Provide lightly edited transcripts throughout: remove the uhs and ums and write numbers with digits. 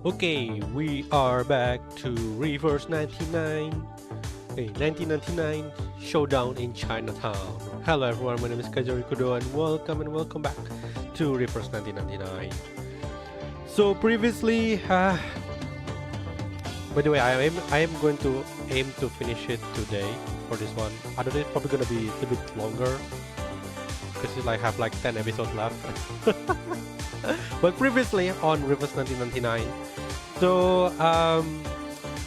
Okay, we are back to Reverse 1999 Showdown in Chinatown. Hello everyone, my name is Kajori Kudo and welcome back to Reverse 1999. So previously, by the way, I am going to aim to finish it today for this one. I don't know, it's probably gonna be a little bit longer because I have like 10 episodes left. But previously on Reverse 1999, so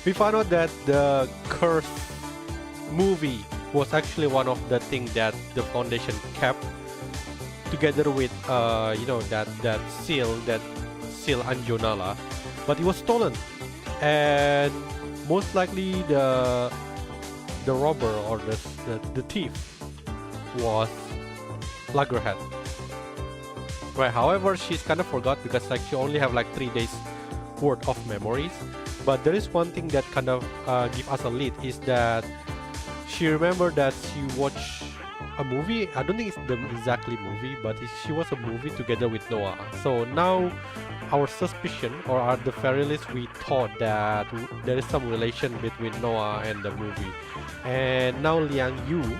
we found out that the Curse movie was actually one of the things that the Foundation kept together with that seal Anjonala, but it was stolen, and most likely the robber or the thief was Loggerhead. Right, however, she's kind of forgot because like she only have like 3 days worth of memories. But there is one thing that kind of give us a lead is that she remembered that she watched a movie. I don't think it's the exactly movie, but she watched a movie together with Noah. So now our suspicion, or at the very least we thought that there is some relation between Noah and the movie. And now Liang Yue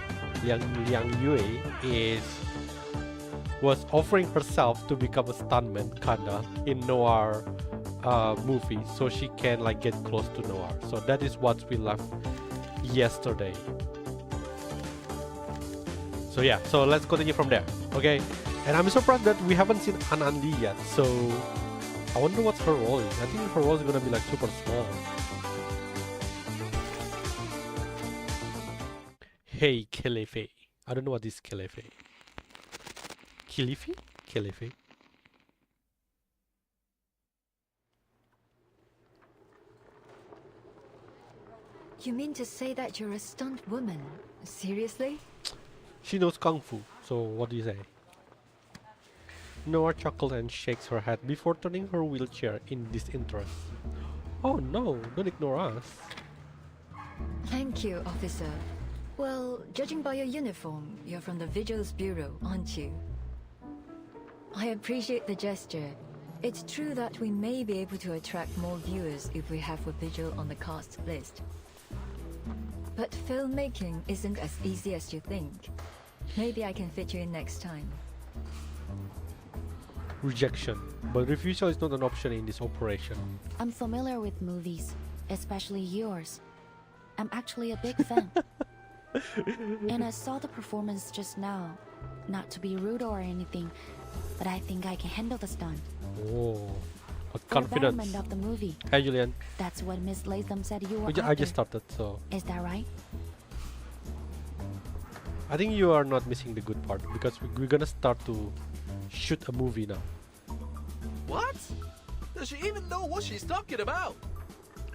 was offering herself to become a stuntman kinda in Noir movie, so she can like get close to Noir. So that is what we left yesterday. So yeah, so let's continue from there. Okay, and I'm surprised that we haven't seen Anandi yet. So I wonder what her role is. I think her role is gonna be like super small. Hey, Kelefe. I don't know what is Kelefe. Kilifi? Kilifi. You mean to say that you're a stunt woman? Seriously? She knows kung fu, so what do you say? Noah chuckles and shakes her head before turning her wheelchair in disinterest. Oh no, don't ignore us. Thank you, officer. Well, judging by your uniform, you're from the Vigils Bureau, aren't you? I appreciate the gesture. It's true that we may be able to attract more viewers if we have a Vigil on the cast list. But filmmaking isn't as easy as you think. Maybe I can fit you in next time. Rejection, but refusal is not an option in this operation. I'm familiar with movies, especially yours. I'm actually a big fan. And I saw the performance just now. Not to be rude or anything, but I think I can handle the stunt. Oh, The confidence. development of the movie. Hey Julian, That's what Miss Latham said you were I just after. started, so Is that right? I think you are not missing the good part because we're gonna start to shoot a movie now. What? Does she even know what she's talking about?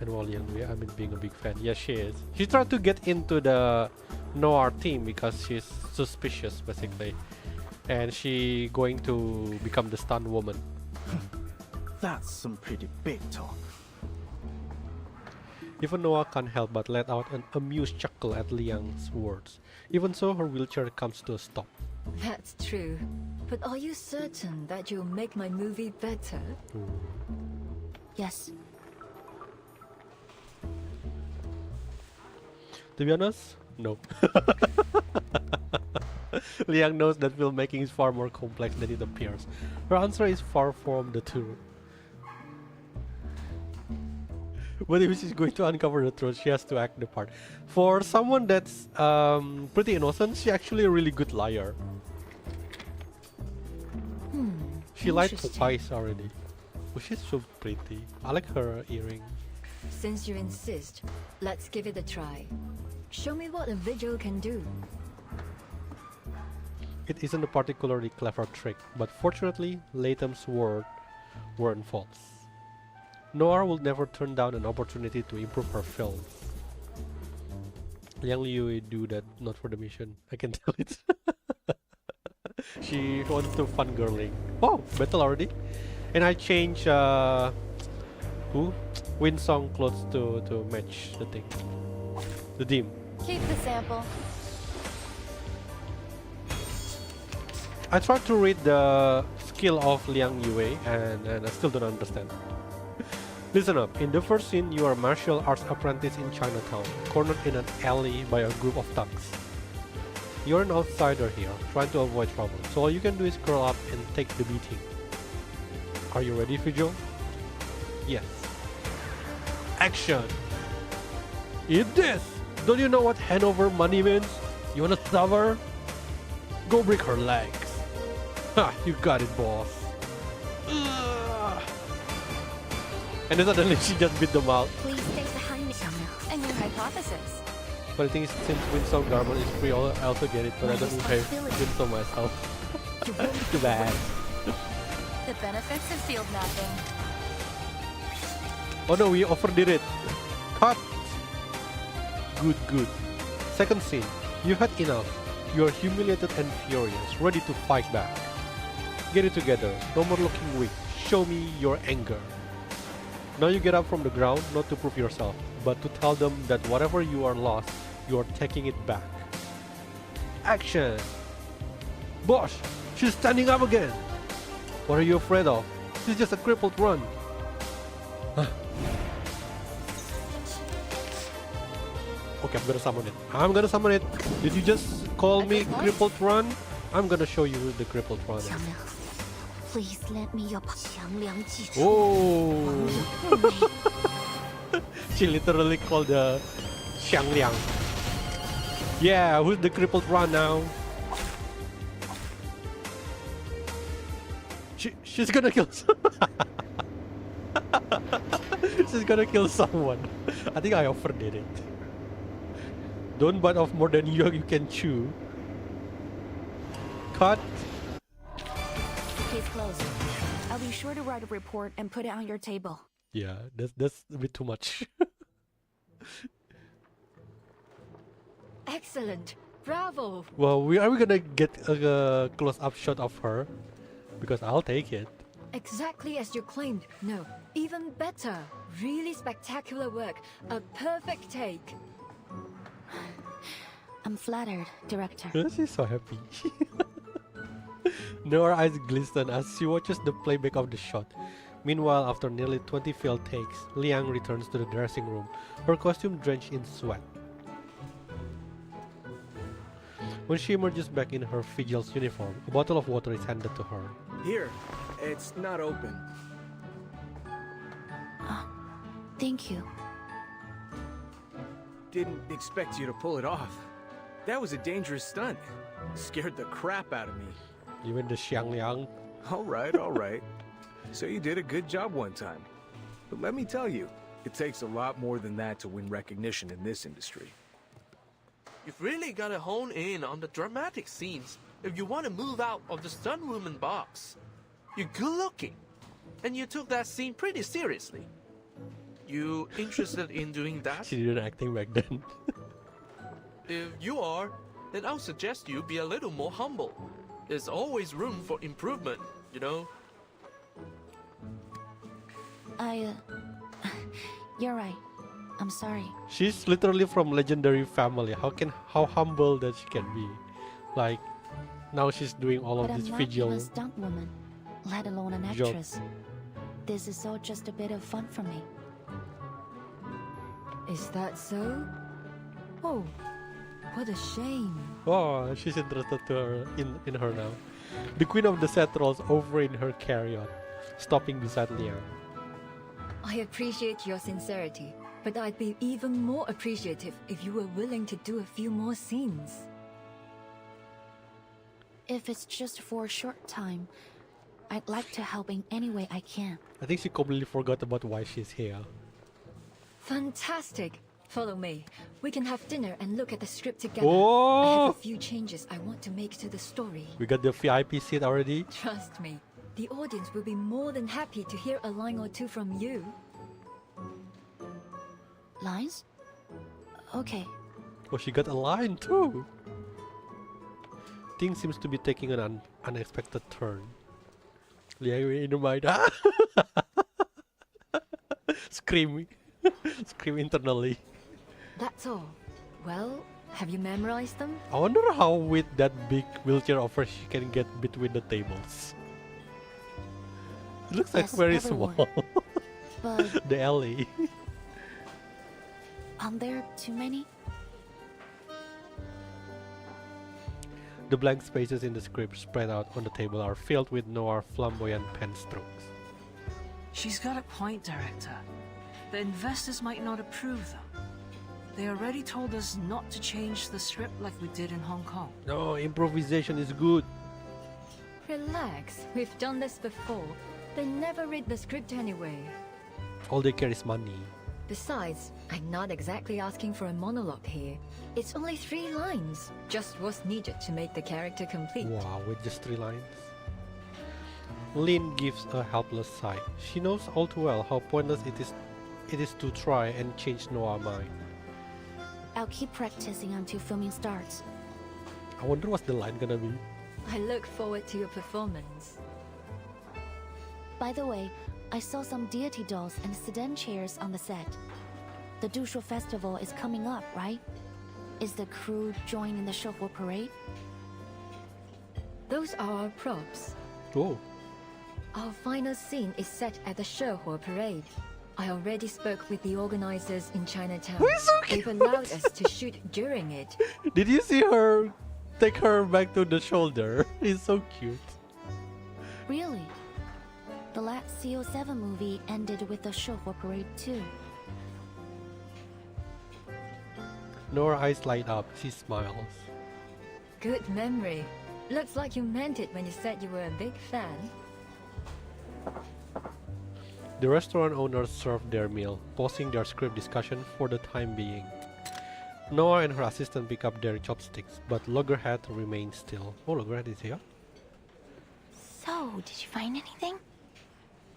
And while young, I mean, being a big fan, yes, she is. She tried to get into the noir team because she's suspicious, basically, and she going to become the stunt woman. That's some pretty big talk. Even Noah can't help but let out an amused chuckle at Liang's words. Even so, her wheelchair comes to a stop. That's true. But are you certain that you'll make my movie better? Yes. To be honest, no. Liang knows that filmmaking is far more complex than it appears. Her answer is far from the truth. But if she's going to uncover the truth, she has to act the part. For someone that's pretty innocent, she's actually a really good liar. She lied Interesting. twice already. Oh, she's so pretty. I like her earring. Since you insist, let's give it a try. Show me what a Vigil can do. It isn't a particularly clever trick, but fortunately, Latham's words weren't false. Noir will never turn down an opportunity to improve her films. Liang Liu do that not for the mission. I can tell it. She wants to fangirling. Oh, battle already. And I change Winsong clothes to match the thing. The team. Keep the sample. I tried to read the skill of Liang Yue and I still don't understand. Listen up, in the first scene you are a martial arts apprentice in Chinatown, cornered in an alley by a group of thugs. You're an outsider here, trying to avoid trouble, so all you can do is curl up and take the beating. Are you ready, Vigil? Yes. Action! Eat this! Don't you know what hand over money means? You wanna stab her? Go break her legs. Ha! You got it, boss. Ugh. And then suddenly she just beat them out. Please stay behind me. And your hypothesis. But I think since Winsong garment is free, I also get it, but I don't pay Winsong myself. Too bad. The benefits of field mapping. Oh no, we overdid it. Cut! Good, good. Second scene. You've had enough. You are humiliated and furious, ready to fight back. Get it together. No more looking weak. Show me your anger. Now you get up from the ground, not to prove yourself, but to tell them that whatever you are lost, you are taking it back. Action! Boss! She's standing up again! What are you afraid of? She's just a crippled run. Okay, I'm gonna summon it. I'm gonna summon it. Did you just call me crippled run? I'm gonna show you the crippled run. is. Please let me your Oh! She literally called the Xiangliang. Yeah, who's the crippled run now? She's gonna kill She's gonna kill someone. I think I overdid it. Don't bite off more than you can chew. Cut. Case closed. I'll be sure to write a report and put it on your table. Yeah, that's a bit too much. Excellent. Bravo. Well, are we gonna get a close-up shot of her? Because I'll take it. Exactly as you claimed. No, even better. Really spectacular work. A perfect take. I'm flattered, director. She's so happy. Nora's eyes glisten as she watches the playback of the shot. Meanwhile, after nearly 20 failed takes, Liang returns to the dressing room, her costume drenched in sweat. When she emerges back in her Vigil's uniform, a bottle of water is handed to her. Here, it's not open. Thank you. Didn't expect you to pull it off. That was a dangerous stunt. Scared the crap out of me. Even the Xiangliang. All right. So you did a good job one time. But let me tell you, it takes a lot more than that to win recognition in this industry. You've really got to hone in on the dramatic scenes if you want to move out of the stunt woman box. You're good looking, and you took that scene pretty seriously. You interested in doing that? She didn't acting back then. If you are, then I'll suggest you be a little more humble. There's always room for improvement, you know? You're right. I'm sorry. She's literally from legendary family. How humble that she can be. Like, now she's doing all of But this I'm not even Vigil a stunt woman, let alone an job. actress. This is all just a bit of fun for me. Is that so? Oh, what a shame. Oh, she's interested to her in her now. The queen of the set rolls over in her carrion, stopping beside Liang. I appreciate your sincerity, but I'd be even more appreciative if you were willing to do a few more scenes. If it's just for a short time, I'd like to help in any way I can. I think she completely forgot about why she's here. Fantastic! Follow me. We can have dinner and look at the script together. I Oh! have a few changes I want to make to the story. We got the VIP seat already. Trust me, the audience will be more than happy to hear a line or two from you. Lines? Okay. Oh, she got a line too. Things seems to be taking an unexpected turn. Liang in her mind. Screaming. Scream internally. That's all. Well, have you memorized them? I wonder how with that big wheelchair of hers she can get between the tables. It looks like Yes, very everyone. small. But The alley. aren't there too many? The blank spaces in the script spread out on the table are filled with noir flamboyant pen strokes. She's got a point, Director. The investors might not approve, though. They already told us not to change the script like we did in Hong Kong. No, improvisation is good. Relax, we've done this before. They never read the script anyway. All they care is money. Besides, I'm not exactly asking for a monologue here. It's only 3 lines, just what's needed to make the character complete. Wow, with just 3 lines. Lin gives a helpless sigh. She knows all too well how pointless it is to try and change Noah's mind. I'll keep practicing until filming starts. I wonder what's the line gonna be. I look forward to your performance. By the way, I saw some deity dolls and sedan chairs on the set. The Dushu Festival is coming up, right? Is the crew joining the Shouhua parade? Those are our props. Oh, Our final scene is set at the Showhua parade. I already spoke with the organizers in Chinatown. Who is so They've allowed us to shoot during it. did you see her take her back to the shoulder? It's so cute. Really? The last CO7 movie ended with the Shouhua parade too. Nora's eyes light up. She smiles. Good memory. Looks like you meant it when you said you were a big fan. The restaurant owners serve their meal, pausing their script discussion for the time being. Noah and her assistant pick up their chopsticks, but Loggerhead remains still. Oh, Loggerhead is here? So, did you find anything?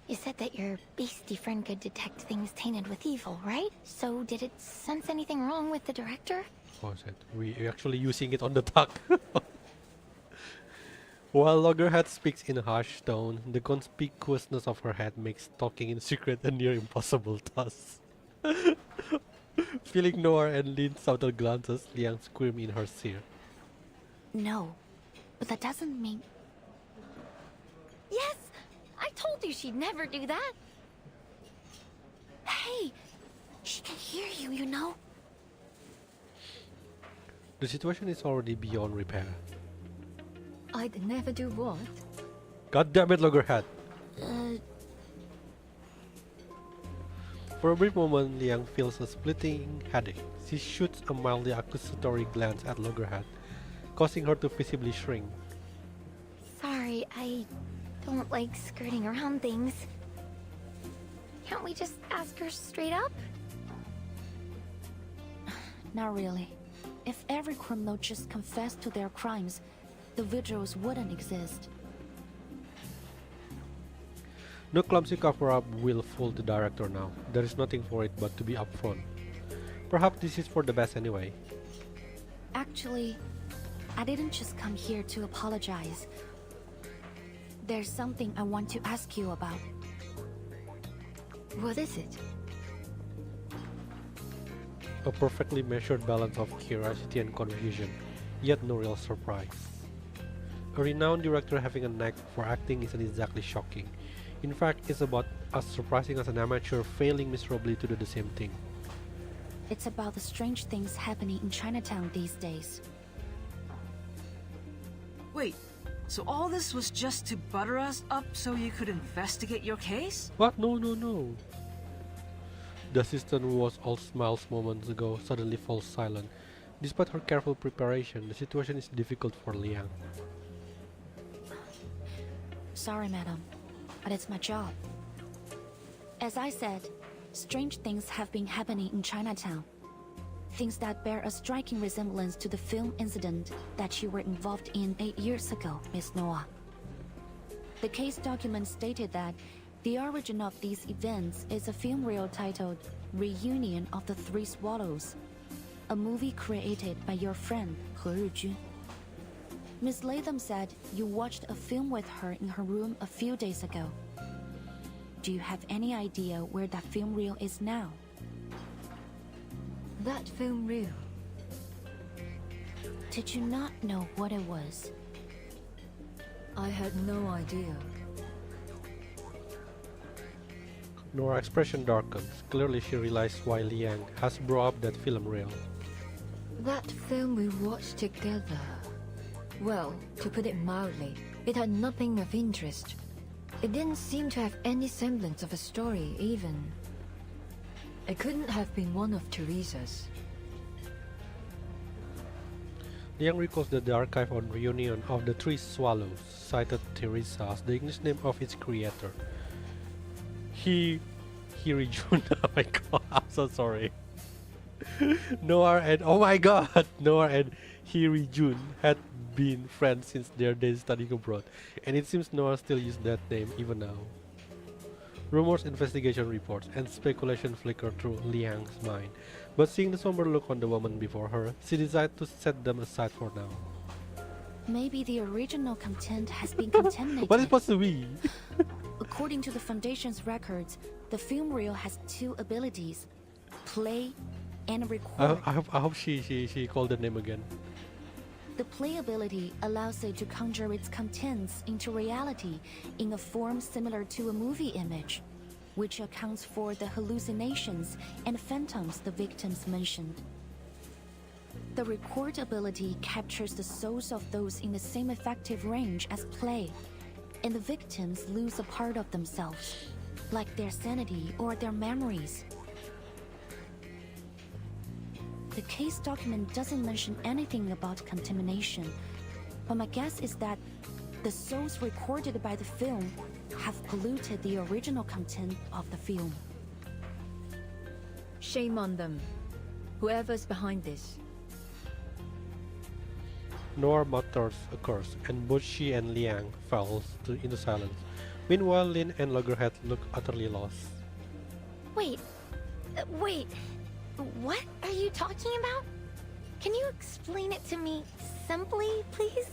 You said that your beastie friend could detect things tainted with evil, right? So, did it sense anything wrong with the director? Oh shit, we actually using it on the talk. While Loggerhead speaks in a harsh tone, the conspicuousness of her head makes talking in secret a near impossible task. Feeling Noir and Lin's subtle glances, Liang screamed in her ear. No, but that doesn't mean... Yes! I told you she'd never do that. Hey! She can hear you, you know? The situation is already beyond repair. I'd never do what? God damn it, Loggerhead! For a brief moment, Liang feels a splitting headache. She shoots a mildly accusatory glance at Loggerhead, causing her to visibly shrink. Sorry, I don't like skirting around things. Can't we just ask her straight up? Not really. If every criminal just confessed to their crimes, the vigils wouldn't exist. No clumsy cover-up will fool the director now. There is nothing for it but to be upfront. Perhaps this is for the best anyway. Actually, I didn't just come here to apologize. There's something I want to ask you about. What is it? A perfectly measured balance of curiosity and confusion, yet no real surprise. A renowned director having a knack for acting isn't exactly shocking. In fact, it's about as surprising as an amateur failing miserably to do the same thing. It's about the strange things happening in Chinatown these days. Wait, so all this was just to butter us up so you could investigate your case? What? No, no, no. The assistant who was all smiles moments ago suddenly falls silent. Despite her careful preparation, the situation is difficult for Liang. Sorry, madam, but it's my job. As I said, strange things have been happening in Chinatown. Things that bear a striking resemblance to the film incident that you were involved in 8 years ago, Miss Noah. The case document stated that the origin of these events is a film reel titled Reunion of the Three Swallows, a movie created by your friend He Rijun. Miss Latham said you watched a film with her in her room a few days ago. Do you have any idea where that film reel is now? That film reel. Did you not know what it was? I had no idea. Nora's expression darkens. Clearly she realized why Liang has brought up that film reel. That film we watched together. Well, to put it mildly, it had nothing of interest. It didn't seem to have any semblance of a story, even. It couldn't have been one of Teresa's. Liang recalls that the archive on Reunion of the Three Swallows cited Teresa as the English name of its creator. Hirijun. Oh my god, I'm so sorry. Noah and oh my god, Noah and Hirijun had been friends since their days studying abroad, and it seems Noah still uses that name even now. Rumors, investigation reports, and speculation flicker through Liang's mind, but seeing the somber look on the woman before her, she decided to set them aside for now. Maybe the original content has been contaminated. What is supposed to be? According to the Foundation's records, the film reel has two abilities: play and record. I hope she called the name again. The play ability allows it to conjure its contents into reality in a form similar to a movie image, which accounts for the hallucinations and phantoms the victims mentioned. The record ability captures the souls of those in the same effective range as play, and the victims lose a part of themselves, like their sanity or their memories. The case document doesn't mention anything about contamination, but my guess is that the souls recorded by the film have polluted the original content of the film. Shame on them. Whoever's behind this. Nor mutters a curse, and both she and Liang falls into silence. Meanwhile, Lin and Loggerhead look utterly lost. Wait. Wait. What are you talking about? Can you explain it to me simply, please?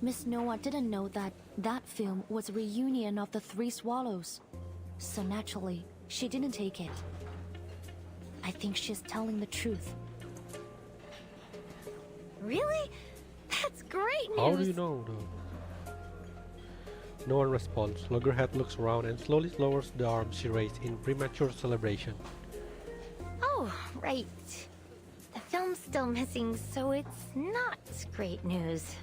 Miss Noah didn't know that that film was a reunion of the Three Swallows. So naturally, she didn't take it. I think she's telling the truth. Really? That's great news! How do you know, though? No one responds. Loggerhead looks around and slowly lowers the arm she raised in premature celebration. Oh, right. The film's still missing, so it's not great news.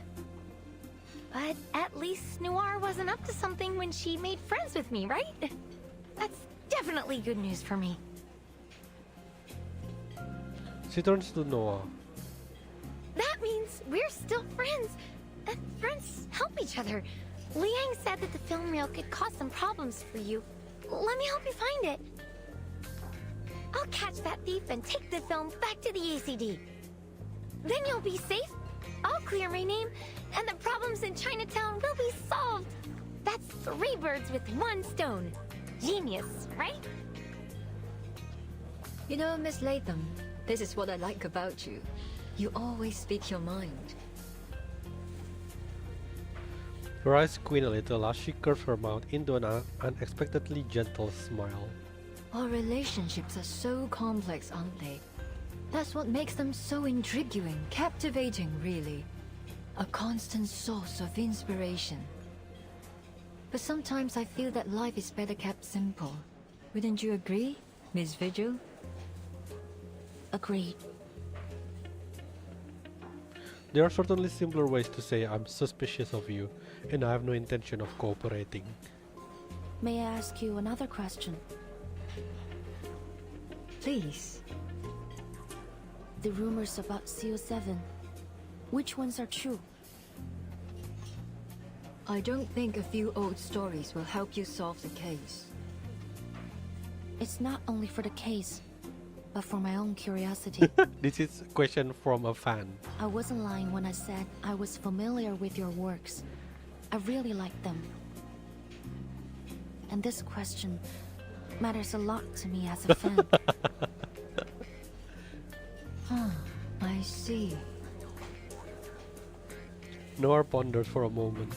But at least Noir wasn't up to something when she made friends with me, right? That's definitely good news for me. She turns to Noah. That means we're still friends. And friends help each other. Liang said that the film reel could cause some problems for you. Let me help you find it. I'll catch that thief and take the film back to the ACD. Then you'll be safe. I'll clear my name, and the problems in Chinatown will be solved. That's 3 birds with 1 stone. Genius, right? You know, Miss Latham, this is what I like about you. You always speak your mind. Her eyes squint a little as she curves her mouth into an unexpectedly gentle smile. Our relationships are so complex, aren't they? That's what makes them so intriguing, captivating, really. A constant source of inspiration. But sometimes I feel that life is better kept simple. Wouldn't you agree, Miss Vigil? Agreed. There are certainly simpler ways to say I'm suspicious of you, and I have no intention of cooperating. May I ask you another question? Please. The rumors about CO7, which ones are true? I don't think a few old stories will help you solve the case. It's not only for the case, but for my own curiosity. This is a question from a fan. I wasn't lying when I said I was familiar with your works. I really like them. And this question matters a lot to me as a fan. I see. Noah ponders for a moment.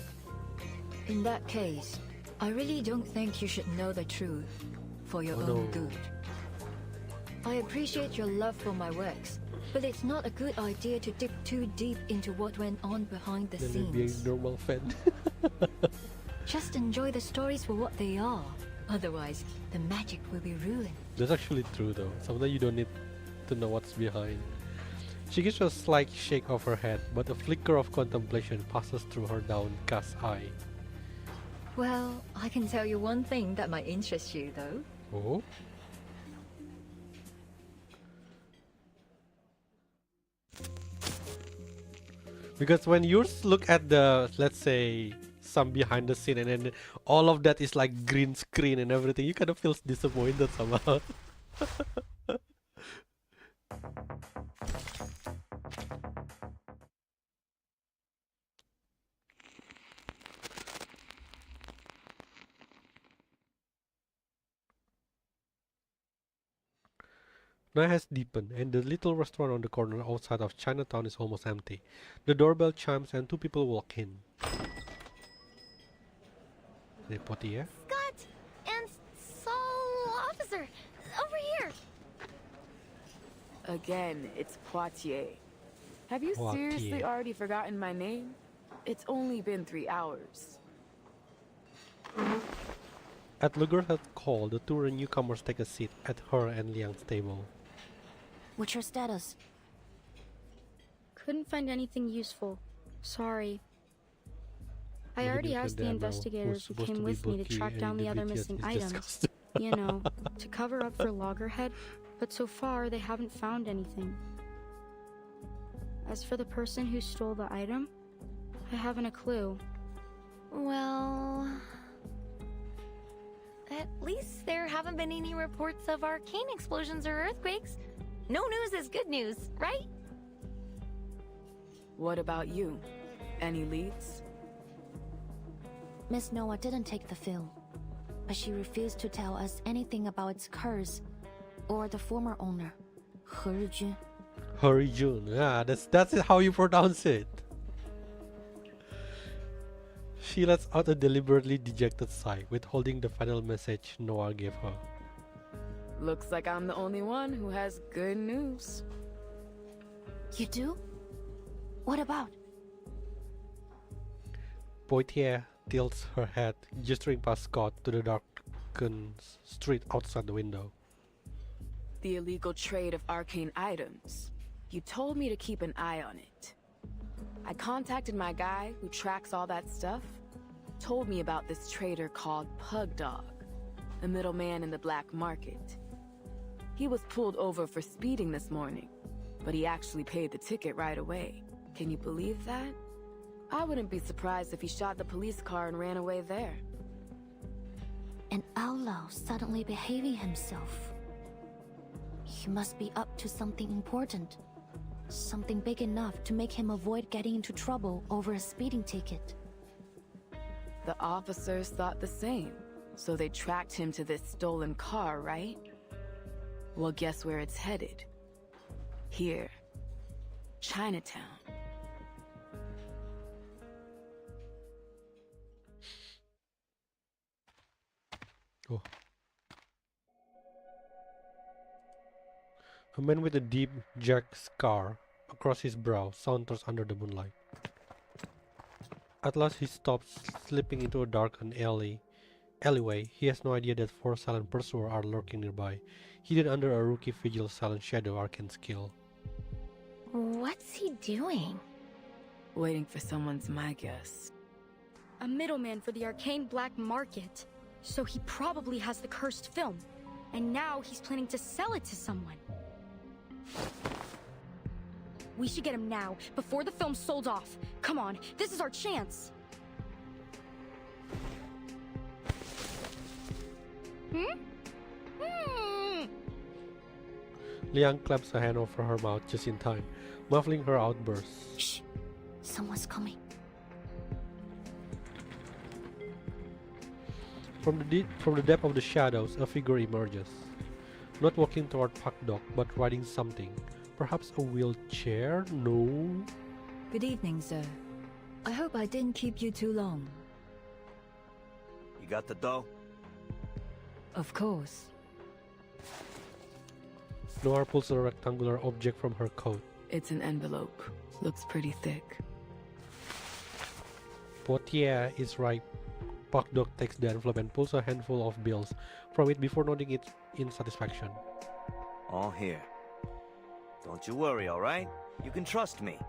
In that case, I really don't think you should know the truth for your own good. I appreciate your love for my works, but it's not a good idea to dig too deep into what went on behind the Then be a scenes. normal fan. Just enjoy the stories for what they are. Otherwise, the magic will be ruined. That's actually true though. Sometimes you don't need to know what's behind. She gives a slight shake of her head, but a flicker of contemplation passes through her downcast eye. Well, I can tell you one thing that might interest you, though. Oh? Because when you look at the, let's say, some behind the scene and then all of that is like green screen and everything, you kind of feel disappointed somehow. Night has deepened, and the little restaurant on the corner outside of Chinatown is almost empty. The doorbell chimes and 2 people walk in. The portier? Scott and Saul Officer, over here. Again, it's Poitier. Have you seriously Poitier. already forgotten my name? It's only been 3 hours. At Loggerhead's call, the 2 newcomers take a seat at her and Liang's table. What's your status? Couldn't find anything useful. Sorry. I Maybe already you asked can the demo investigators who who's supposed came to be with me to bulky track and down the other individuals missing is items. disgusting. You know, to cover up for Loggerhead, but so far they haven't found anything. As for the person who stole the item, I haven't a clue. Well, at least there haven't been any reports of arcane explosions or earthquakes. No news is good news, right? What about you? Any leads? Miss Noah didn't take the film, but she refused to tell us anything about its curse or the former owner, He Rijun. Horijun. Yeah, that's how you pronounce it. She lets out a deliberately dejected sigh, withholding the final message Noah gave her. Looks like I'm the only one who has good news. You do? What about? Poitier tilts her head, gesturing past Scott to the darkened street outside the window. The illegal trade of arcane items. You told me to keep an eye on it. I contacted my guy who tracks all that stuff. Told me about this trader called Pug Dog, a middleman in the black market. He was pulled over for speeding this morning, but he actually paid the ticket right away. Can you believe that? I wouldn't be surprised if he shot the police car and ran away there. An outlaw suddenly behaving himself. He must be up to something important. Something big enough to make him avoid getting into trouble over a speeding ticket. The officers thought the same, so they tracked him to this stolen car, right? Well, guess where it's headed? Here. Chinatown. Oh. A man with a deep jack scar across his brow saunters under the moonlight. At last he stops, slipping into a darkened alleyway. He has no idea that 4 silent pursuers are lurking nearby, hidden under a rookie vigil silent shadow arcane skill. What's he doing? Waiting for someone's my guess. A middleman for the arcane black market. So he probably has the cursed film. And now he's planning to sell it to someone. We should get him now, before the film's sold off. Come on, this is our chance. Liang claps a hand over her mouth just in time, muffling her outburst. Shh! Someone's coming. From the depth of the shadows, a figure emerges. Not walking toward Pak Dok, but riding something. Perhaps a wheelchair? No? Good evening, sir. I hope I didn't keep you too long. You got the dough? Of course. Noir pulls a rectangular object from her coat. It's an envelope. Looks pretty thick. Poitier is right. Pak Dok takes the envelope and pulls a handful of bills from it before nodding it in satisfaction. All here. Don't you worry, alright? You can trust me.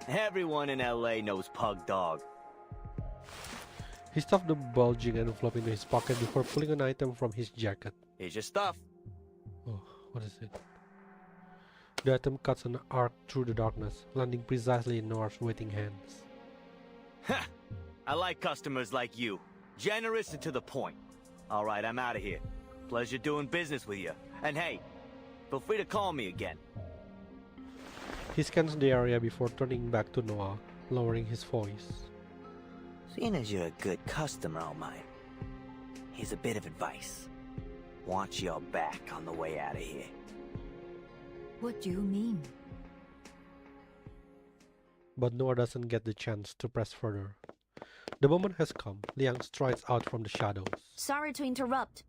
Everyone in LA knows Pug Dog. He stuffed the bulging envelope into his pocket before pulling an item from his jacket. Here's your stuff. Oh, what is it? The item cuts an arc through the darkness, landing precisely in Noir's waiting hands. Ha! I like customers like you. Generous and to the point. Alright, I'm out of here. Pleasure doing business with you. And hey, feel free to call me again. He scans the area before turning back to Noah, lowering his voice. Seeing as you're a good customer of mine, here's a bit of advice. Watch your back on the way out of here. What do you mean? But Noah doesn't get the chance to press further. The moment has come. Liang strides out from the shadows. Sorry to interrupt,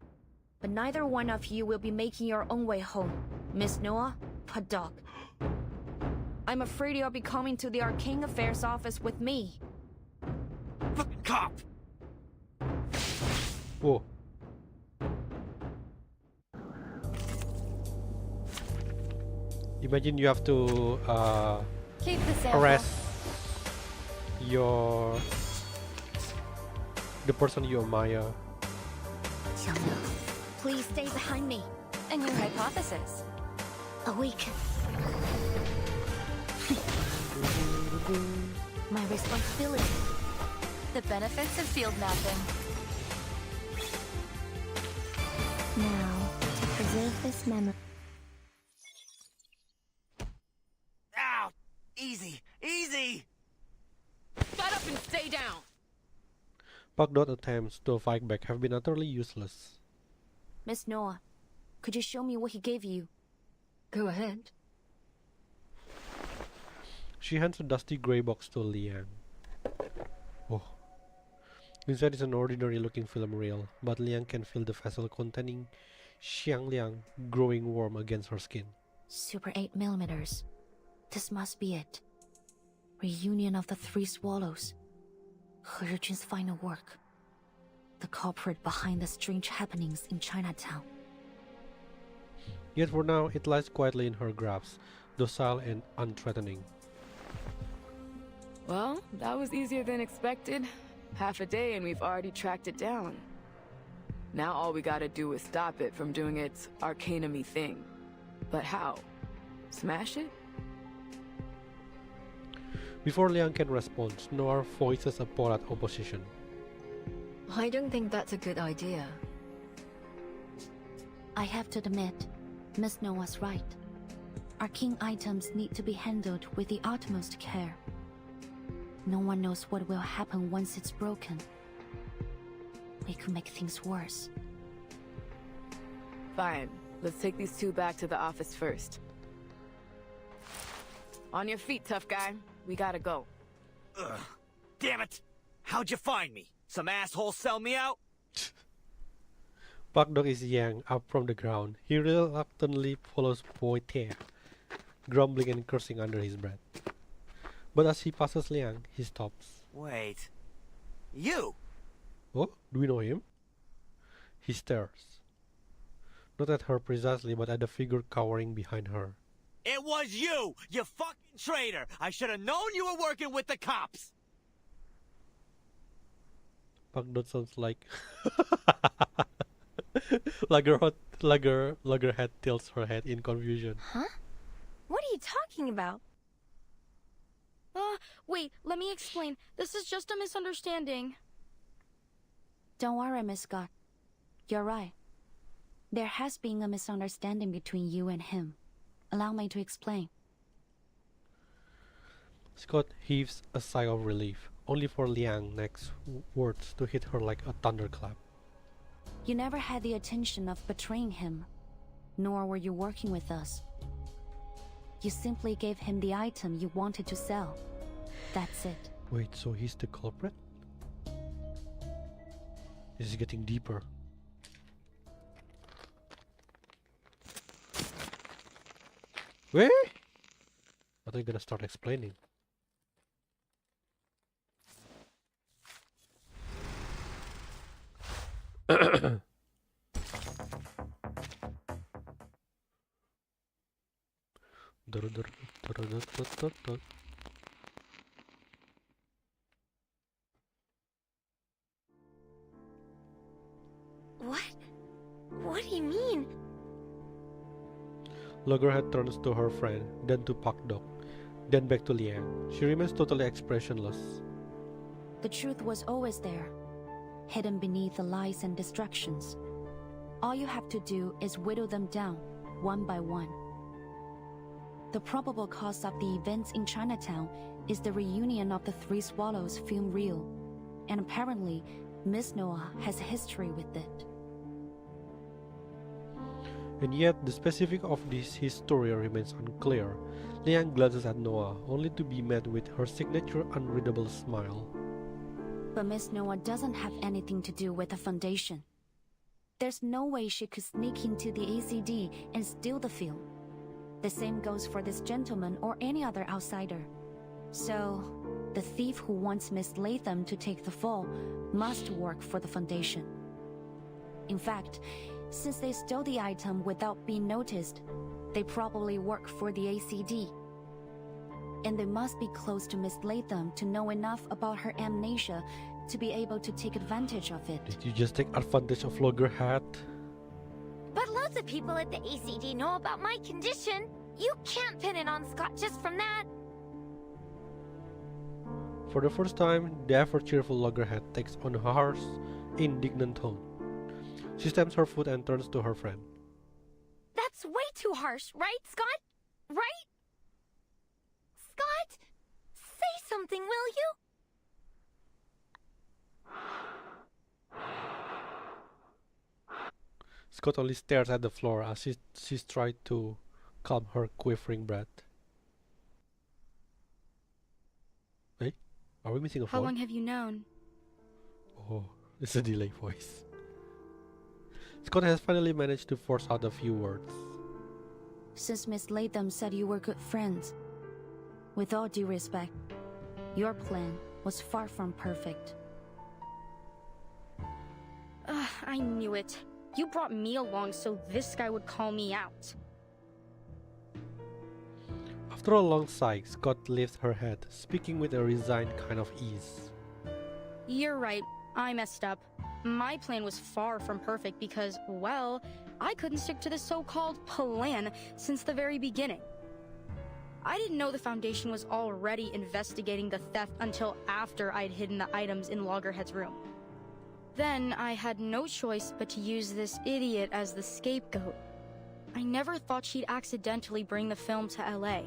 but neither one of you will be making your own way home. Miss Noah, Pug Dog. I'm afraid you'll be coming to the Arcane Affairs office with me. Fucking cop! Whoa. Imagine you have to Keep the sample. arrest the person you admire. Please stay behind me. And your hypothesis? Awaken. My responsibility. The benefits of field mapping. Now, to preserve this memory. Ow! Easy! Easy! Shut up and stay down! Pak Dot attempts to fight back have been utterly useless. Miss Noah, could you show me what he gave you? Go ahead. She hands a dusty grey box to Liang. Oh. Inside is an ordinary-looking film reel, but Liang can feel the vessel containing Xiangliang growing warm against her skin. Super 8mm. This must be it. Reunion of the Three Swallows. He Zhijun's final work. The culprit behind the strange happenings in Chinatown. Yet for now, it lies quietly in her grasp, docile and unthreatening. Well, that was easier than expected. Half a day and we've already tracked it down. Now all we gotta do is stop it from doing its arcanemy thing. But how? Smash it? Before Liang can respond, Noir voices a polite opposition. I don't think that's a good idea. I have to admit, Miss Noah's right. Arcane items need to be handled with the utmost care. No one knows what will happen once it's broken. We could make things worse. Fine. Let's take these two back to the office first. On your feet, tough guy. We gotta go. Ugh. Damn it! How'd you find me? Some asshole sell me out? Pak Dok is yanked up from the ground. He reluctantly follows Poitier, grumbling and cursing under his breath. But as he passes Liang, he stops. Wait. You! Oh, do we know him? He stares. Not at her precisely, but at the figure cowering behind her. It was you! You fucking traitor! I should have known you were working with the cops! Pak Dot sounds like... Luggerhead tilts her head in confusion. Huh? What are you talking about? Wait, let me explain. This is just a misunderstanding. Don't worry, Miss Scott. You're right. There has been a misunderstanding between you and him. Allow me to explain. Scott heaves a sigh of relief, only for Liang's next words to hit her like a thunderclap. You never had the intention of betraying him, nor were you working with us. You simply gave him the item you wanted to sell. That's it. Wait, so he's the culprit? This is getting deeper. Wait! I thought you're gonna start explaining. What? What do you mean? Loggerhead turns to her friend, then to Pak Dok, then back to Liang. She remains totally expressionless. The truth was always there, hidden beneath the lies and distractions. All you have to do is whittle them down, one by one. The probable cause of the events in Chinatown is the reunion of the Three Swallows film reel, and apparently, Miss Noah has a history with it. And yet, the specific of this history remains unclear. Liang glances at Noah, only to be met with her signature unreadable smile. But Miss Noah doesn't have anything to do with the Foundation. There's no way she could sneak into the ACD and steal the film. The same goes for this gentleman or any other outsider. So, the thief who wants Miss Latham to take the fall must work for the Foundation. In fact, since they stole the item without being noticed, they probably work for the ACD. And they must be close to Miss Latham to know enough about her amnesia to be able to take advantage of it. Did you just take advantage of Loggerhead? But loads of people at the ACD know about my condition. You can't pin it on Scott just from that. For the first time, the ever-cheerful Loggerhead takes on a harsh, indignant tone. She stamps her foot and turns to her friend. That's way too harsh, right, Scott? Right? Scott? Say something, will you? Scott only stares at the floor as she's tried to calm her quivering breath. Are we missing a How phone? long have you known? Oh, it's a delay voice. Scott has finally managed to force out a few words. Since Miss Latham said you were good friends, with all due respect, your plan was far from perfect. Ugh, I knew it. You brought me along so this guy would call me out. After a long sigh, Scott lifts her head, speaking with a resigned kind of ease. You're right. I messed up. My plan was far from perfect because, well, I couldn't stick to the so-called plan since the very beginning. I didn't know the Foundation was already investigating the theft until after I'd hidden the items in Loggerhead's room. Then I had no choice but to use this idiot as the scapegoat. I never thought she'd accidentally bring the film to LA,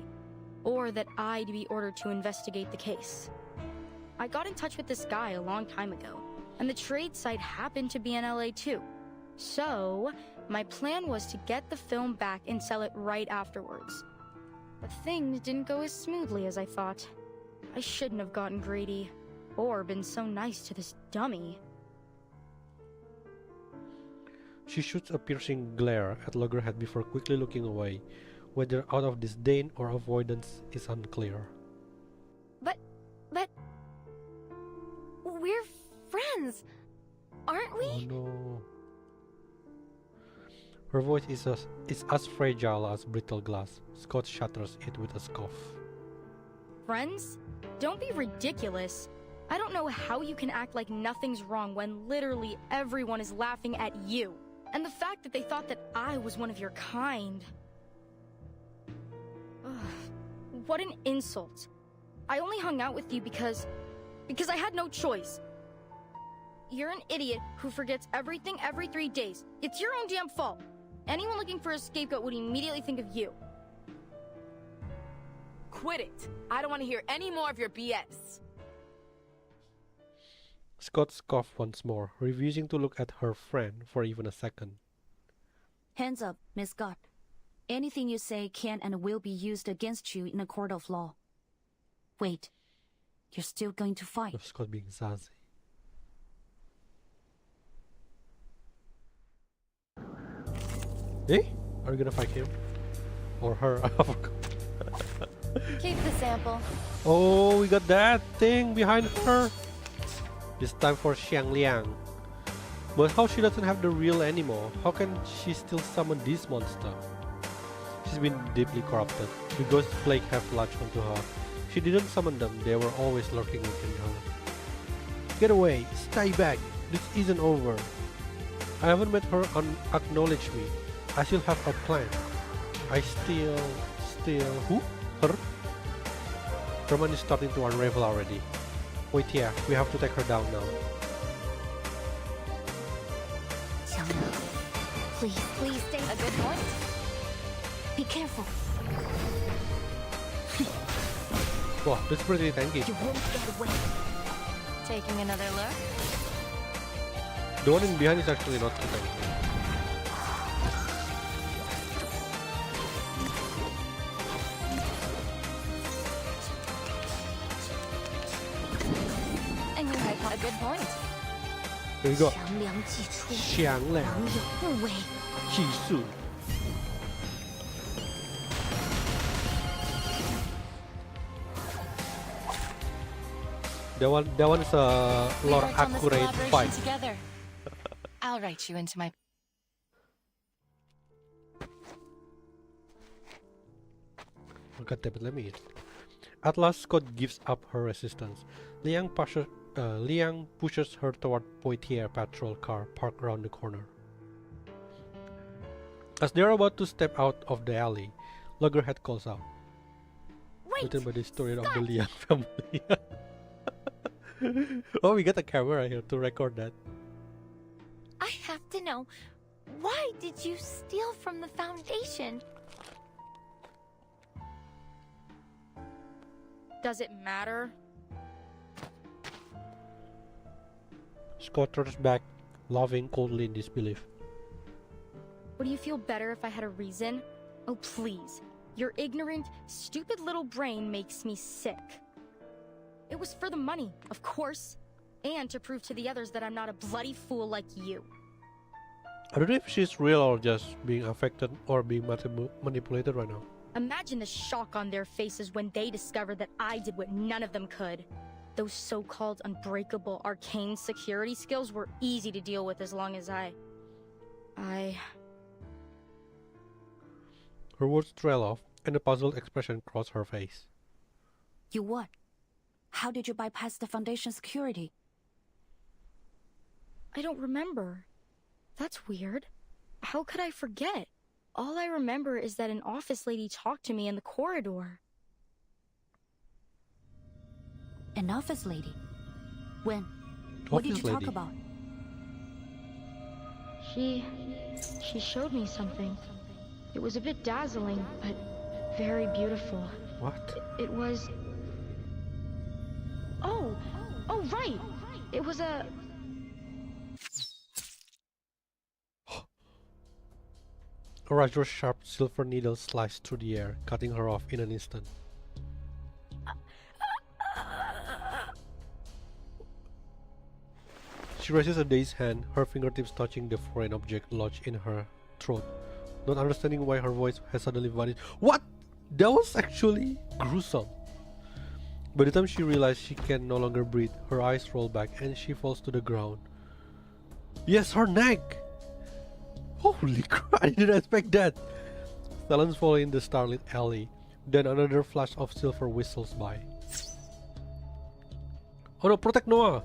or that I'd be ordered to investigate the case. I got in touch with this guy a long time ago, and the trade site happened to be in LA too. So, my plan was to get the film back and sell it right afterwards. But things didn't go as smoothly as I thought. I shouldn't have gotten greedy, or been so nice to this dummy. She shoots a piercing glare at Loggerhead before quickly looking away, whether out of disdain or avoidance is unclear. But... we're friends, aren't we? Oh no. Her voice is as fragile as brittle glass. Scott shatters it with a scoff. Friends? Don't be ridiculous. I don't know how you can act like nothing's wrong when literally everyone is laughing at you. And the fact that they thought that I was one of your kind. Ugh, what an insult. I only hung out with you because I had no choice. You're an idiot who forgets everything every 3 days. It's your own damn fault. Anyone looking for a scapegoat would immediately think of you. Quit it. I don't want to hear any more of your BS. Scott scoffed once more, refusing to look at her friend for even a second. Hands up, Miss Scott. Anything you say can and will be used against you in a court of law. Wait, you're still going to fight? Scott being sassy. Eh? Are you gonna fight him? Or her? I forgot. Keep the sample. Oh, we got that thing behind her. It's time for Xiang Liang. But how she doesn't have the real anymore? How can she still summon this monster? She's been deeply corrupted. The ghost plague have latched onto her. She didn't summon them, they were always lurking within her. Get away! Stay back! This isn't over. I haven't met her acknowledge me. I still have a plan. I still... Who? Her? Roman is starting to unravel already. Wait here, we have to take her down now. Please stay. A good point. Be careful. Wow, that's pretty tanky. You won't get away. Taking another look. The one in behind is actually not too tanky. And you had a good point. Here we go. 强梁既出，祥良良有不为。技术. That one is a more accurate fight. Together. I'll write you into my... Oh, God damn it, let me eat. At last, Scott gives up her resistance. Liang pushes her toward Poitiers patrol car parked around the corner. As they're about to step out of the alley, Loggerhead calls out. Wait! Written by the historian of the Liang family. Oh, we got a camera here to record that. I have to know, why did you steal from the Foundation? Does it matter? Scott turns back, laughing coldly in disbelief. Would you feel better if I had a reason? Oh, please. Your ignorant, stupid little brain makes me sick. It was for the money, of course. And to prove to the others that I'm not a bloody fool like you. I don't know if she's real or just being affected or being manipulated right now. Imagine the shock on their faces when they discovered that I did what none of them could. Those so-called unbreakable arcane security skills were easy to deal with as long as I... Her words trail off, and a puzzled expression crossed her face. You what? How did you bypass the Foundation security? I don't remember. That's weird. How could I forget? All I remember is that an office lady talked to me in the corridor. An office lady? When? What did you talk about? She showed me something. It was a bit dazzling, but very beautiful. What? It was... Oh, right! It was a... A razor sharp silver needle sliced through the air, cutting her off in an instant. She raises a dazed hand, her fingertips touching the foreign object lodged in her throat, not understanding why her voice has suddenly vanished. What? That was actually gruesome. By the time she realizes she can no longer breathe, her eyes roll back and she falls to the ground. Yes, her neck! Holy crap, I didn't expect that! Talons fall in the starlit alley. Then another flash of silver whistles by. Oh no, protect Noah!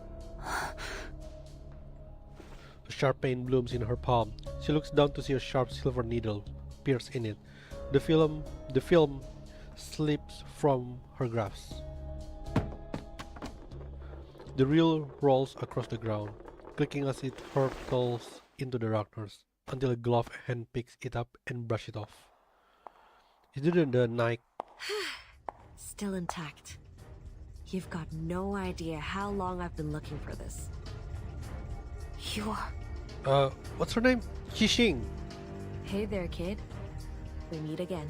A sharp pain blooms in her palm. She looks down to see a sharp silver needle pierce in it. The film slips from her grasp. The reel rolls across the ground, clicking as it hurtles into the darkness, until a gloved hand picks it up and brushes it off. Is it the Nike? Still intact. You've got no idea how long I've been looking for this. You are... What's her name? Qixing. Hey there, kid. We meet again.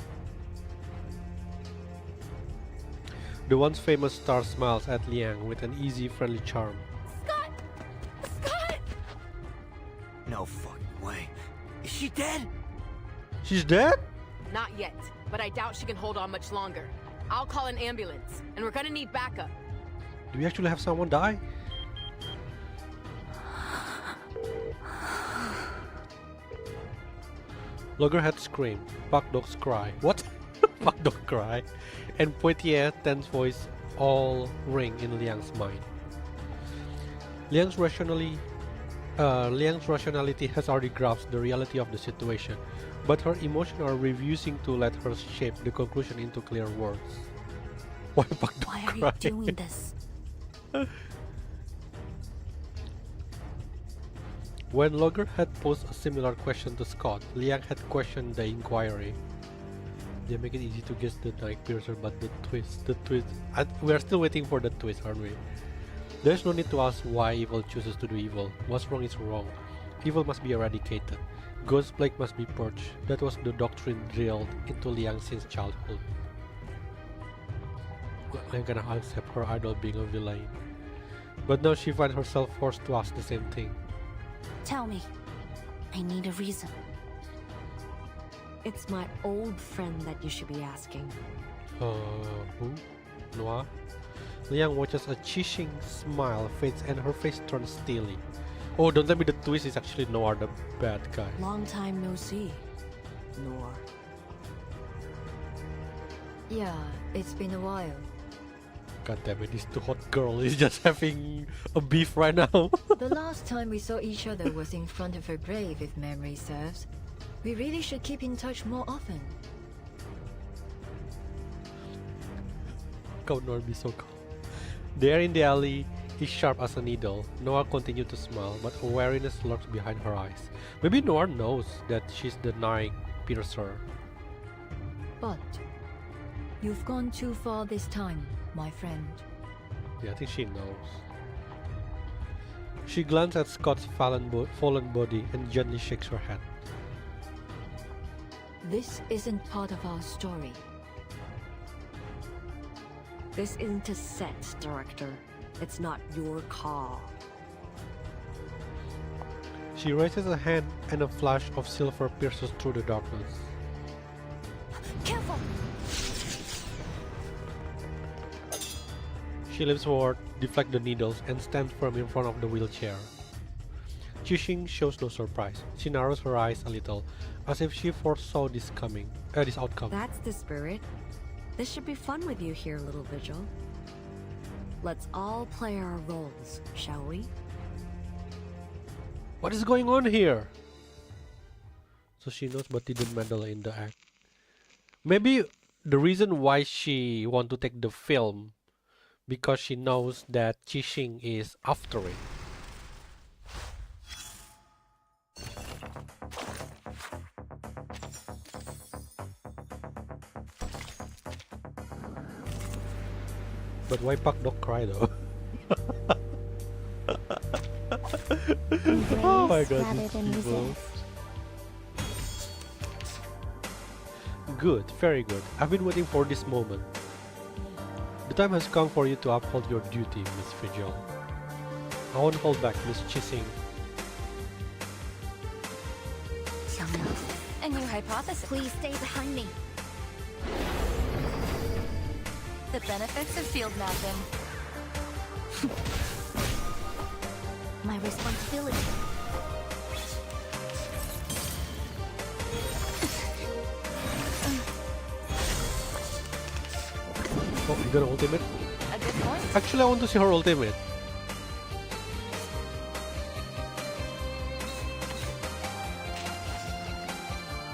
The once famous star smiles at Liang with an easy, friendly charm. Scott! Scott! No fucking way. Is she dead? She's dead? Not yet, but I doubt she can hold on much longer. I'll call an ambulance, and we're gonna need backup. Do we actually have someone die? Loggerheads scream, Buck dogs cry. What? Buck dog cry. And Poitiers' tense voice all ring in Liang's mind. Liang's rationality has already grasped the reality of the situation, but her emotions are refusing to let her shape the conclusion into clear words. Why Buck dog Why cry? are you doing this? When Loggerhead posed a similar question to Scott, Liang had questioned the inquiry. They make it easy to guess the Night Piercer, but the twist. We're still waiting for the twist, aren't we? There's no need to ask why evil chooses to do evil. What's wrong is wrong. Evil must be eradicated. Ghost plague must be purged. That was the doctrine drilled into Liang since childhood. I'm gonna accept her idol being a villain. But now she finds herself forced to ask the same thing. Tell me. I need a reason. It's my old friend that you should be asking. Who? Noah? Liang watches a Qixing smile fades and her face turns steely. Oh, don't tell me the twist is actually Noah the bad guy. Long time no see, Noor. Yeah, it's been a while. God damn it, this too hot girl is just having a beef right now. The last time we saw each other was in front of her grave, if memory serves. We really should keep in touch more often. How Noah be so calm? The air in the alley is sharp as a needle. Noah continued to smile, but awareness lurks behind her eyes. Maybe Noah knows that she's the Night Piercer. But you've gone too far this time, my friend. Yeah, I think she knows. She glances at Scott's fallen body and gently shakes her head. This isn't part of our story. This isn't a set, Director. It's not your call. She raises a hand and a flash of silver pierces through the darkness. Careful! She leaps forward, deflects the needles, and stands firm in front of the wheelchair. Qixing shows no surprise. She narrows her eyes a little, as if she foresaw this outcome. That's the spirit. This should be fun with you here, little Vigil. Let's all play our roles, shall we? What is going on here? So she knows but didn't meddle in the act. Maybe the reason why she want to take the film because she knows that Qixing is after it. But why Pak Dok cry though? Oh my god, these people. Good, very good. I've been waiting for this moment. The time has come for you to uphold your duty, Miss Vigil. I won't hold back, Miss Qixing. A new hypothesis. Please stay behind me. The benefits of field mapping. My responsibility. Oh, you got an ultimate? A good point. Actually, I want to see her ultimate.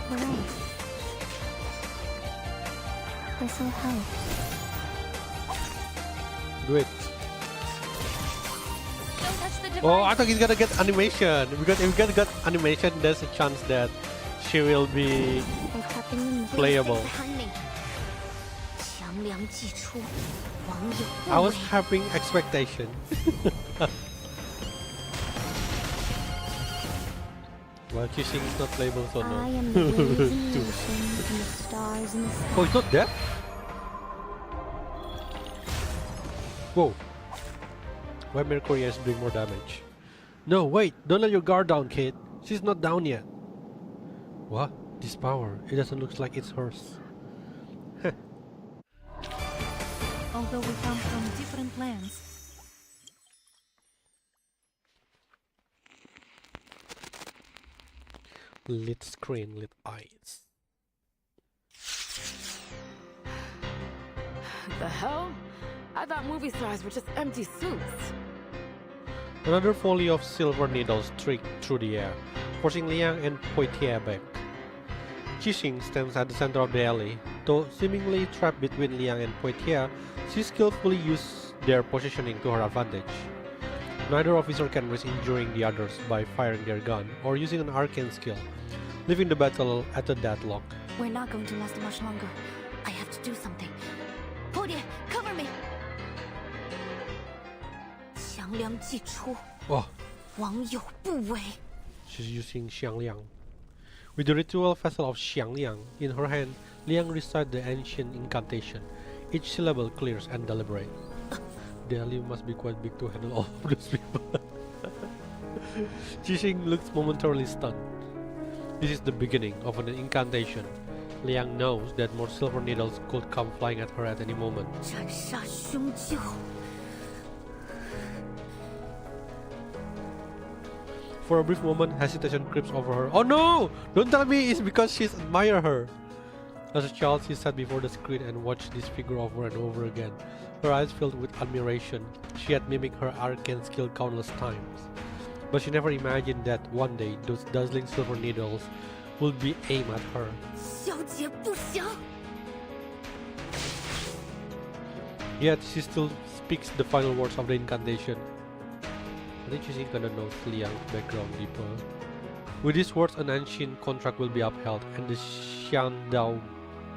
Hooray. This'll help. Do it. Don't touch the device. Oh, I thought he's gonna get animation. Because if he got animation, there's a chance that she will be playable. I was having expectation. Well, Qixing is not playable, so no. I am the waves in the ocean and the stars in the sky. Oh, it's not dead? Whoa. Why Mercury is doing more damage? No, wait! Don't let your guard down, kid. She's not down yet. What? This power? It doesn't look like it's hers. Although we come from different lands. Lit screen, lit eyes. The hell? I thought movie stars were just empty suits. Another volley of silver needles streaked through the air, forcing Liang and Poitiers back. Qixing stands at the center of the alley. Though seemingly trapped between Liang and Poitiers, she skillfully uses their positioning to her advantage. Neither officer can risk injuring the others by firing their gun or using an arcane skill, leaving the battle at a deadlock. We're not going to last much longer. I have to do something. Podia, cover me! Oh, 网友不为. she's using Xiangliang. With the ritual vessel of Xiangliang in her hand, Liang recites the ancient incantation. Each syllable clear and deliberate. The alley must be quite big to handle all of those people. Qixing looks momentarily stunned. This is the beginning of an incantation. Liang knows that more silver needles could come flying at her at any moment. 斩杀凶旧. For a brief moment, hesitation creeps over her. Oh no! Don't tell me it's because she's admire her! As a child, she sat before the screen and watched this figure over and over again. Her eyes filled with admiration. She had mimicked her arcane skill countless times. But she never imagined that one day those dazzling silver needles would be aimed at her. 小姐不行. Yet she still speaks the final words of the incantation. I think she's gonna know Liang's background deeper. With these words, an ancient contract will be upheld, and the Showdown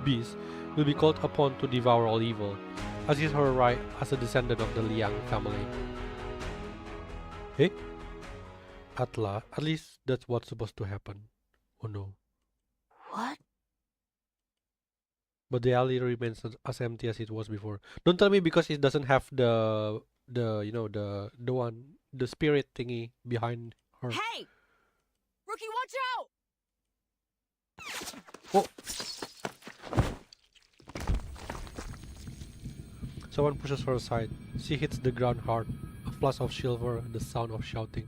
beast will be called upon to devour all evil, as is her right as a descendant of the Liang family. Hey? At least that's what's supposed to happen. Oh no. What? But the alley remains as empty as it was before. Don't tell me because it doesn't have the you know the one the spirit thingy behind her. Hey! Rookie, watch out! Oh. Someone pushes her aside. She hits the ground hard. A flash of silver, the sound of shouting.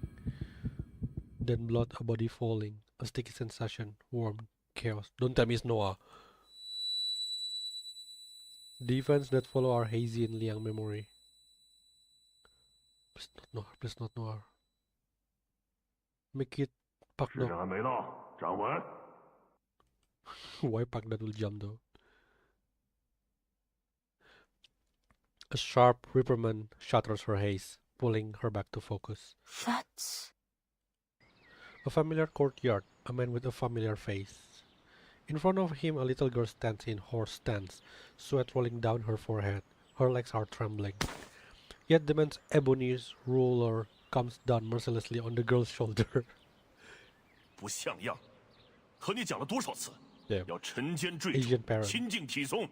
Then blood, a body falling. A sticky sensation, warm, chaos. Don't tell me it's Noah. The events that follow are hazy in Liang memory. Please not Noah, please not Noah. Make it Pak Do. Why Pak that will jump though? A sharp reprimand shatters her haze, pulling her back to focus. That's... A familiar courtyard, a man with a familiar face. In front of him, a little girl stands in horse stance, sweat rolling down her forehead. Her legs are trembling. Yet the man's ebony ruler comes down mercilessly on the girl's shoulder. 不像样，和你讲了多少次， Damn. 要沉肩坠 Asian 处， parent. 亲近体松。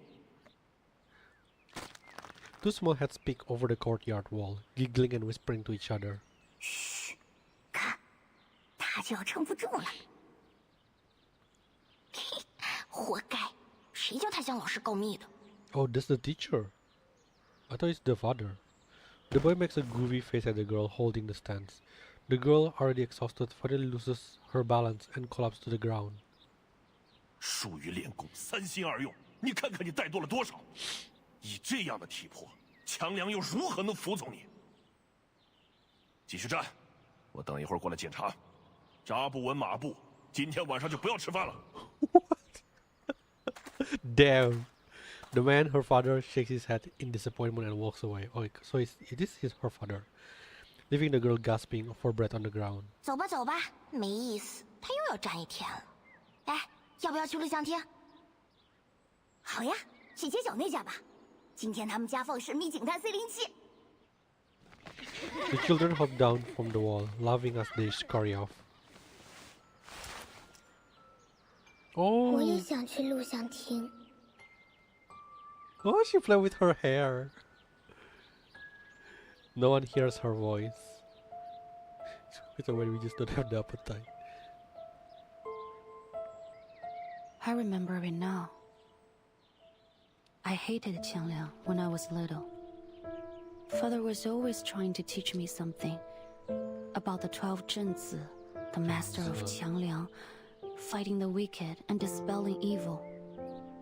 Two small heads peek over the courtyard wall, giggling and whispering to each other. 看，他就要撑不住了。嘿，活该！谁叫他向老师告密的？ Oh, that's the teacher. I thought it's the father. The boy makes a goofy face at the girl holding the stance. The girl, already exhausted, finally loses her balance and collapses to the ground. 术与练功三心二用，你看看你怠惰了多少！以这样的体魄，强梁又如何能服从你？继续站，我等一会儿过来检查。扎不稳马步，今天晚上就不要吃饭了。Damn. The man, her father, shakes his head in disappointment and walks away. Oh, so it is her father, leaving the girl gasping for breath on the ground. 走吧，走吧，没意思，他又要站一天了。哎，要不要去录像厅？好呀，去街角那家吧。今天他们家放神秘警探C07。The children hop down from the wall, laughing as they scurry off. 我也 Oh, 想去录像厅。 oh, she played with her hair. No one hears her voice. It's a way we just don't have the appetite. I remember it now. I hated Qiangliang when I was little. Father was always trying to teach me something about the 12 Zhenzi, the master of Qiangliang, fighting the wicked and dispelling evil,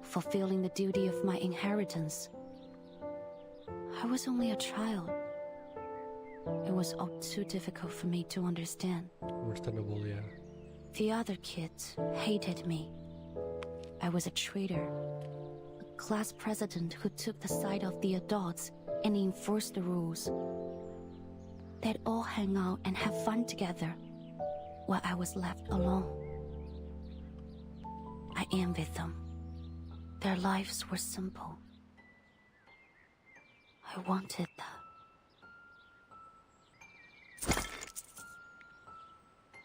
fulfilling the duty of my inheritance. I was only a child. It was all too difficult for me to understand. Understandable, yeah. The other kids hated me. I was a traitor, a class president who took the side of the adults and enforced the rules. They'd all hang out and have fun together, while I was left alone. I envied them. Their lives were simple. I wanted that.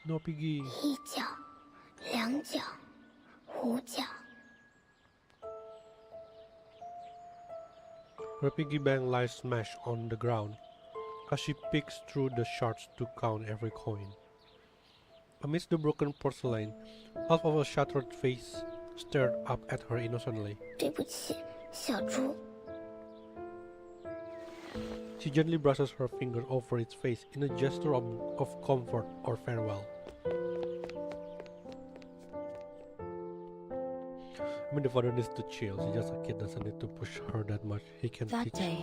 No piggy. 一脚，两脚，五脚。 Her piggy bank lies smashed on the ground as she picks through the shards to count every coin. Amidst the broken porcelain, half of a shattered face stared up at her innocently. 对不起，小猪。 She gently brushes her finger over its face in a gesture of comfort or farewell. I mean, the father needs to chill. She's just a kid, doesn't need to push her that much. He can That teach day,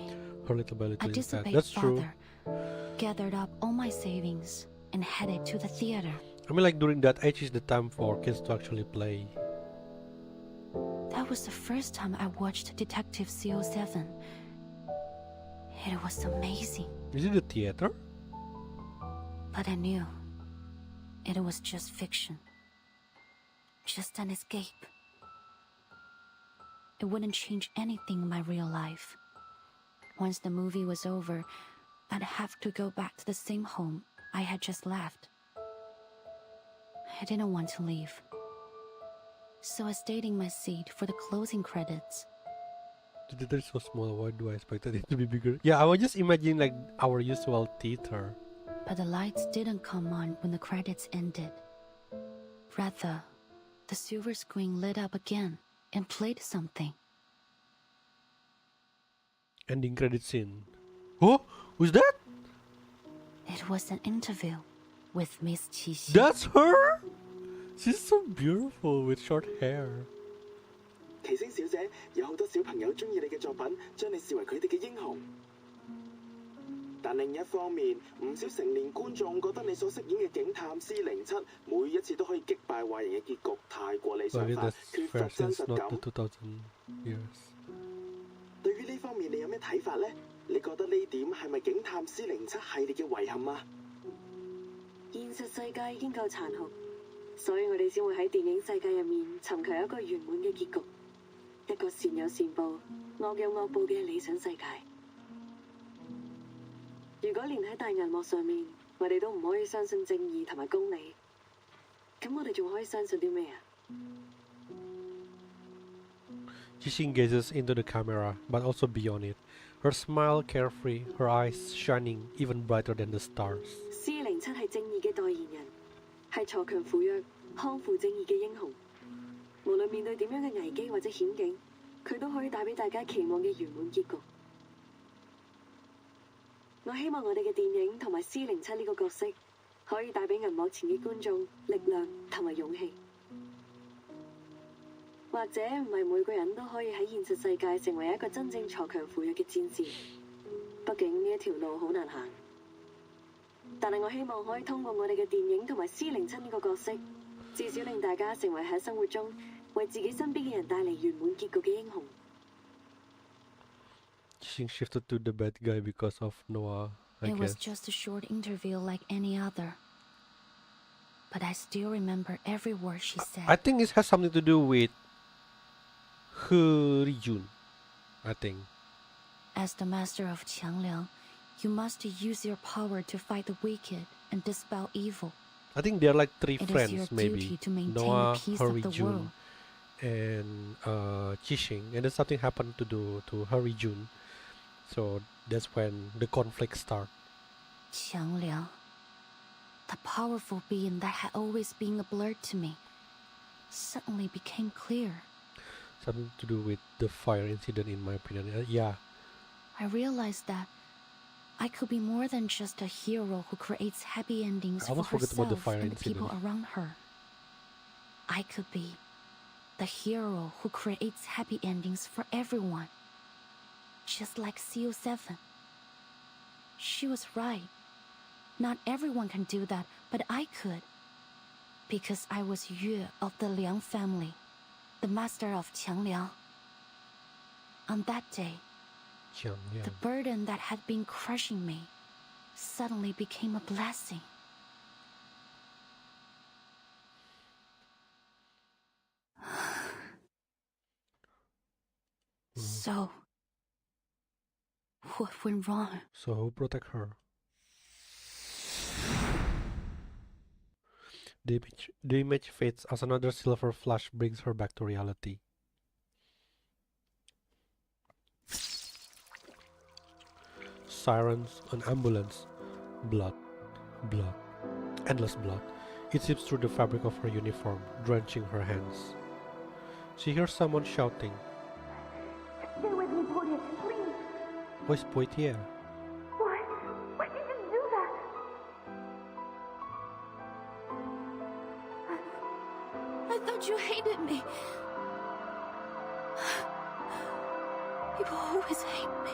her little by little a instead. disobeyed That's true. father gathered up all my savings and headed to the theater. I mean, like during that age is the time for kids to actually play. That was the first time I watched Detective CO7. It was amazing, Is it the theater? but I knew it was just fiction. Just an escape. It wouldn't change anything in my real life. Once the movie was over, I'd have to go back to the same home I had just left. I didn't want to leave. so I stayed in my seat for the closing credits. The theater is so small. Why do I expect it to be bigger? Yeah, I was just imagining like our usual theater. But the lights didn't come on when the credits ended. Rather, the silver screen lit up again and played something. Ending credit scene. Oh, who's that? It was an interview with Miss Qixi. That's her? She's so beautiful with short hair. 奇星小姐，有好多小朋友中意你嘅作品，將你視為佢哋嘅英雄。但另一方面，唔少成年觀眾覺得你所飾演嘅警探C07每一次都可以擊敗壞人嘅結局太過理想 Well, 化， that's 缺乏 fair 真 since 實 not 感。 the 2000 years. 對於呢方面，你有咩睇法呢？你覺得呢點係咪警探C07系列嘅遺憾啊？現實世界已經夠殘酷，所以我哋先會喺電影世界入面尋求一個圓滿嘅結局，一個善有善報、惡有惡報嘅理想世界。如果連喺大銀幕上面，我哋都唔可以相信正義同埋公理，咁我哋仲可以相信啲咩啊？ Qixing gazes into the camera, but also beyond it. Her smile carefree, her eyes shining even brighter than the stars. C07係正義嘅代言人，係鋤強扶弱、匡扶正義嘅英雄。無論面對點樣嘅危機或者險境，佢都可以帶俾大家期望嘅圓滿結局。我希望我哋嘅電影同埋C07呢個角色，可以帶俾銀幕前嘅觀眾力量同埋勇氣。或者唔係每個人都可以喺現實世界成為一個真正鋤強扶弱嘅戰士，畢竟呢一條路好難行。但係我希望可以通過我哋嘅電影同埋C07呢個角色，至少令大家成為喺生活中為自己身邊嘅人帶嚟圓滿結局嘅英雄。Qixing shifted to the bad guy because of Noah, I It was guess. just a short interview like any other. But I still remember every word she said. I think it has something to do with He-Jun, I think. As the master of Qiangliang, you must use your power to fight the wicked and dispel evil. I think they're like three It is friends, your maybe. duty to maintain Noah, the peace of the He-Jun, world. and Qixing. And then something happened to He-Jun. So that's when the conflict started. Qiangliang, the powerful being that had always been a blur to me, suddenly became clear. Something to do with the fire incident, in my opinion. Yeah. I realized that I could be more than just a hero who creates happy endings I for almost forgot about the herself fire and the people incident. around her. I could be the hero who creates happy endings for everyone, just like CO7. She was right. Not everyone can do that, but I could. Because I was Yue of the Liang family, the master of Qiangliang. On that day, the burden that had been crushing me suddenly became a blessing. So, what went wrong? So who protect her? The image fades as another silver flash brings her back to reality. Sirens, an ambulance, blood, blood, endless blood. It seeps through the fabric of her uniform, drenching her hands. She hears someone shouting. Stay with me, Portia, please. Where's Poitier? Why? Why did you do that? I thought you hated me. People always hate me.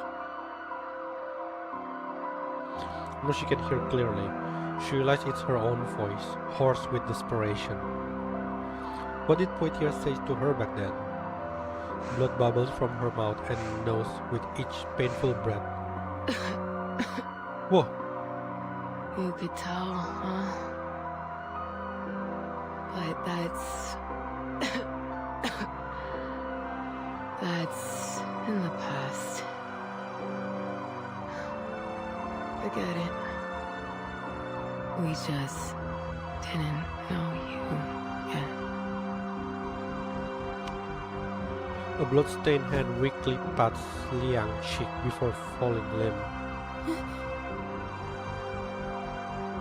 Now she can hear clearly. She realizes it's her own voice, hoarse with desperation. What did Poitier say to her back then? Blood bubbles from her mouth and nose with each painful breath. Whoa! You could tell, huh? But that's... that's in the past. Forget it. We just didn't know you yet. A bloodstained hand weakly pats Liang's cheek before falling limp.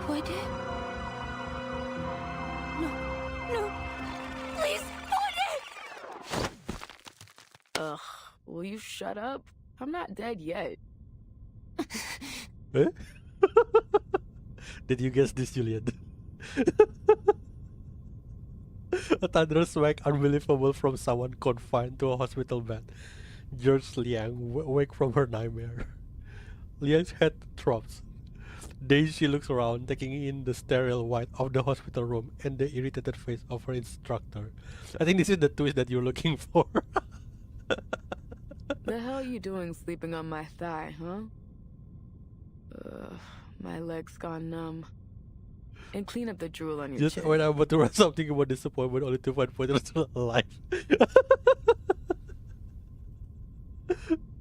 What? No, no, please, what? Ugh, will you shut up? I'm not dead yet. Eh? Did you guess this, Julian? A thunderous whack unbelievable from someone confined to a hospital bed. Jerks Liang awake from her nightmare. Liang's head throbs. Dazed, she looks around, taking in the sterile white of the hospital room and the irritated face of her instructor. I think this is the twist that you're looking for. The hell are you doing sleeping on my thigh, huh? My leg's gone numb. And clean up the drool on your Just chin. when I'm about to write something about disappointment, only to find Pointer still alive.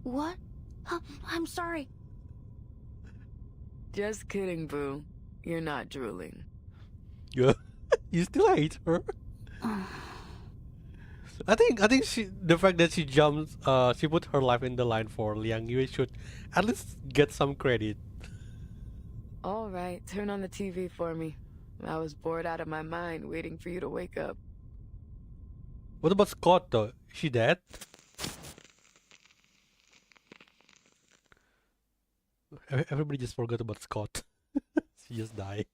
What? I'm sorry. Just kidding, boo. You're not drooling. Yeah. You still hate her? I think the fact that she jumps, she put her life in the line for Liang Yue should at least get some credit. All right, turn on the TV for me. I was bored out of my mind waiting for you to wake up. What about Scott though? Is she dead? Everybody just forgot about Scott. She just died.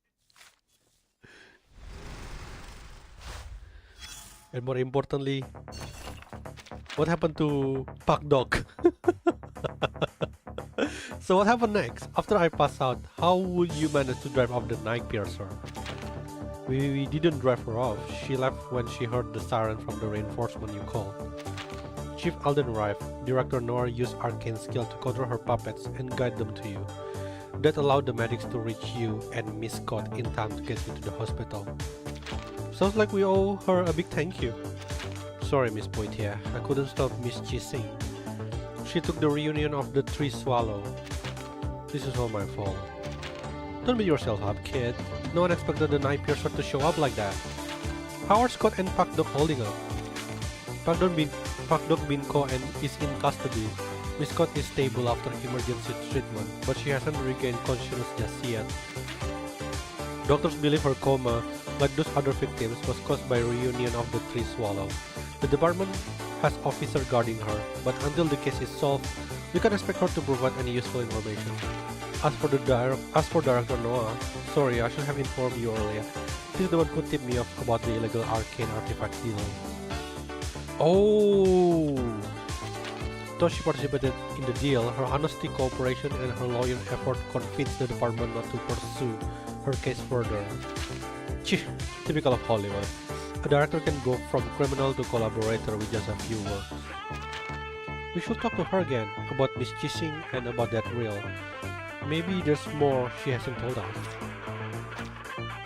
And more importantly, what happened to Pak Dog? So what happened next? After I pass out, how would you manage to drive off the night piercer? We didn't drive her off. She left when she heard the siren from the reinforcement you called. Chief Alden arrived. Director Noah used arcane skill to control her puppets and guide them to you. That allowed the medics to reach you and Miss Scott in time to get you to the hospital. Sounds like we owe her a big thank you. Sorry, Miss Poitier, I couldn't stop Miss Chissing. She took the reunion of the three swallow. This is all my fault. Don't beat yourself up, kid. No one expected the night piercer to show up like that. How are Scott and Pak Dog holding up? Pak Dog Binko and is in custody. Miss Scott is stable after emergency treatment, but she hasn't regained consciousness just yet. Doctors believe her coma, like those other victims, was caused by reunion of the three swallow. The department has officer guarding her, but until the case is solved, we can't expect her to provide any useful information. As for Director Noah, sorry, I should have informed you earlier. He's the one who tipped me off about the illegal arcane artifact deal. Oh! Though she participated in the deal, her honesty, cooperation, and her loyal effort convinced the department not to pursue her case further. Typical of Hollywood. A director can go from criminal to collaborator with just a few words. We should talk to her again about Miss Chissing and about that reel. Maybe there's more she hasn't told us.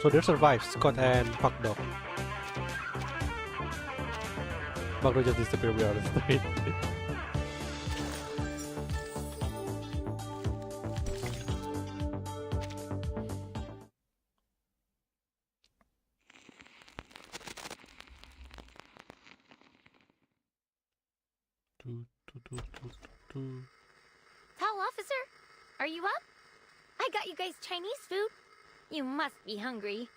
So they survived, Scott and Pak Dog. Pak Dog just disappeared on the street. Tall officer, are you up? I got you guys Chinese food. You must be hungry.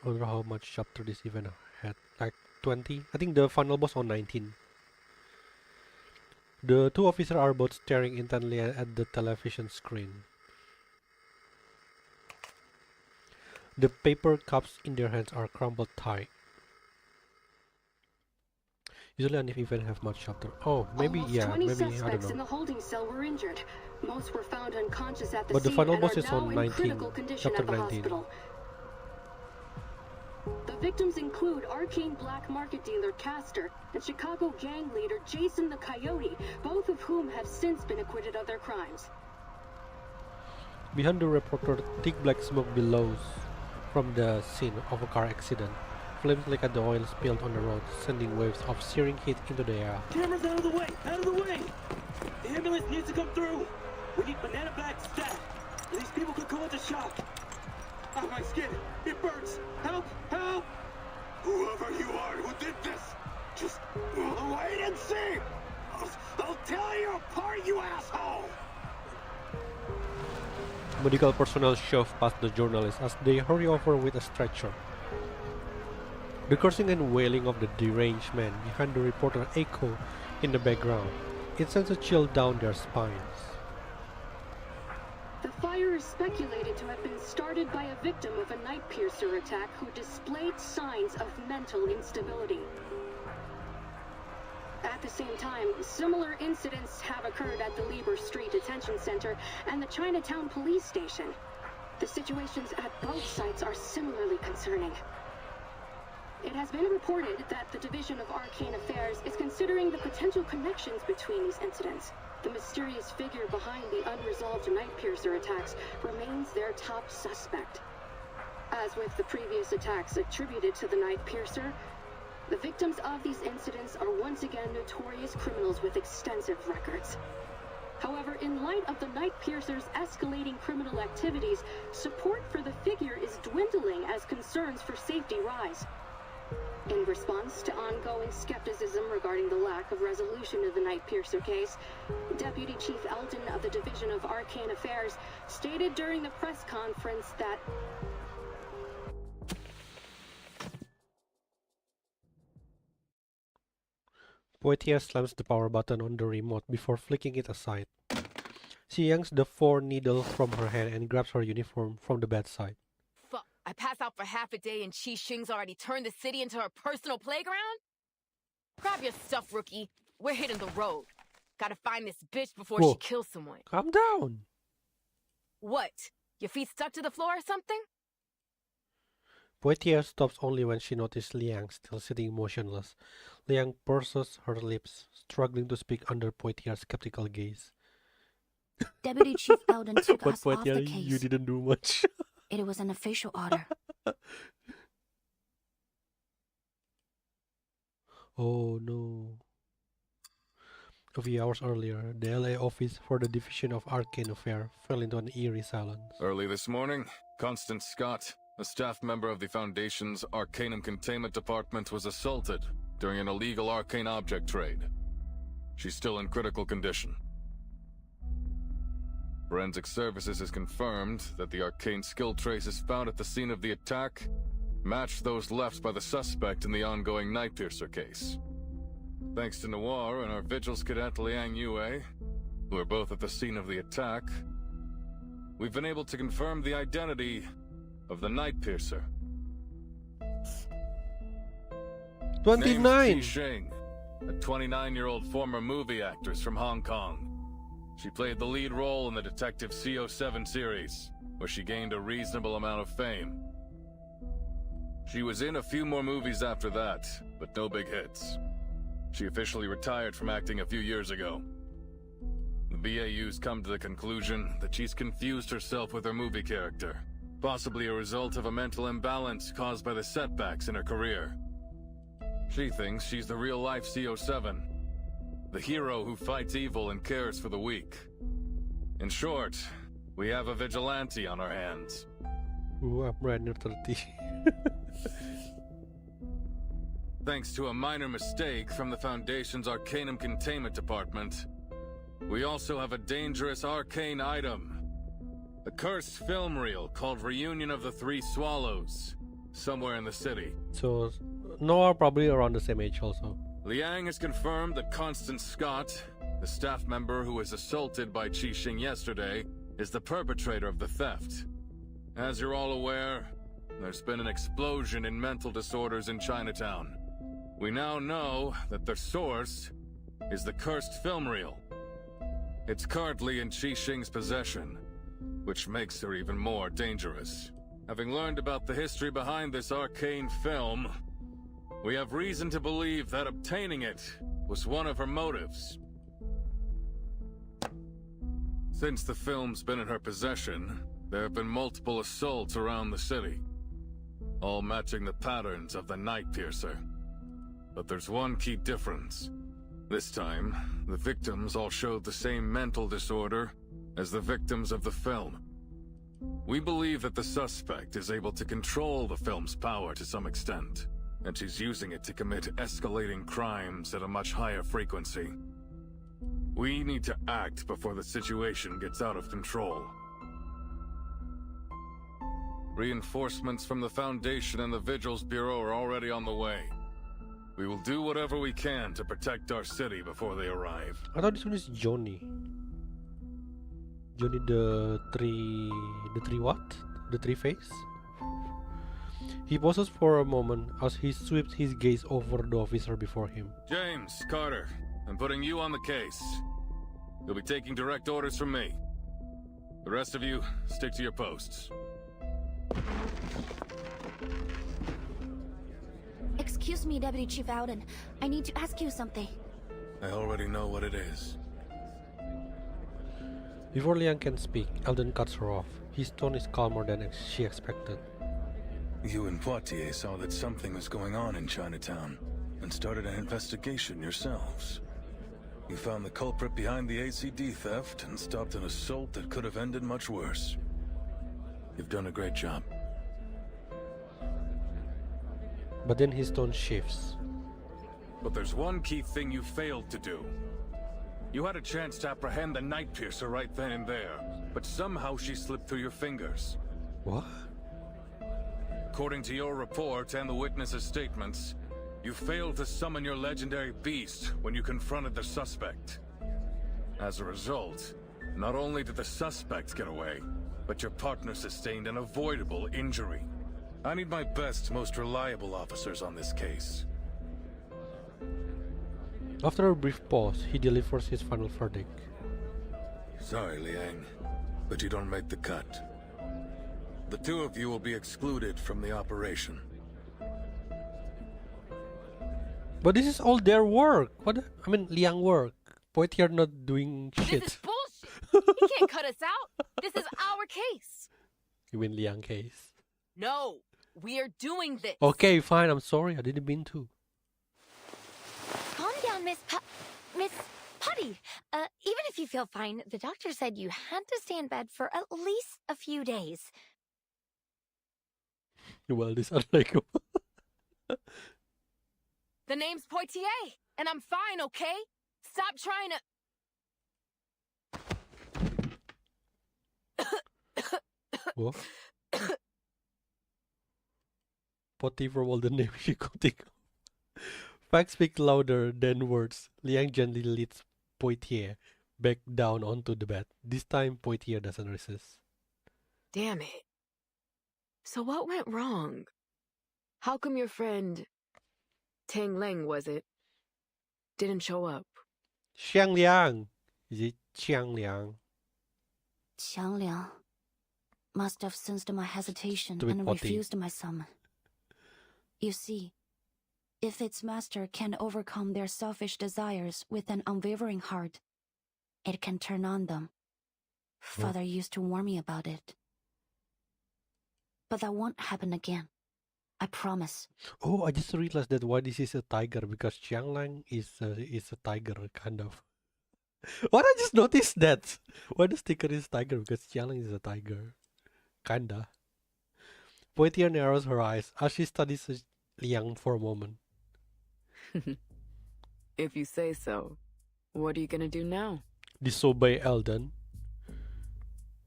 I wonder how much chapter this event had. Like 20? I think the final boss on 19. The two officers are both staring intently at the television screen. The paper cups in their hands are crumpled tight. Usually an event have much chapter. Oh, maybe Almost yeah, 20 maybe I suspects don't in know. the holding cell were injured. Most were found unconscious at the But the scene final and boss are is now on in 19, critical condition chapter at the 19. hospital. The victims include arcane black market dealer Castor and Chicago gang leader Jason the Coyote, both of whom have since been acquitted of their crimes. Behind the reporter, thick black smoke billows from the scene of a car accident. Flames lick at the oil spilled on the road, sending waves of searing heat into the air. Cameras out of the way! Out of the way! The ambulance needs to come through! We need banana bags stat! These people could go into shock! Ah, my skin! It burns! Help! Help! Whoever you are who did this, just wait and see! I'll tear you apart, you asshole! Medical personnel shove past the journalist as they hurry over with a stretcher. The cursing and wailing of the deranged man behind the reporter echo in the background. It sends a chill down their spines. The fire is speculated to have been started by a victim of a night piercer attack who displayed signs of mental instability. At the same time, similar incidents have occurred at the Lieber Street Detention Center and the Chinatown police station. The situations at both sites are similarly concerning. It has been reported that the Division of Arcane Affairs is considering the potential connections between these incidents. The mysterious figure behind the unresolved night piercer attacks remains their top suspect. As with the previous attacks attributed to the night piercer, the victims of these incidents are once again notorious criminals with extensive records. However, in light of the night piercer's escalating criminal activities, support for the figure is dwindling as concerns for safety rise. In response to ongoing skepticism regarding the lack of resolution of the night piercer case, Deputy Chief Eldon of the Division of Arcane Affairs stated during the press conference that Poitier slams the power button on the remote before flicking it aside. She yanks the 4-needle from her hand and grabs her uniform from the bedside. Fuck, I pass out for half a day and Chi Xing's already turned the city into her personal playground? Grab your stuff, rookie. We're hitting the road. Gotta find this bitch before Whoa. she kills someone. Calm down! What? Your feet stuck to the floor or something? Poitier stops only when she notices Liang still sitting motionless. Liang purses her lips, struggling to speak under Poitier's skeptical gaze. Deputy Chief Eldon took But us off Poitier, the case. you didn't do much. It was an official order. Oh no. A few hours earlier, the LA office for the Division of Arcane Affairs fell into an eerie silence. Early this morning, Constance Scott, a staff member of the Foundation's Arcanum Containment Department, was assaulted during an illegal arcane object trade. She's still in critical condition. Forensic Services has confirmed that the arcane skill traces found at the scene of the attack matched those left by the suspect in the ongoing Night Piercer case. Thanks to Noir and our Vigils cadet Liang Yue, who are both at the scene of the attack, we've been able to confirm the identity of the Night Piercer. 29! Name's Chi Xing, a 29-year-old former movie actress from Hong Kong. She played the lead role in the Detective CO7 series, where she gained a reasonable amount of fame. She was in a few more movies after that, but no big hits. She officially retired from acting a few years ago. The BAU's come to the conclusion that she's confused herself with her movie character, possibly a result of a mental imbalance caused by the setbacks in her career. She thinks she's the real-life CO7, the hero who fights evil and cares for the weak. In short, we have a vigilante on our hands. Ooh, I'm right near 30. Thanks to a minor mistake from the Foundation's Arcanum Containment Department, we also have a dangerous arcane item. A cursed film reel called Reunion of the Three Swallows, somewhere in the city. So, Noah probably around the same age also. Liang has confirmed that Constance Scott, the staff member who was assaulted by Chi Xing yesterday, is the perpetrator of the theft. As you're all aware, there's been an explosion in mental disorders in Chinatown. We now know that their source is the cursed film reel. It's currently in Chi Xing's possession, which makes her even more dangerous. Having learned about the history behind this arcane film, we have reason to believe that obtaining it was one of her motives. Since the film's been in her possession, there have been multiple assaults around the city, all matching the patterns of the Night Piercer. But there's one key difference. This time, the victims all showed the same mental disorder as the victims of the film. We believe that the suspect is able to control the film's power to some extent. and she's using it to commit escalating crimes at a much higher frequency. We need to act before the situation gets out of control. Reinforcements from the Foundation and the Vigils Bureau are already on the way. We will do whatever we can to protect our city before they arrive. I thought this one is Johnny. Johnny the three what? The three face? He pauses for a moment as he sweeps his gaze over the officer before him. James, Carter, I'm putting you on the case. You'll be taking direct orders from me. The rest of you, stick to your posts. Excuse me, Deputy Chief Alden. I need to ask you something. I already know what it is. Before Liang can speak, Alden cuts her off. His tone is calmer than she expected. You and Poitier saw that something was going on in Chinatown and started an investigation yourselves. You found the culprit behind the ACD theft and stopped an assault that could have ended much worse. You've done a great job. But then his tone shifts. But there's one key thing you failed to do. You had a chance to apprehend the Night Piercer right then and there, but somehow she slipped through your fingers. What? According to your report and the witnesses' statements, you failed to summon your legendary beast when you confronted the suspect. As a result, not only did the suspect get away, but your partner sustained an avoidable injury. I need my best, most reliable officers on this case. After a brief pause, he delivers his final verdict. Sorry, Liang, but you don't make the cut. The two of you will be excluded from the operation. But this is all their work. Liang work. Poitier not doing shit. This is bullshit. He can't cut us out. This is our case. You mean Liang case? No, we are doing this. Okay, fine. I'm sorry. I didn't mean to. Calm down, Miss Putty. Even if you feel fine, the doctor said you had to stay in bed for at least a few days. Well, this is like... The name's Poitier, and I'm fine, okay? Stop trying to... What? Potty for all the names she could think of. Facts speak louder than words. Liang gently leads Poitier back down onto the bed. This time, Poitier doesn't resist. Damn it. So what went wrong? How come your friend... Tang Leng, was it? Didn't show up? Xiang Liang. Is it Qiang Liang? Qiang Liang must have sensed my hesitation Stupid and potty. refused my summon. You see, if its master can overcome their selfish desires with an unwavering heart, it can turn on them. Father used to warn me about it. But that won't happen again. I promise. Oh, I just realized that why this is a tiger, because Qiang Liang is a tiger, kind of. What? I just noticed that. Why the sticker is tiger? Because Qiang Liang is a tiger. Kinda. Poitier narrows her eyes as she studies Liang for a moment. If you say so. What are you gonna do now? Disobey Eldon.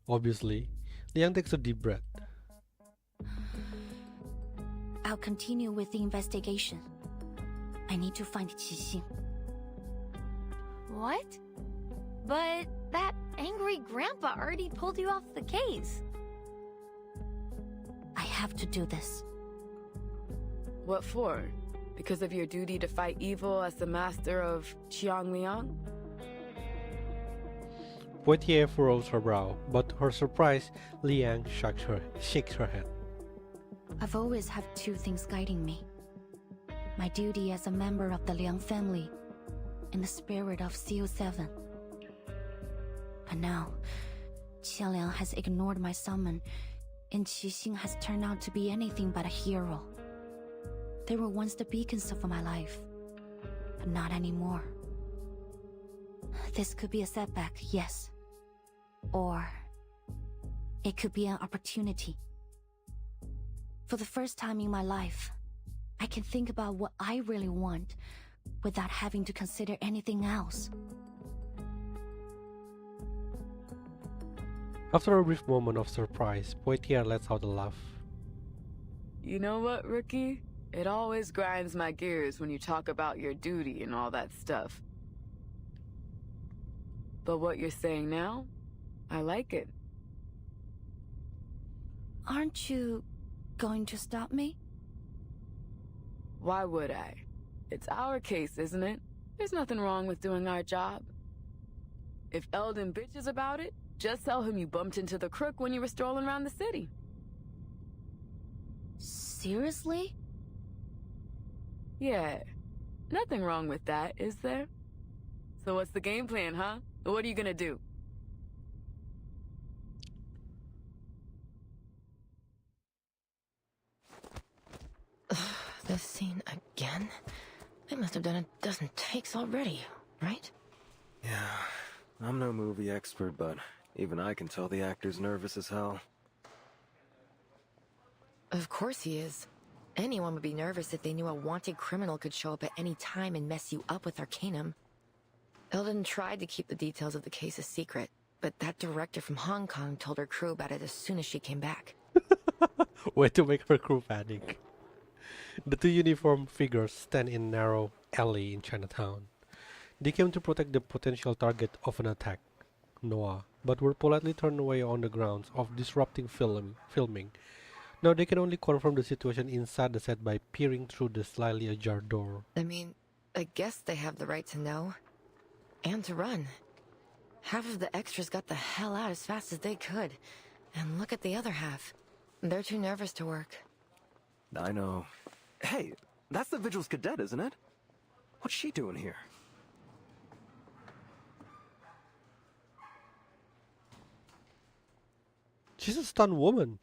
Obviously. Liang takes a deep breath. I'll continue with the investigation. I need to find Qixing. What? But that angry grandpa already pulled you off the case. I have to do this. What for? Because of your duty to fight evil as the master of Xiangliang? Poitier furrows her brow, but to her surprise, Liang shakes her head. I've always had two things guiding me. My duty as a member of the Liang family and the spirit of CO7. But now, Qiang Liang has ignored my summon, and Qixing has turned out to be anything but a hero. They were once the beacons of my life, but not anymore. This could be a setback, yes. Or it could be an opportunity. For the first time in my life, I can think about what I really want without having to consider anything else. After a brief moment of surprise, Poitier lets out a laugh. You know what, Rookie? It always grinds my gears when you talk about your duty and all that stuff. But what you're saying now, I like it. Aren't you going to stop me? Why would I? It's our case, isn't it? There's nothing wrong with doing our job. If Eldon bitches about it, just tell him you bumped into the crook when you were strolling around the city. Seriously? Yeah. Nothing wrong with that, is there? So what's the game plan, huh? What are you gonna do? This scene again? They must have done a dozen takes already, right? Yeah, I'm no movie expert, but even I can tell the actor's nervous as hell. Of course he is. Anyone would be nervous if they knew a wanted criminal could show up at any time and mess you up with Arcanum. Eldon tried to keep the details of the case a secret, but that director from Hong Kong told her crew about it as soon as she came back. Way to make her crew panic. The two uniformed figures stand in a narrow alley in Chinatown. They came to protect the potential target of an attack, Noah, but were politely turned away on the grounds of disrupting filming. Now they can only confirm the situation inside the set by peering through the slightly ajar door. I mean, I guess they have the right to know. And to run. Half of the extras got the hell out as fast as they could. And look at the other half. They're too nervous to work. I know. Hey, that's the Vigil's cadet, isn't it? What's she doing here? She's a stunt woman.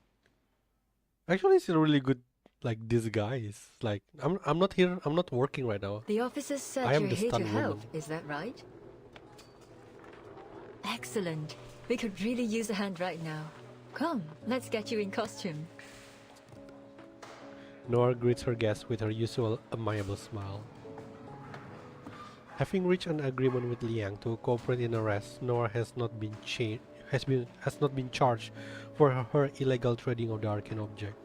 Actually, it's a really good, like, disguise. Like, I'm not here. I'm not working right now. The officers said I am you're the here to stunt help. woman. Is that right? Excellent. We could really use a hand right now. Come, let's get you in costume. Nora greets her guest with her usual amiable smile. Having reached an agreement with Liang to cooperate in arrest, Nora has not been charged for her illegal trading of the arcane object.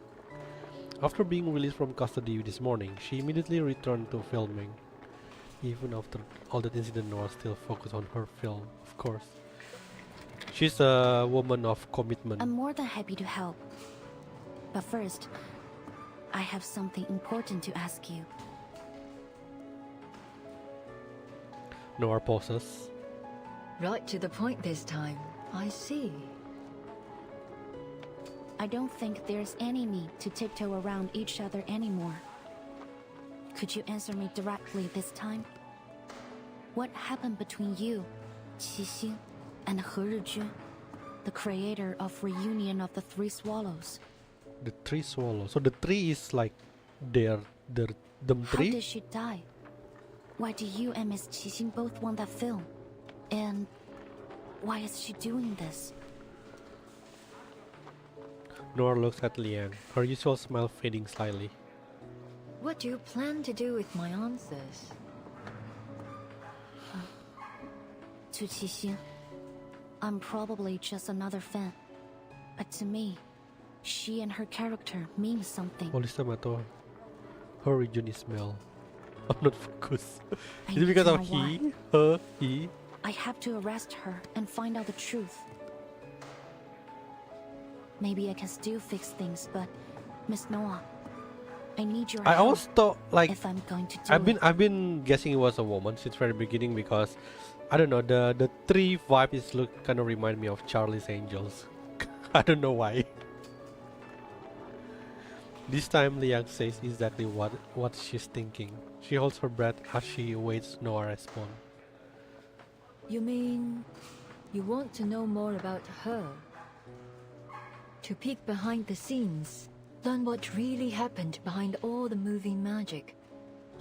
After being released from custody this morning, she immediately returned to filming. Even after all that incident, Nora still focused on her film, of course. She's a woman of commitment. I'm more than happy to help. But first, I have something important to ask you. Nora pauses. Right to the point this time. I see. I don't think there's any need to tiptoe around each other anymore. Could you answer me directly this time? What happened between you, Qixing, and He Rijun, the creator of Reunion of the Three Swallows? The three swallows. So the three is like them How three? did she die? Why do you and Miss Qixing both want that film? And why is she doing this? Nora looks at Liang, her usual smile fading slightly. What do you plan to do with my answers? To Qixing, I'm probably just another fan. But to me, she and her character means something. Holy tomato. Her region is Mel. I'm not focused. I Is it need because to of know he? Her? He? I have to arrest her and find out the truth. Maybe I can still fix things, but Miss Noah, I need your I help always thought like if I'm going to do I've been guessing it was a woman since very beginning because I don't know, the tree vibe is kind of remind me of Charlie's Angels. I don't know why. This time Liang says exactly what she's thinking. She holds her breath as she awaits Noah's response. You mean you want to know more about her? To peek behind the scenes, learn what really happened behind all the movie magic.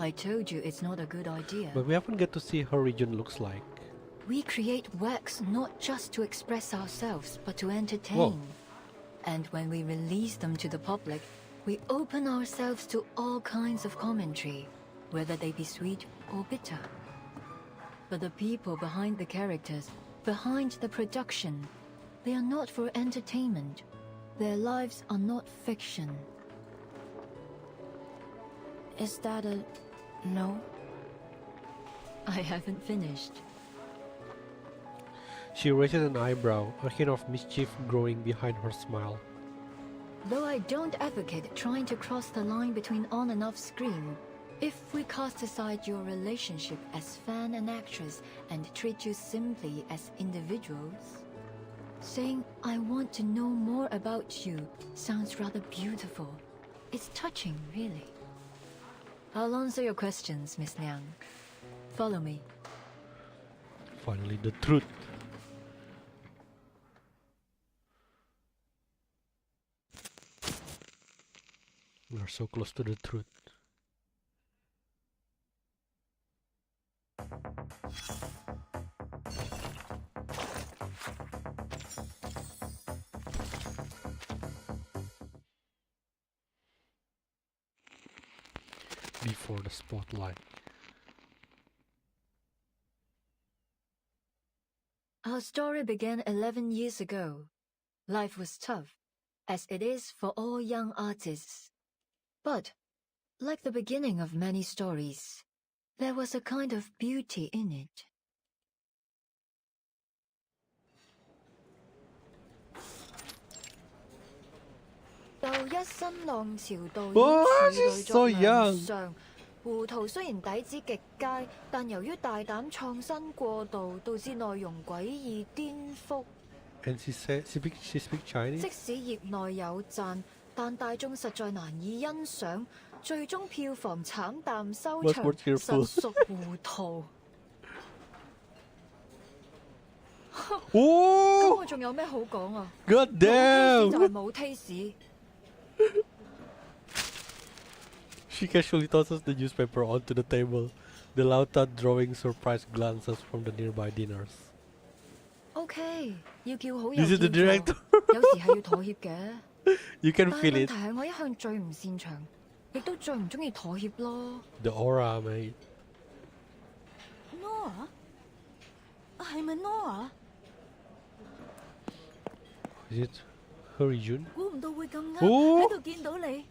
I told you it's not a good idea. But we haven't get to see her region looks like. We create works not just to express ourselves, but to entertain. Whoa. And when we release them to the public, We open ourselves to all kinds of commentary, whether they be sweet or bitter. But the people behind the characters, behind the production, they are not for entertainment. Their lives are not fiction. Is that a no? I haven't finished. She raises an eyebrow, a hint of mischief growing behind her smile. Though I don't advocate trying to cross the line between on and off screen, if we cast aside your relationship as fan and actress and treat you simply as individuals, saying I want to know more about you sounds rather beautiful. It's touching, really. I'll answer your questions, Miss Liang. Follow me. Finally, the truth. We are so close to the truth. Before the spotlight. Our story began 11 years ago. Life was tough, as it is for all young artists. But, like the beginning of many stories, there was a kind of beauty in it. Wow, she's so young. 胡圖雖然底子極佳，但由於大膽創新過度，導致內容詭異顛覆。 And she said she speak Chinese. 即使業內有讚，但大眾實在難以欣賞，最終票房慘淡收場，實屬糊塗。咁我仲有咩好講啊 God damn! 就係冇 taste。 She casually tosses the newspaper onto the table, the Lauta drawing surprised glances from the nearby diners. OK， 要叫好有 This is the 天 director. 賦，有時係要妥協嘅。 You can 但 feel 係問 it. 題係我一向最唔擅長，亦都最唔中意妥協咯。 The aura, mate. Nora？ 係咪 Nora？ Is it Hurryun? 估唔到會咁啱哦喺度見到你。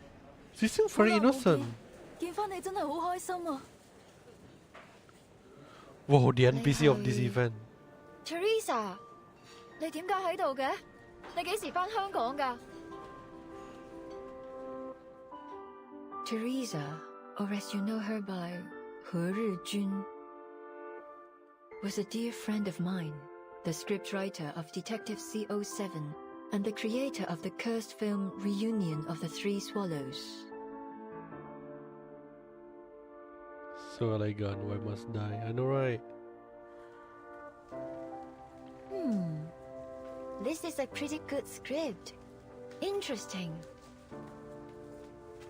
She seems very innocent. 見翻你真係好開心啊！ Wow, the NPC of this event. Teresa， 你點解喺度嘅？你幾時返香港㗎 ？Teresa, or as you know her by 何日君, was a dear friend of mine, the scriptwriter of Detective CO7 and the creator of the cursed film Reunion of the Three Swallows. So elegant, why must die? I know, right? This is a pretty good script. Interesting.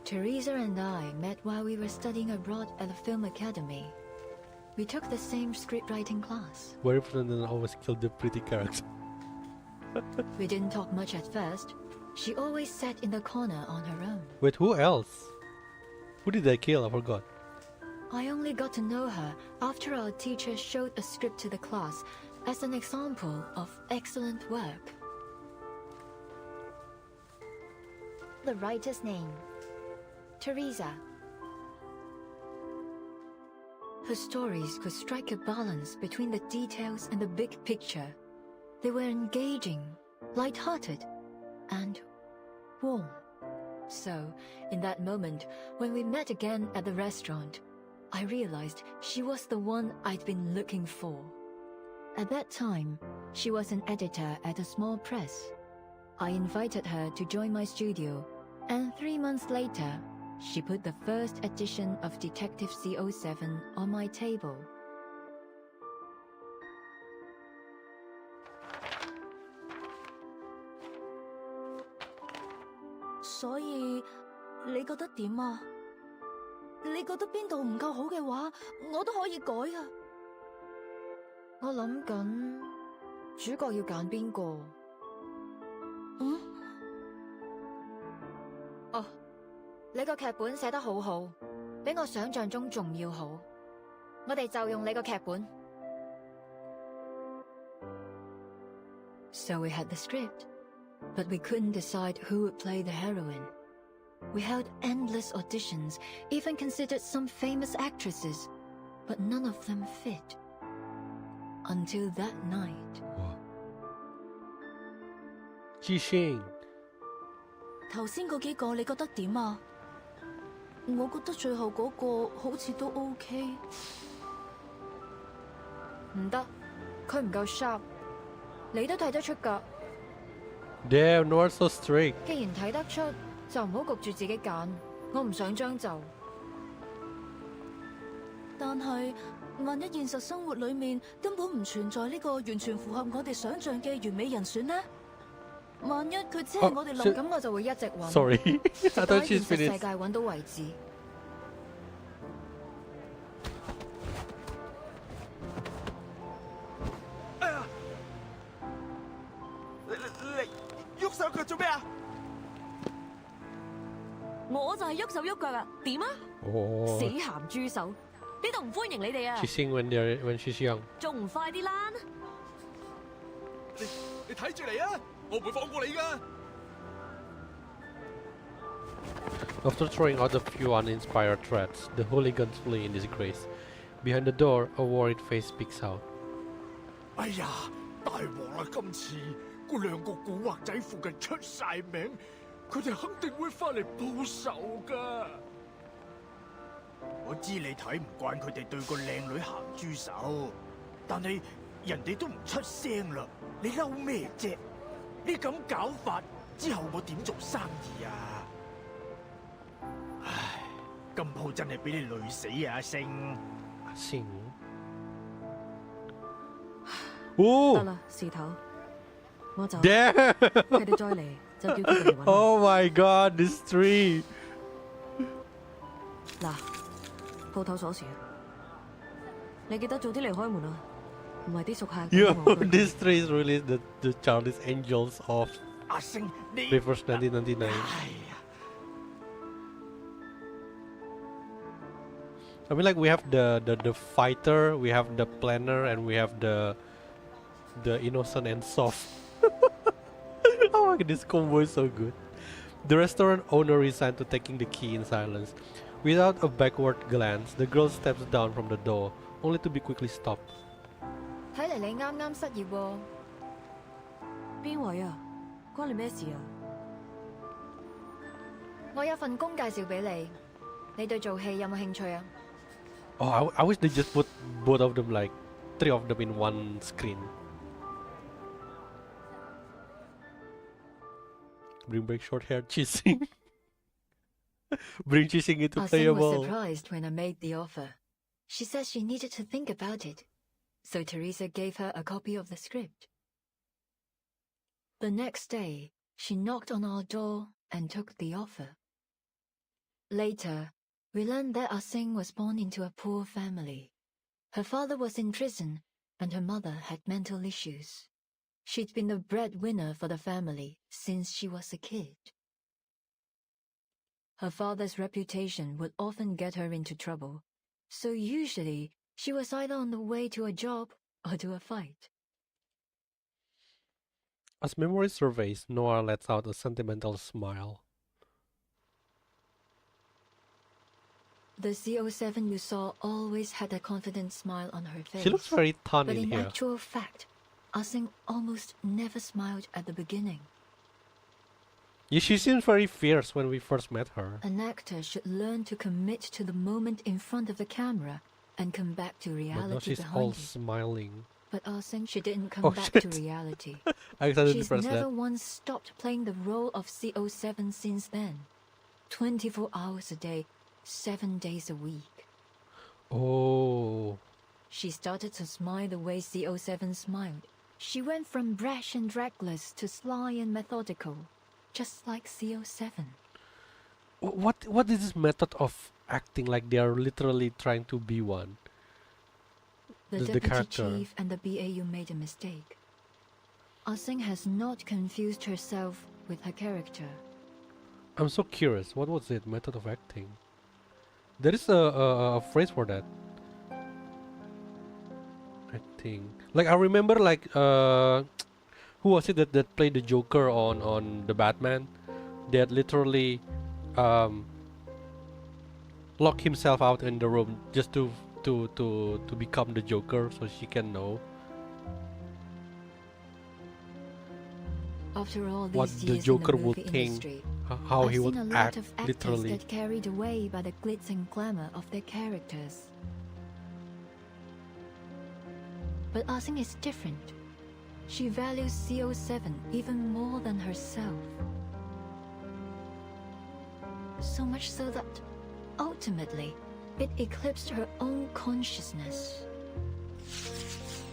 Teresa and I met while we were studying abroad at the Film Academy. We took the same scriptwriting class. Very friend and always killed the pretty character. We didn't talk much at first. She always sat in the corner on her own. Wait, who else? Who did I kill? I forgot. I only got to know her after our teacher showed a script to the class as an example of excellent work. The writer's name, Teresa. Her stories could strike a balance between the details and the big picture. They were engaging, light-hearted, and warm. So, in that moment, when we met again at the restaurant, I realized she was the one I'd been looking for. At that time, she was an editor at a small press. I invited her to join my studio, and 3 months later, she put the first edition of Detective CO7 on my table. So, 你覺得點啊？你覺得邊度唔夠好嘅話，我都可以改啊。我諗緊主角要揀邊個？你個劇本寫得好好，比我想象中仲要好。我哋就用你個劇本。So we had the script, but we couldn't decide who would play the heroine. We held endless auditions, even considered some famous actresses, but none of them fit. Until that night. 即興。頭先嗰幾個你覺得點啊？我覺得最後嗰個好似都 OK。唔得，佢唔夠 sharp。你都睇得出㗎。Damn, Noah's so strict. 既然睇得出，就唔好焗住自己揀。我唔想將就。但係，萬一現實生活裏面根本唔存在呢個完全符合我哋想象嘅完美人選呢？萬一佢只係我哋諗，咁我就會一直揾。Sorry, I thought she's 直到喺現實 finished. 世界揾到為止。哎呀！你喐手腳做咩啊？我就係喐手喐腳啊，點啊？哦。死鹹豬手，呢度唔歡迎你哋啊！ She sing when she's young. 仲唔快啲啦！你睇住嚟啊！我唔會放過你噶。After throwing out a few uninspired threats, the hooligans flee in disgrace. Behind the door, a worried face speaks out. 哎呀，大鑊啦！今次嗰兩個古惑仔附近出晒名，佢哋肯定會翻嚟報仇噶。我知你睇唔慣佢哋對個靚女行豬手，但係人哋都唔出聲啦，你嬲咩啫？你咁搞法之後，我點做生意啊？唉，今鋪真係俾你累死啊，阿星！阿星。哦。得啦，事頭，我走。Damn！佢哋再嚟就叫佢哋嚟揾我。Oh my God, this tree！ 嗱，鋪頭鎖匙啊，你記得早啲離開門啊，唔係啲熟客。Yo, this tree is really the Charlie's Angels of 阿星，你 Reverse 1999. I mean, like we have the fighter, we have the planner, and we have the innocent and soft. Oh my God, this combo is so good. The restaurant owner resigned to taking the key in silence. Without a backward glance, the girl steps down from the door, only to be quickly stopped. 睇嚟你啱啱失業喎。邊位啊？關你咩事啊？我有份工介紹俾你，你對做戲有冇興趣啊？ Oh, I wish they just put both of them, like 3 of them in one screen. Bring back short-haired Chising. Bring Chising into Arsene was playable. surprised when I made the offer. She said she needed to think about it, so Teresa gave her a copy of the script. The next day, she knocked on our door and took the offer. Later, we learned that Arsene was born into a poor family. Her father was in prison, and her mother had mental issues. She'd been the breadwinner for the family since she was a kid. Her father's reputation would often get her into trouble, so usually she was either on the way to a job or to a fight. As memory surveys, Noah lets out a sentimental smile. The CO7 you saw always had a confident smile on her face. She looks very tan but in in here. actual fact, Arsene almost never smiled at the beginning. Yeah, she seems very fierce when we first met her. An actor should learn to commit to the moment in front of the camera and come back to But reality now she's behind all it. smiling. But Arsene, she didn't come Oh, back shit. to reality. I accidentally She's pressed never that. once stopped playing the role of CO7 since then. 24 hours a day, 7 days a week. Oh. She started to smile the way CO7 smiled. She went from brash and reckless to sly and methodical, just like CO7. What is this method of acting like they are literally trying to be one? The The deputy character. chief and the BAU made a mistake. Arsene has not confused herself with her character. I'm so curious. What was it? Method of acting. There is a phrase for that. I think. Like I remember, like who was it that played the Joker on the Batman? That literally lock himself out in the room just to become the Joker, so she can know After all what these the years Joker in the would movie think, industry, how I've he would seen a lot act, of actors literally. get carried away by the glitz and glamour of their characters. But Ah Sing is different. She values CO7 even more than herself. So much so that, ultimately, it eclipsed her own consciousness.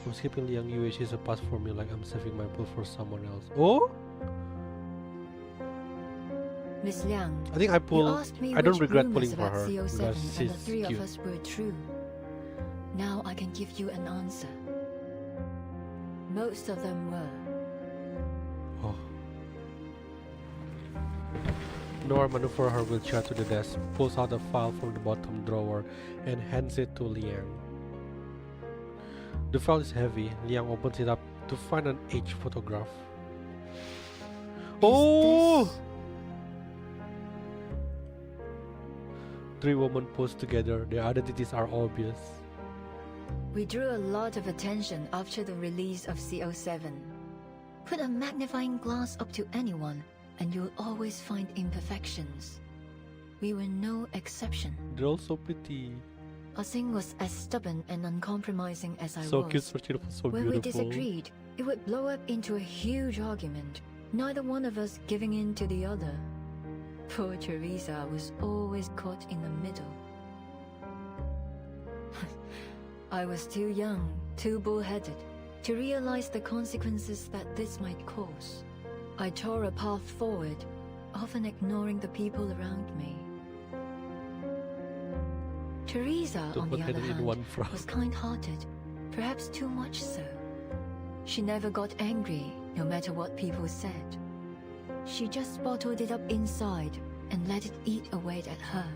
I'm skipping Liang Yue. She's a pass for me, like I'm saving my pull for someone else. Oh? Miss Liang, I think I pull. you asked me I don't which regret rumors pulling for about her CO7 because and she's the three cute. of us were true. Now I can give you an answer. Most of them were. Oh. Nora maneuvers her wheelchair to the desk, pulls out a file from the bottom drawer, and hands it to Liang. The file is heavy. Liang opens it up to find an aged photograph. Oh! Three women posed together. Their identities are obvious. We drew a lot of attention after the release of CO7. Put a magnifying glass up to anyone, and you'll always find imperfections. We were no exception. They're all so pretty. Ah Sing was as stubborn and uncompromising as I So was. cute, so beautiful, so when beautiful. we disagreed, it would blow up into a huge argument, neither one of us giving in to the other. Poor Teresa was always caught in the middle. I was too young, too bullheaded, to realize the consequences that this might cause. I tore a path forward, often ignoring the people around me. Teresa, on the other hand, was kind-hearted, perhaps too much so. She never got angry, no matter what people said. She just bottled it up inside and let it eat away at her.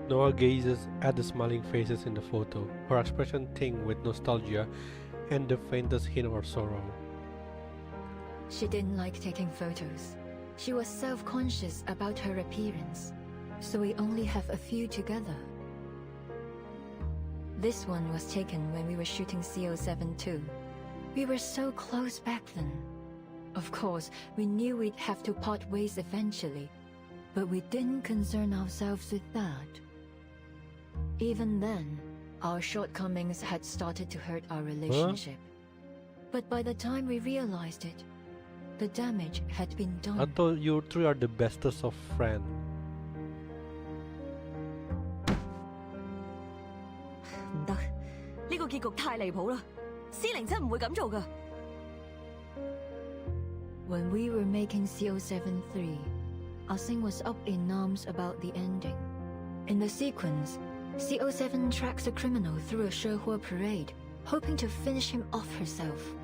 Noah gazes at the smiling faces in the photo, her expression tinged with nostalgia and the faintest hint of sorrow. She didn't like taking photos. She was self-conscious about her appearance, so we only have a few together. This one was taken when we were shooting CO7 too. We were so close back then. Of course, we knew we'd have to part ways eventually, but we didn't concern ourselves with that. Even then, our shortcomings had started to hurt our relationship. But by the time we realized it, the damage had been done. I thought you three are the bestest of friends. 唔得，呢個結局太離譜啦！司靈真唔會咁做㗎。When we were making CO7-3, Ah Sing was up in arms about the ending. In the sequence, CO7 tracks a criminal through a Shehua parade, hoping to finish him off herself.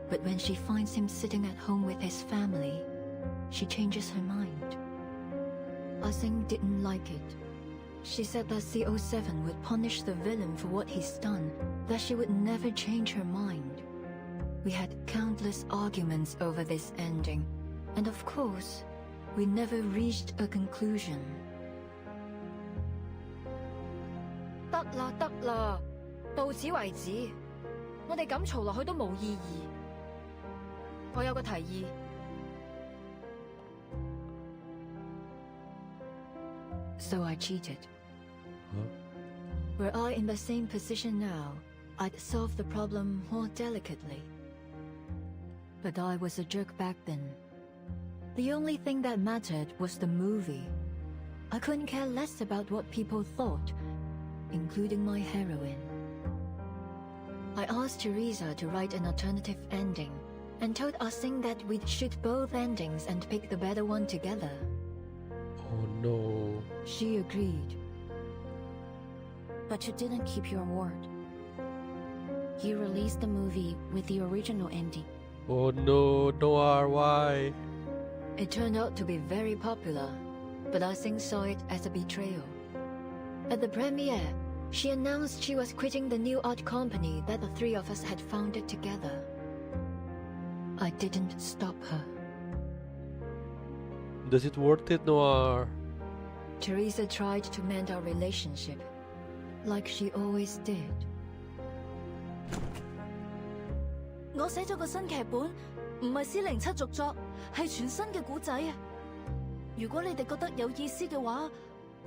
But when she finds him sitting at home with his family, she changes her mind. Ah Sing didn't like it. She said that CO7 would punish the villain for what he's done, that she would never change her mind. We had countless arguments over this ending, and of course, we never reached a conclusion. 得啦得啦，到此為止。我哋咁嘈落去都冇意義。我有個提議。So I cheated. Were I in the same position now, I'd solve the problem more delicately. But I was a jerk back then. The only thing that mattered was the movie. I couldn't care less about what people thought, including my heroine. I asked Teresa to write an alternative ending, and told Ah Sing that we'd shoot both endings and pick the better one together. Oh no. She agreed. But you didn't keep your word. You released the movie with the original ending. Oh no, Noir, why? It turned out to be very popular, but Ah Sing saw it as a betrayal. At the premiere, she announced she was quitting the new art company that the three of us had founded together. I didn't stop her. Does it worth it, Noir? Teresa tried to mend our relationship, like she always did. 我寫咗個新劇本，唔係407續作，係全新嘅故仔啊！如果你哋覺得有意思嘅話，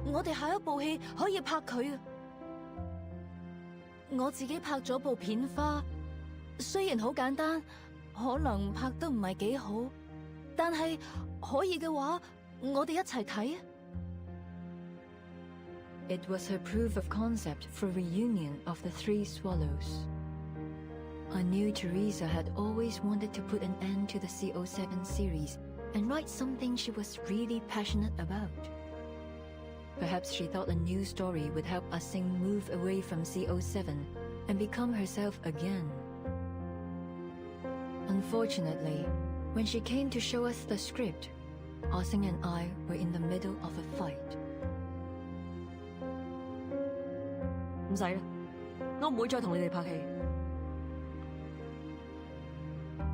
我哋下一部戲可以拍佢啊！我自己拍咗部片花，雖然好簡單，可能拍得唔係幾好，但係可以嘅話，我哋一齊睇啊！ It was her proof of concept for reunion of the Three Swallows. I knew Teresa had always wanted to put an end to the CO7 series and write something she was really passionate about. Perhaps she thought a new story would help Ah Sing move away from CO7 and become herself again. Unfortunately, when she came to show us the script, Ah Sing and I were in the middle of a fight. 唔使啦，我唔會再同你哋拍戲。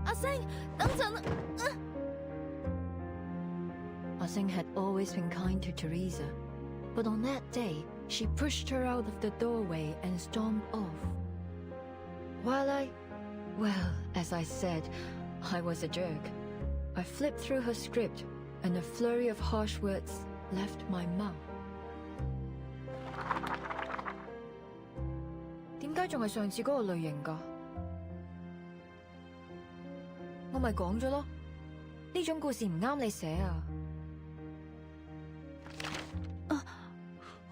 阿星，等陣啊Ah Sing had always been kind to Teresa, but on that day, she pushed her out of the doorway and stormed off. While well, as I said, I was a jerk. I flipped through her script, and a flurry of harsh words left my mouth. 點解仲係上次嗰個類型㗎？我咪講咗咯，呢種故事唔啱你寫啊！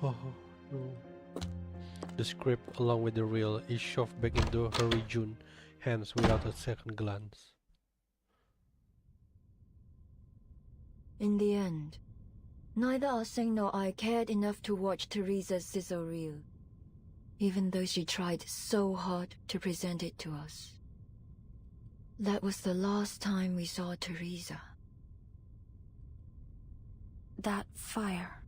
Oh no. The script, along with the reel, is shoved back into her Jun hands without a second glance. In the end, neither Ah Sing nor I cared enough to watch Teresa's sizzle reel, even though she tried so hard to present it to us. That was the last time we saw Teresa. That fire.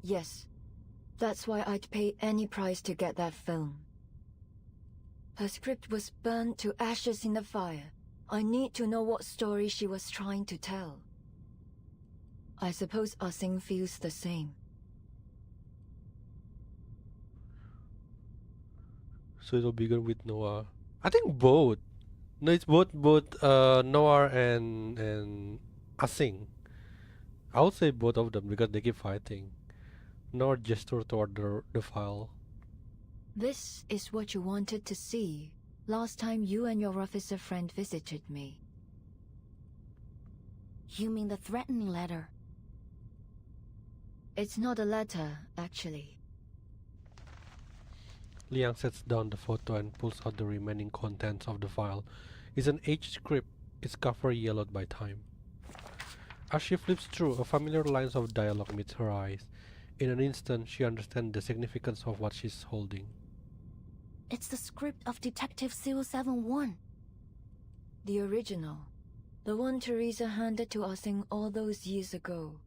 Yes, that's why I'd pay any price to get that film. Her script was burned to ashes in the fire. I need to know what story she was trying to tell. I suppose Ah Sing feels the same. So it'll begin with Noir. I think both. No, it's both Noir and Ah Sing. I would say both of them because they keep fighting. Noir gestured toward the file. This is what you wanted to see last time you and your officer friend visited me. You mean the threatening letter? It's not a letter, actually. Liang sets down the photo and pulls out the remaining contents of the file. It's an aged script, its cover yellowed by time. As she flips through, a familiar lines of dialogue meets her eyes. In an instant, she understands the significance of what she's holding. It's the script of Detective 071. The original. The one Teresa handed to Ah Sing all those years ago.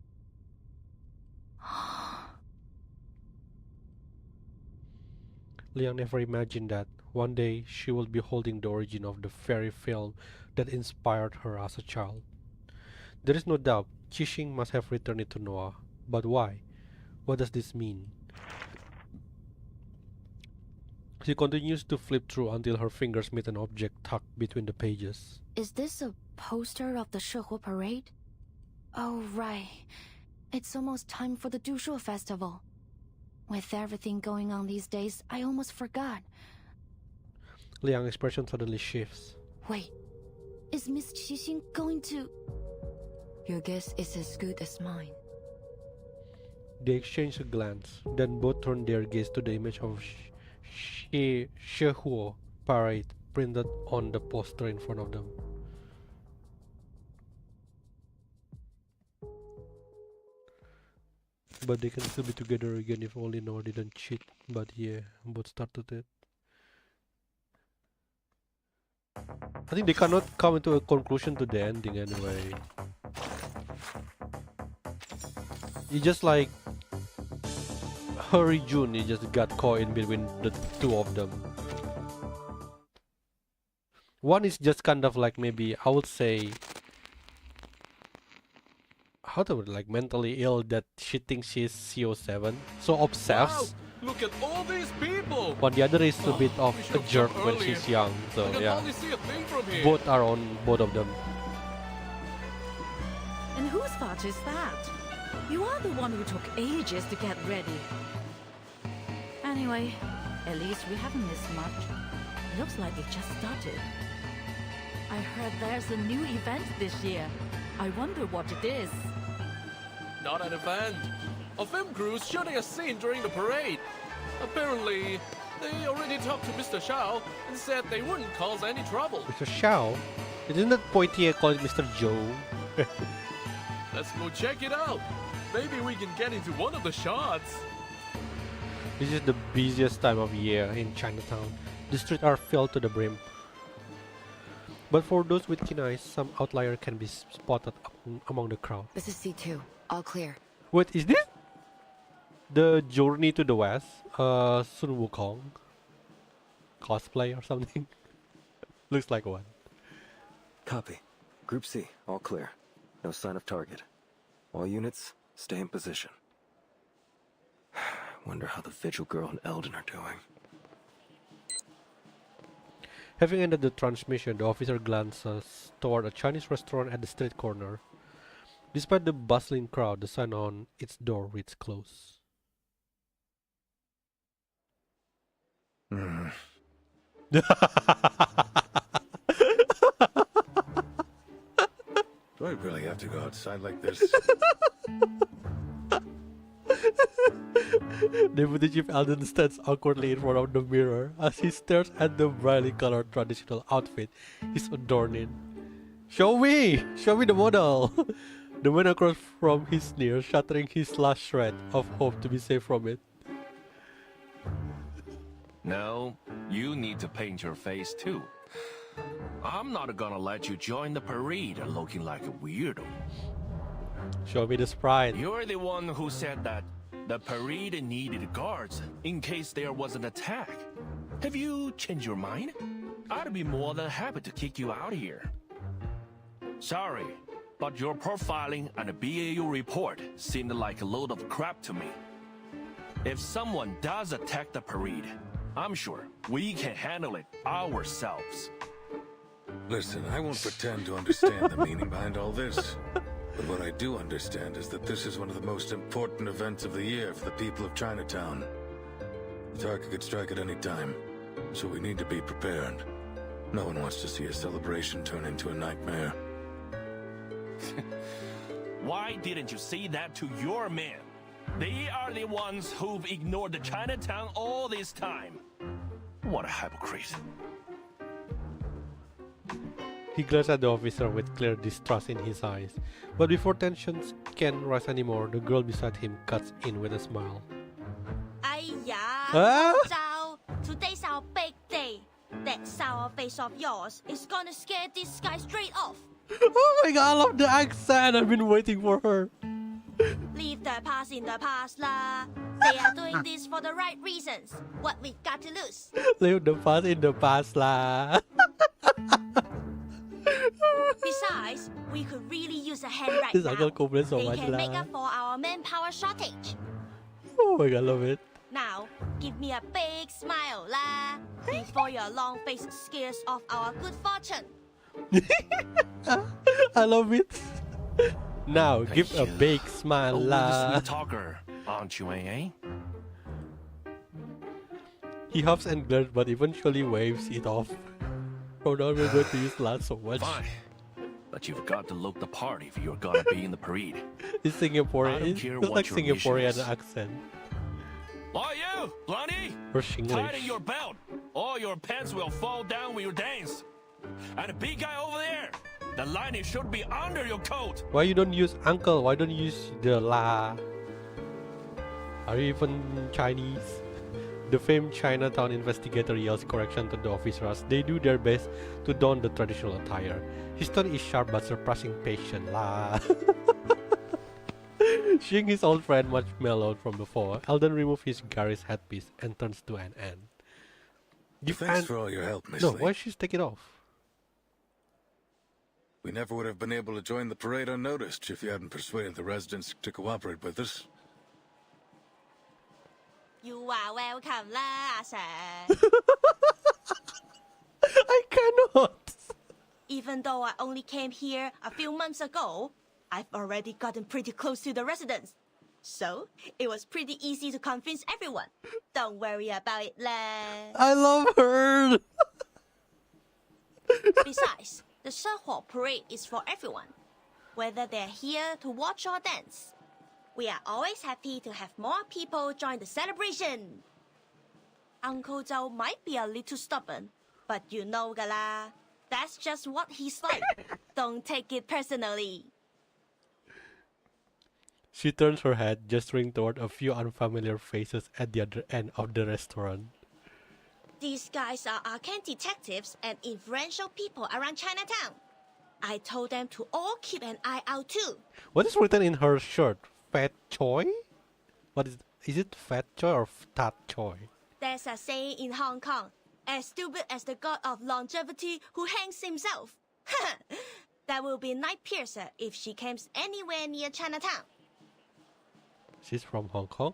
Liang never imagined that one day she would be holding the origin of the fairy film that inspired her as a child. There is no doubt Qixing must have returned it to Noah, but why? What does this mean? She continues to flip through until her fingers meet an object tucked between the pages. Is this a poster of the Shihua parade? Oh, right. It's almost time for the Dushu festival. With everything going on these days, I almost forgot. Liang's expression suddenly shifts. Wait, is Miss Qixing going to... Your guess is as good as mine. They exchange a glance, then both turn their gaze to the image of Shihua parade printed on the poster in front of them. But they can still be together again if only Noah didn't cheat. But yeah, both started it. I think they cannot come into a conclusion to the ending anyway. You just like Hurry June, you just got caught in between the two of them. One is just kind of like, maybe I would say, how to like mentally ill, that she thinks she's CO7, so obsessed. Wow, look at all these people. While the other is a bit of a jerk when she's young, so yeah. Both are on both of them. And whose fault is that? You are the one who took ages to get ready. Anyway, at least we haven't missed much. Looks like it just started. I heard there's a new event this year. I wonder what it is. Not an event. A film crew's shooting a scene during the parade. Apparently, they already talked to Mr. Shao and said they wouldn't cause any trouble. Mr. Shao? Isn't that Poitier called Mr. Joe? Let's go check it out. Maybe we can get into one of the shots. This is the busiest time of year in Chinatown. The streets are filled to the brim. But for those with keen eyes, some outlier can be spotted among the crowd. This is C2. All clear. Wait, is this the Journey to the West? Sun Wukong cosplay or something? Looks like one. Copy. Group C, all clear. No sign of target. All units, stay in position. Wonder how the Vigil girl and Eldon are doing. Having ended the transmission, the officer glances toward a Chinese restaurant at the street corner. Despite the bustling crowd, the sign on its door reads close. Do I really have to go outside like this? Deputy Chief Eldon stands awkwardly in front of the mirror as he stares at the brightly colored traditional outfit he's adorning. Show me the model! The man across from his sneer, shattering his last shred of hope to be saved from it. No, you need to paint your face too. I'm not gonna let you join the parade looking like a weirdo. Show me the sprite. You're the one who said that the parade needed guards in case there was an attack. Have you changed your mind? I'd be more than happy to kick you out of here. Sorry, but your profiling and the BAU report seemed like a load of crap to me. If someone does attack the parade, I'm sure we can handle it ourselves. Listen, I won't pretend to understand the meaning behind all this. But what I do understand is that this is one of the most important events of the year for the people of Chinatown. The target could strike at any time, so we need to be prepared. No one wants to see a celebration turn into a nightmare. Why didn't you say that to your men? They are the ones who've ignored the Chinatown all this time. What a hypocrite. He glares at the officer with clear distrust in his eyes. But before tensions can rise anymore, the girl beside him cuts in with a smile. Zhao, today's our big day. That sour face of yours is gonna scare this guy straight off. Oh my god, I love the accent. I've been waiting for her. Leave the past in the past lah. They are doing this for the right reasons. What we got to lose? Leave the past in the past lah. Besides, we could really use a hand right This now. uncle complains so They much can make lah. up for our manpower shortage. Oh my god, love it. Now, give me a big smile lah. Before your long face scares off our good fortune. I love it. Now, give a big smile lah. Sweet talker, aren't you, eh? He huffs and glares but eventually waves it off. Oh no, we're going to use that so much. Fine. But you've got to look the part if you're gonna be in the parade. It's Singaporean. I don't It's care like what your mission Singaporean is. accent. Are you, Blondie? Or Shinglish. Tighten your belt, or your pants will fall down when you dance. And the big guy over there, the lining should be under your coat. Why you don't use uncle? Why don't you use the la? Are you even Chinese? The famed Chinatown investigator yells correction to the officer as they do their best to don the traditional attire. His tone is sharp but surprising patient. La. Seeing his old friend much mellowed from before, Eldon removes his garish headpiece and turns to Anne. Thanks for all your help, Miss No, Lee. why she take it off? We never would have been able to join the parade unnoticed if you hadn't persuaded the residents to cooperate with us. You are welcome, lah, sir. I cannot. Even though I only came here a few months ago, I've already gotten pretty close to the residents. So, it was pretty easy to convince everyone. Don't worry about it, lah. I love her. Besides, the Shehuo parade is for everyone, whether they're here to watch or dance. We are always happy to have more people join the celebration. Uncle Zhou might be a little stubborn, but you know gala. That's just what he's like. Don't take it personally. She turns her head, gesturing toward a few unfamiliar faces at the other end of the restaurant. These guys are arcane detectives and influential people around Chinatown. I told them to all keep an eye out too. What is written in her shirt? Fat Choi? What is it Fat Choi or Tat Choi? There's a saying in Hong Kong, as stupid as the god of longevity who hangs himself. That will be Night Piercer if she comes anywhere near Chinatown. She's from Hong Kong.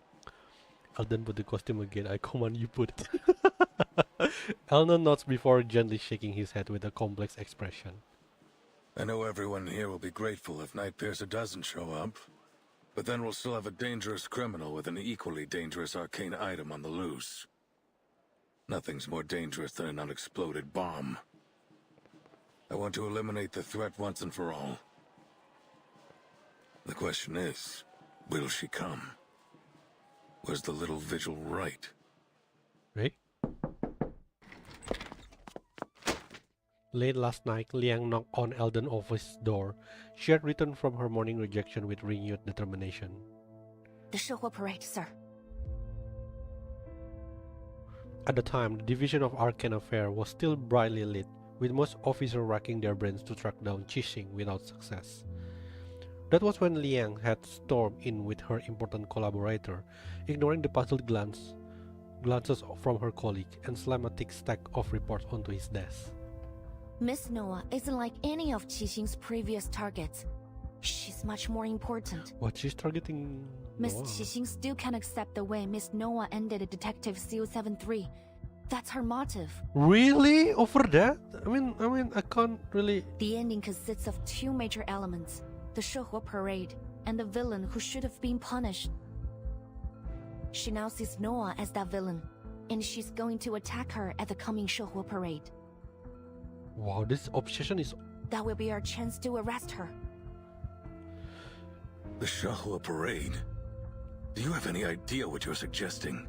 Eldon put the costume again. I command you put it. Eldon nods before gently shaking his head with a complex expression. I know everyone here will be grateful if Nightpiercer doesn't show up, but then we'll still have a dangerous criminal with an equally dangerous arcane item on the loose. Nothing's more dangerous than an unexploded bomb. I want to eliminate the threat once and for all. The question is, will she come? Was the little vigil right? Right? Late last night, Liang knocked on Eldon's office door. She had returned from her morning rejection with renewed determination. The Shehuo parade, sir. At the time, the Division of Arcane Affair was still brightly lit, with most officers racking their brains to track down Qixing without success. That was when Liang had stormed in with her important collaborator, ignoring the puzzled glances from her colleague, and slammed a thick stack of reports onto his desk. Miss Noah isn't like any of Qixing's previous targets. She's much more important. What, she's targeting Miss Noah? Qixing still can't accept the way Miss Noah ended Detective CO73. That's her motive. Really? Over that? I mean, I can't really... The ending consists of two major elements. The Shehuo parade, and the villain who should have been punished. She now sees Noah as that villain, and she's going to attack her at the coming Shehuo parade. Wow, this obsession is... That will be our chance to arrest her. The Shahua parade? Do you have any idea what you're suggesting?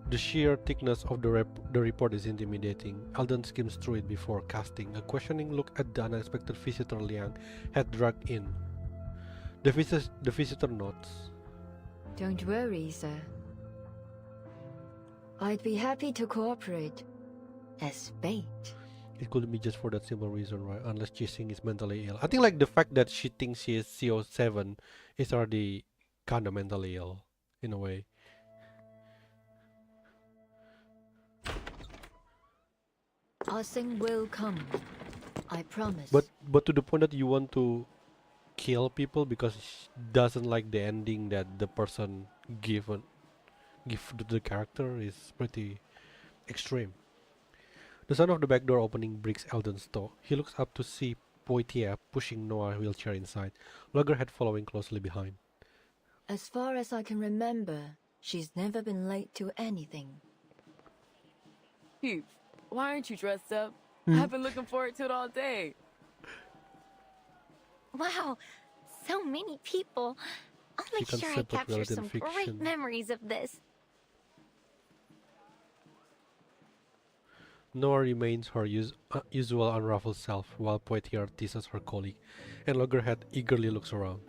The sheer thickness of the report is intimidating. Eldon skims through it before casting a questioning look at the unexpected visitor Liang had dragged in. The visitor nods. Don't worry, sir. I'd be happy to cooperate. As bait. It couldn't be just for that simple reason, right? Unless Qixing is mentally ill. I think like the fact that she thinks she is CO7 is already kinda mentally ill, in a way. Asing will come. I promise. But to the point that you want to kill people because she doesn't like the ending that the person give to the character is pretty extreme. The sound of the back door opening breaks Eldon's thought. He looks up to see Poitier pushing Noah's wheelchair inside, Loggerhead following closely behind. As far as I can remember, she's never been late to anything. Heath, why aren't you dressed up? Hmm. I've been looking forward to it all day. Wow, so many people. I'll make She sure I can't separate capture reality some and great fiction. memories of this. Noah remains her usual unruffled self, while Poitier teases her colleague, and Loggerhead eagerly looks around.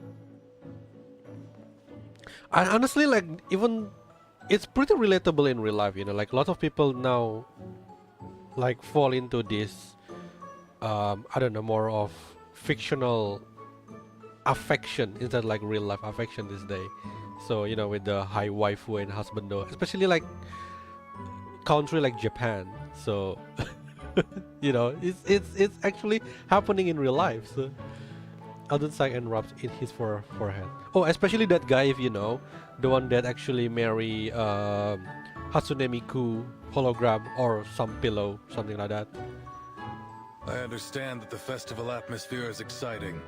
And honestly, like, even it's pretty relatable in real life, you know, like a lot of people now like fall into this I don't know, more of fictional affection instead of like real life affection this day. So, you know, with the high waifu and husbando, especially like country like Japan. So you know, it's actually happening in real life. So Elden sang and rubs in his forehead. Oh, especially that guy, if you know, the one that actually marry Hatsune Miku hologram or some pillow, something like that. I understand that the festival atmosphere is exciting,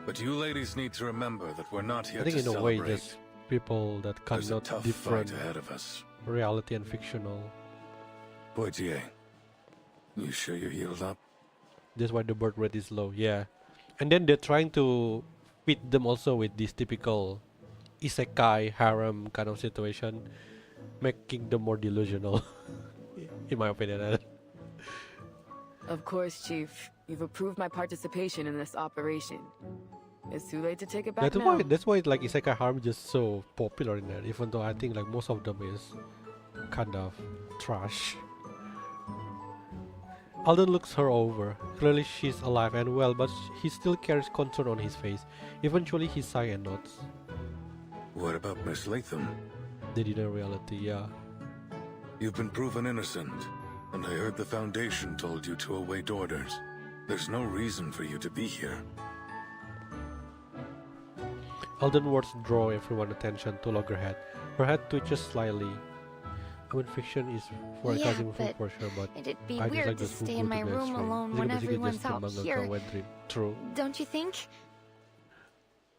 but you ladies need to remember that we're not here I think to in a celebrate. way, there's people that There's a cannot tough different fight ahead of us. reality and fictional. Poitier, you sure you're healed up? That's why the birth rate is low. Yeah, and then they're trying to fit them also with this typical isekai harem kind of situation, making them more delusional. In my opinion. Of course, Chief. You've approved my participation in this operation. It's too late to take it back now. That's why like isekai harem just so popular in there. Even though I think like most of them is kind of trash. Alden looks her over. Clearly she's alive and well, but he still carries concern on his face. Eventually he sighs and nods. What about Miss Latham? They deny reality, yeah. You've been proven innocent, and I heard the Foundation told you to await orders. There's no reason for you to be here. Alden's words draw everyone's attention to Loggerhead. Her head twitches slightly. I mean, fiction is for Yeah, sarcasm but for sure, but it'd be I weird dislike to those who stay go in to my the room extreme. alone It's when basically everyone's just a out manga here. wet dream. True. Don't you think?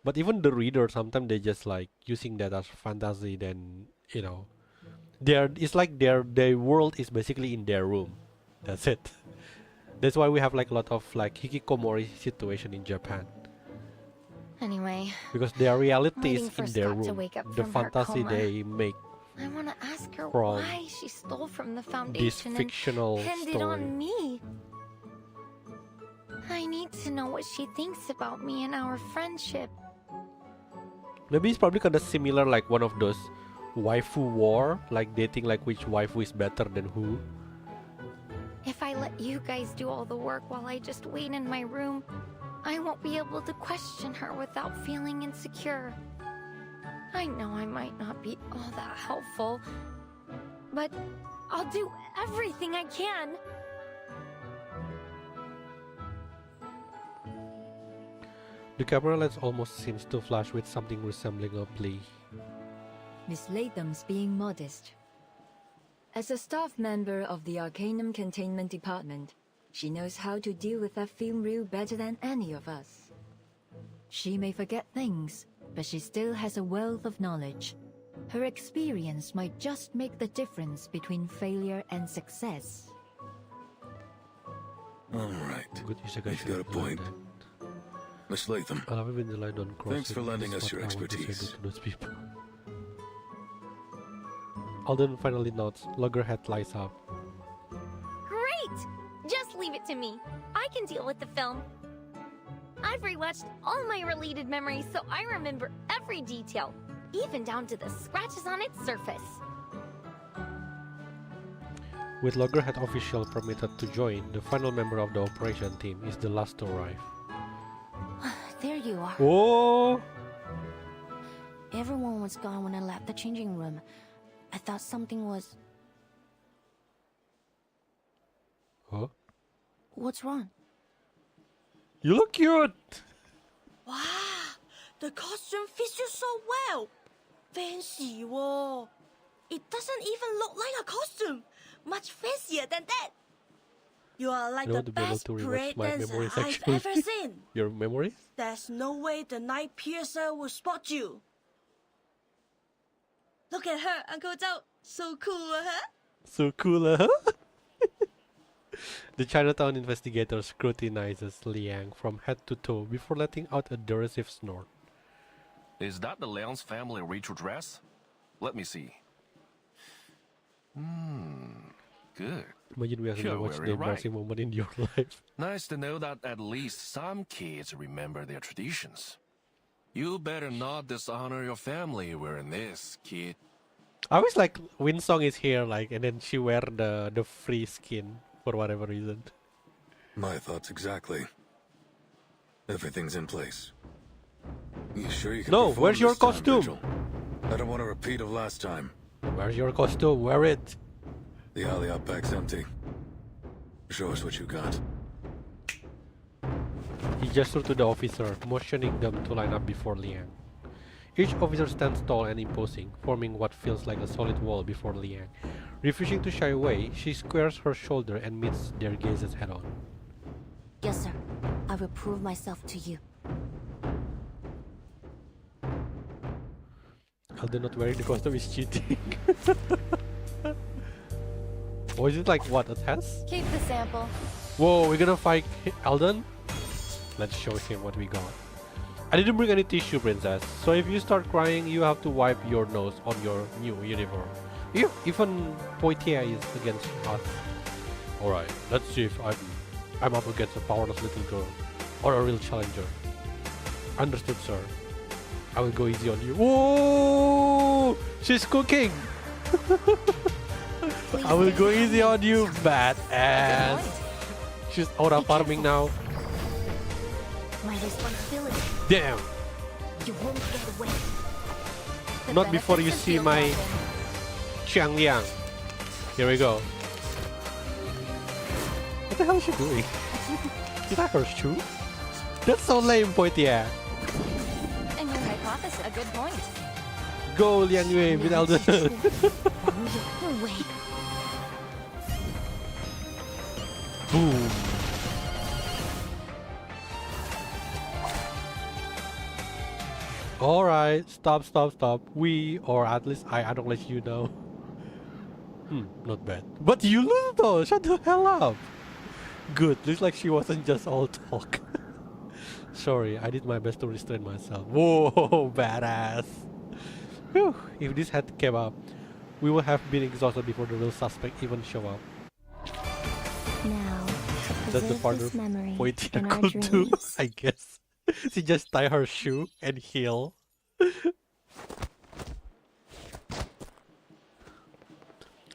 But even the reader, sometimes they just like using that as fantasy. Then you know, it's like their world is basically in their room. That's it. That's why we have like a lot of like hikikomori situation in Japan. Anyway, Because their reality waiting is for in their Scott to room. wake up The from her fantasy coma. they make I want to ask her from why she stole from the this Foundation fictional and pinned it story. on me. I need to know what she thinks about me and our friendship. Maybe it's probably kind of similar, like one of those waifu war, like dating like which waifu is better than who. If I let you guys do all the work while I just wait in my room, I won't be able to question her without feeling insecure. I know I might not be all that helpful, but I'll do everything I can. The camera lens almost seems to flash with something resembling a plea. Miss Latham's being modest. As a staff member of the Arcanum Containment Department, she knows how to deal with that film reel better than any of us. She may forget things, but she still has a wealth of knowledge. Her experience might just make the difference between failure and success. All right. Good isekai You've got a point. Miss Latham, I love it when the light don't cross. thanks for lending us your I want to say expertise. to those people. Alden finally nods. Loggerhead lights up. Great! Just leave it to me. I can deal with the film. I've rewatched all my related memories, so I remember every detail, even down to the scratches on its surface. With Loggerhead official permitted to join, the final member of the operation team is the last to arrive. There you are. Oh! Everyone was gone when I left the changing room. I thought something was... Huh? What's wrong? You look cute! Wow, the costume fits you so well. Fancy, whoa. It doesn't even look like a costume. Much fancier than that. You are like I the want to be able best to rewatch parade my dancer memories I've actually. ever seen. Your memories? There's no way the night piercer will spot you. Look at her, Uncle Zhao. So cool, huh? So cool, huh? The Chinatown investigator scrutinizes Liang from head to toe before letting out a derisive snort. Is that the Liang's family ritual dress? Let me see. Good. Imagine we actually You're watch very the embarrassing moment in your life. Nice to know that at least some kids remember their traditions. You better not dishonor your family wearing this, kid. I always like Winsong is here, like, and then she wear the free skin for whatever reason. My thoughts exactly. Everything's in place. You sure you can No, perform where's your this time, costume? Vigil? I don't want a repeat of last time. Where's your costume? Wear it. The alley out back's empty. Show us what you got. He gestured to the officer, motioning them to line up before Liang. Each officer stands tall and imposing, forming what feels like a solid wall before Liang. Refusing to shy away, she squares her shoulder and meets their gazes head-on. Yes, sir. I will prove myself to you. Alden not wearing the costume is cheating. Or is it like what, a test? Keep the sample. Whoa, we're gonna fight Alden? Let's show him what we got. I didn't bring any tissue, princess, so if you start crying, you have to wipe your nose on your new uniform. Even Poitier is against us. Alright, let's see if I'm up against a powerless little girl or a real challenger. Understood, sir. I will go easy on you. Whoa! She's cooking! I will go easy on you, badass. She's aura farming now. My responsibility. Damn! You won't get away. Not before you see my Chiang Liang. Here we go. What the hell is she doing? Is that her shoe? That's so lame, Poitier. And your hypothesis, a good point. Go, Liang Yue, with Alden. Boom. Alright, stop. We, or at least I don't let you know. Not bad. But you lose though, shut the hell up. Good, looks like she wasn't just all talk. Sorry, I did my best to restrain myself. Whoa, badass. Whew, if this had came up, we would have been exhausted before the real suspect even show up. Now, That's the part of Poitier could do, I guess. She just tie her shoe and heal.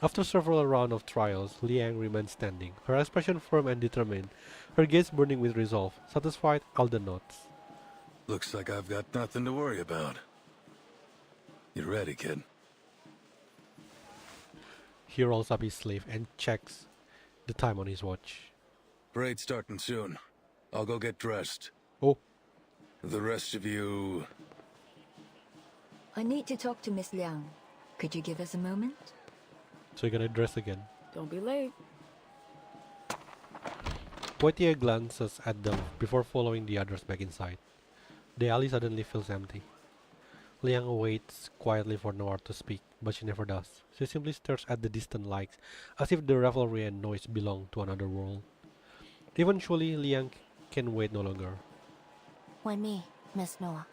After several rounds of trials, Liang remained standing, her expression firm and determined, her gaze burning with resolve. Satisfied, Alden nods. Looks like I've got nothing to worry about. You ready, kid? He rolls up his sleeve and checks the time on his watch. Parade's starting soon. I'll go get dressed. Oh. The rest of you... I need to talk to Miss Liang. Could you give us a moment? So you're gonna dress again. Don't be late. Poitier glances at them before following the others back inside. The alley suddenly feels empty. Liang waits quietly for Noir to speak, but she never does. She simply stares at the distant lights, as if the revelry and noise belong to another world. Eventually, Liang can wait no longer. Why me, Miss Noah?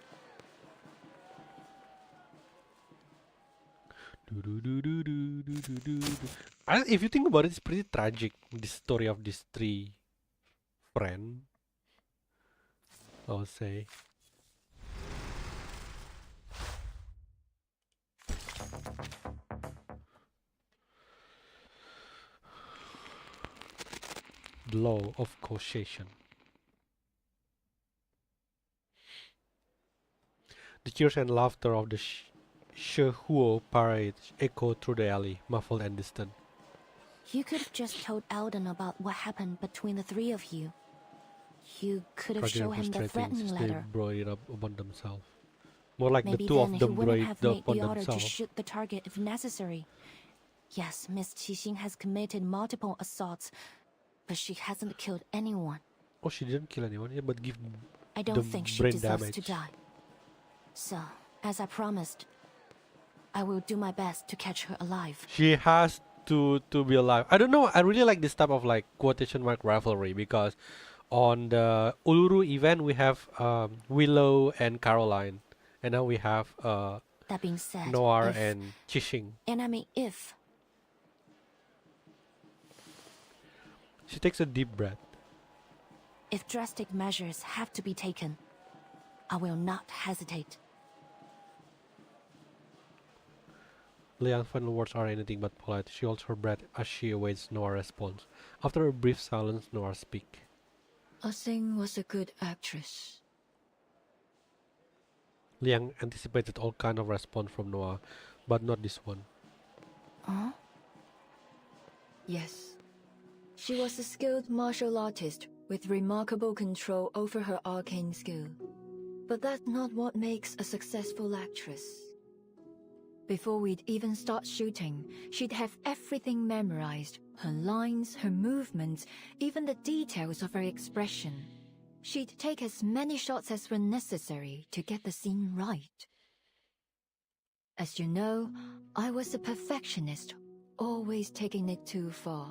If you think about it, it's pretty tragic, the story of these three friends, I would say. The law of causation. The cheers and laughter of the Shehuo parade echo through the alley, muffled and distant. You could have just told Alden about what happened between the three of you. You could have shown him the threatening letter. They brought it up upon themselves. More like Maybe the two of then them he brought wouldn't it have made upon the order to themselves. shoot the target if necessary. Yes, Miss Qixing has committed multiple assaults, but she hasn't killed anyone. Oh, she didn't kill anyone, yeah, but give I don't the think she brain deserves damage. to die. So, as I promised, I will do my best to catch her alive. She has to be alive. I don't know. I really like this type of like quotation mark rivalry because on the Uluru event we have Willow and Caroline, and now we have That being said, Noir if, and Qixing. and I mean if, She takes a deep breath. if drastic measures have to be taken, I will not hesitate. Liang's final words are anything but polite. She holds her breath as she awaits Noah's response. After a brief silence, Noah speaks. Ah-Seng was a good actress. Liang anticipated all kind of response from Noah, but not this one. Huh? Yes. She was a skilled martial artist with remarkable control over her arcane skill. But that's not what makes a successful actress. Before we'd even start shooting, she'd have everything memorized. Her lines, her movements, even the details of her expression. She'd take as many shots as were necessary to get the scene right. As you know, I was a perfectionist, always taking it too far.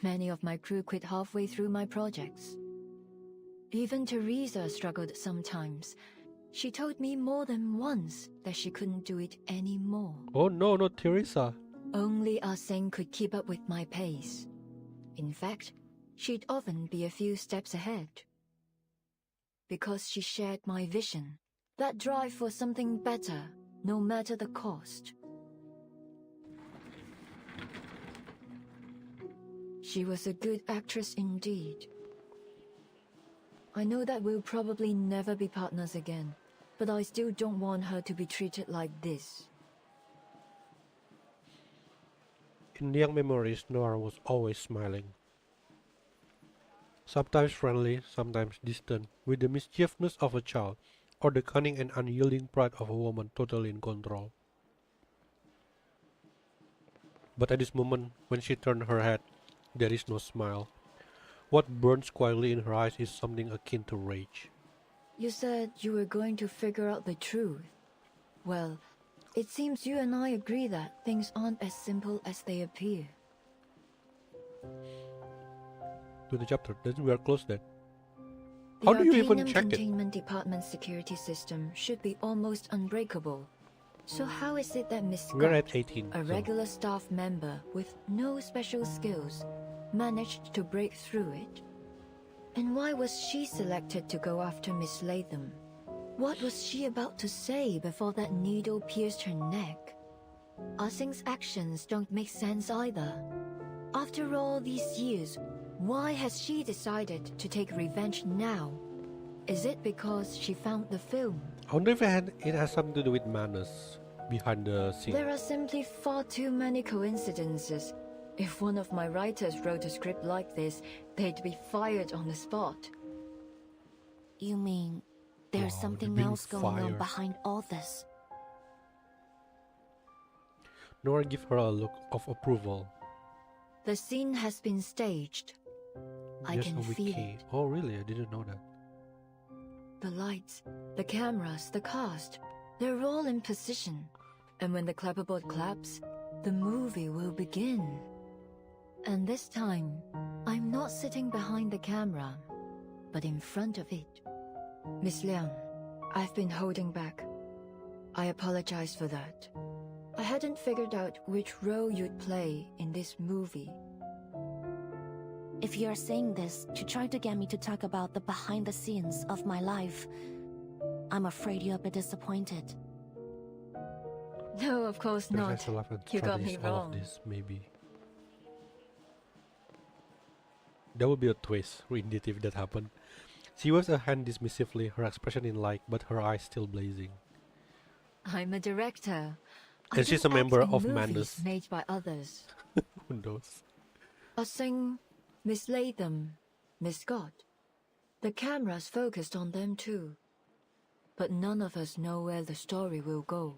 Many of my crew quit halfway through my projects. Even Teresa struggled sometimes. She told me more than once that she couldn't do it anymore. Oh no, not Teresa. Only Ah-Seng could keep up with my pace. In fact, she'd often be a few steps ahead. Because she shared my vision, that drive for something better, no matter the cost. She was a good actress indeed. I know that we'll probably never be partners again, but I still don't want her to be treated like this. In young memories, Noah was always smiling. Sometimes friendly, sometimes distant, with the mischievousness of a child, or the cunning and unyielding pride of a woman totally in control. But at this moment, when she turned her head, there is no smile. What burns quietly in her eyes is something akin to rage. You said you were going to figure out the truth. Well, it seems you and I agree that things aren't as simple as they appear. To the chapter, then we are close then. The How do you even Arcanum check it? Containment Department's security system should be almost unbreakable. So how is it that Miss We're Scott, at 18. a regular staff member with no special skills, managed to break through it? And why was she selected to go after Miss Latham? What was she about to say before that needle pierced her neck? Ah-Seng's actions don't make sense either. After all these years, why has she decided to take revenge now? Is it because she found the film? I wonder if it has something to do with manners behind the scene. There are simply far too many coincidences. If one of my writers wrote a script like this, they'd be fired on the spot. You mean there's Wow, something you're being else going on fired. behind all this? Nora give her a look of approval. The scene has been staged. I Just can a feel wiki. it. Oh really? I didn't know that. The lights, the cameras, the cast, they're all in position. And when the clapperboard claps, the movie will begin. And this time, I'm not sitting behind the camera, but in front of it. Miss Liang, I've been holding back. I apologize for that. I hadn't figured out which role you'd play in this movie. If you're saying this to try to get me to talk about the behind the scenes of my life, I'm afraid you're a bit disappointed. No, of course not. Professor Laffin You got me studies all wrong. of this, maybe. There will be a twist, indeed, if that happened. She waves her hand dismissively, her expression in like, but her eyes still blazing. I'm a director. I And she's don't a member act in of movies Manus. made by others. Who knows? Ah-Seng, Miss Latham, Miss Scott. The camera's focused on them too. But none of us know where the story will go.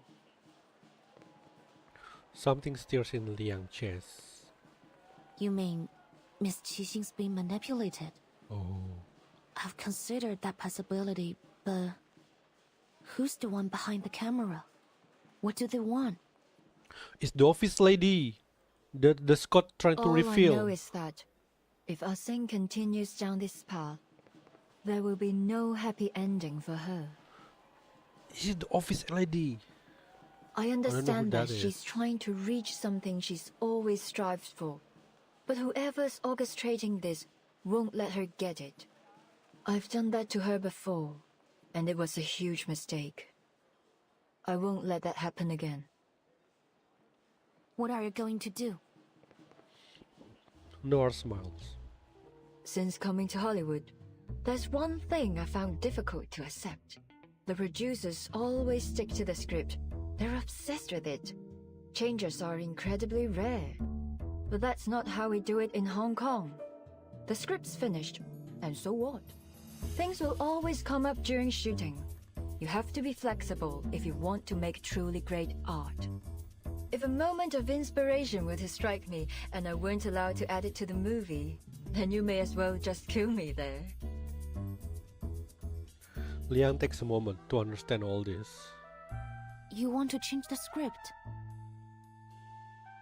Something stirs in Liang's chest. You mean Miss Qixing's being manipulated? Oh. I've considered that possibility, but who's the one behind the camera? What do they want? It's the office lady. The Scott trying to All reveal. I know is that if Ah-Seng continues down this path, there will be no happy ending for her. She's the office lady. I understand that that is. she's trying to reach something she's always strived for. But whoever's orchestrating this won't let her get it. I've done that to her before. and it was a huge mistake. I won't let that happen again. What are you going to do? Noor smiles. Since coming to Hollywood, there's one thing I found difficult to accept. The producers always stick to the script. They're obsessed with it. Changes are incredibly rare. But that's not how we do it in Hong Kong. The script's finished, and so what? Things will always come up during shooting. You have to be flexible if you want to make truly great art. If a moment of inspiration were to strike me and I weren't allowed to add it to the movie, then you may as well just kill me there. Liang takes a moment to understand all this. You want to change the script?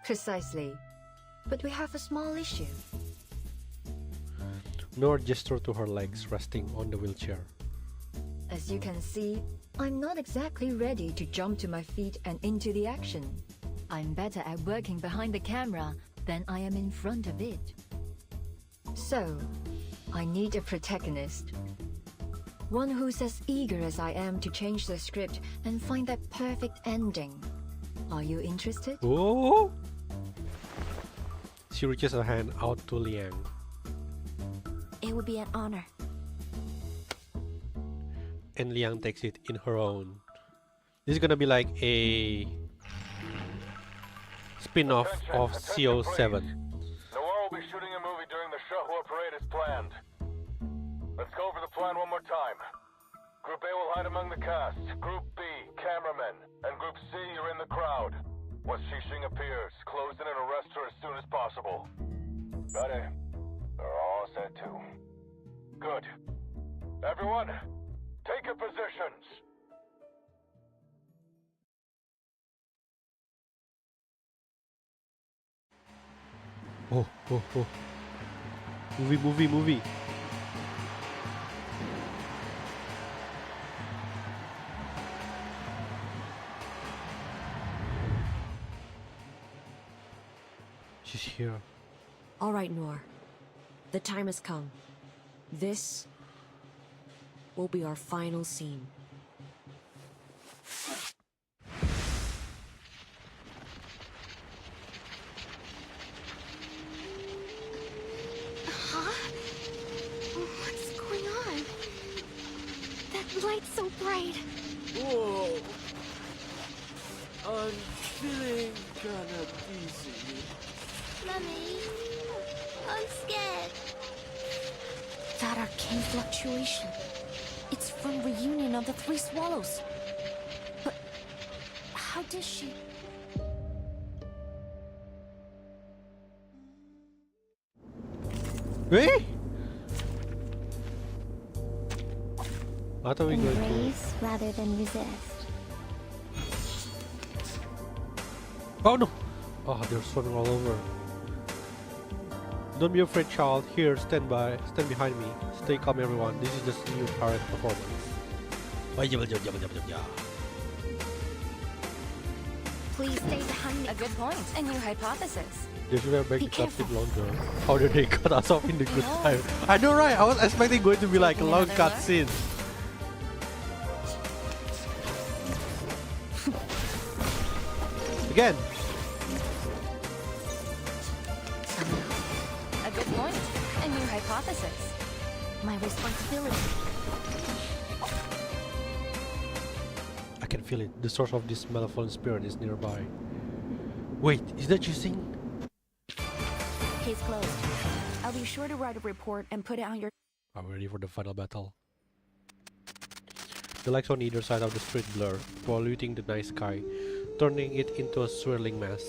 Precisely. But we have a small issue. Noor gestured to her legs resting on the wheelchair. As you can see, I'm not exactly ready to jump to my feet and into the action. I'm better at working behind the camera than I am in front of it. So, I need a protagonist. One who's as eager as I am to change the script and find that perfect ending. Are you interested? Oh! She reaches her hand out to Liang. It would be an honor. And Liang takes it in her own. This is gonna be like a spin-off of CO7. Noir will be shooting a movie during the Showdown parade as planned. Let's go over the plan one more time. Group A will hide among the cast. Group B, cameramen. And Group C, you're in the crowd. Once Xixing appears, close in and arrest her as soon as possible. Got it. They're all set too. Good. Everyone, take your positions. Oh. Movie. She's here. All right, Noir. The time has come. This will be our final scene. Huh? What's going on? That light's so bright. Whoa. I'm feeling kinda dizzy. Mummy, I'm scared. That arcane fluctuation. It's from Reunion of the Three Swallows. But how did she... Eh? I thought we were going to... Embrace rather than resist. Oh no! Oh, they're swarming all over. Don't be afraid, child. Here, stand behind me. Stay calm, everyone. This is just a new parade performance. Please stay behind me. A good point. A new hypothesis. They should have made the cutscene longer. How did they cut us off in the good time? I know, right? I was expecting going to be like a long cutscene. Again. A good point. A new hypothesis. My responsibility. I can feel it. The source of this malevolent spirit is nearby. Wait, is that Xixing? Case closed. I'll be sure to write a report and put it on your... Are we ready for the final battle? The lights on either side of the street blur, polluting the night sky, turning it into a swirling mess.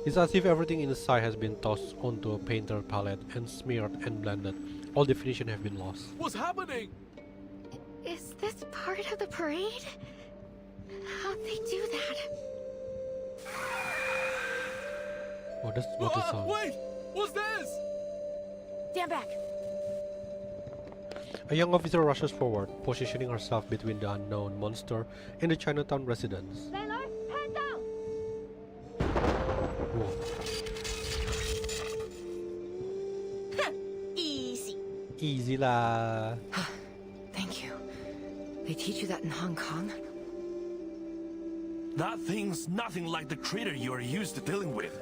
It's as if everything inside has been tossed onto a painter palette and smeared and blended. All definition have been lost. What's happening? Is this part of the parade? How'd they do that? What is sound? Wait! What's this? Stand back! A young officer rushes forward, positioning herself between the unknown monster and the Chinatown residents. Sailor, hand down! Whoa. Easy. Easy lah. Thank you. They teach you that in Hong Kong? That thing's nothing like the critter you're used to dealing with.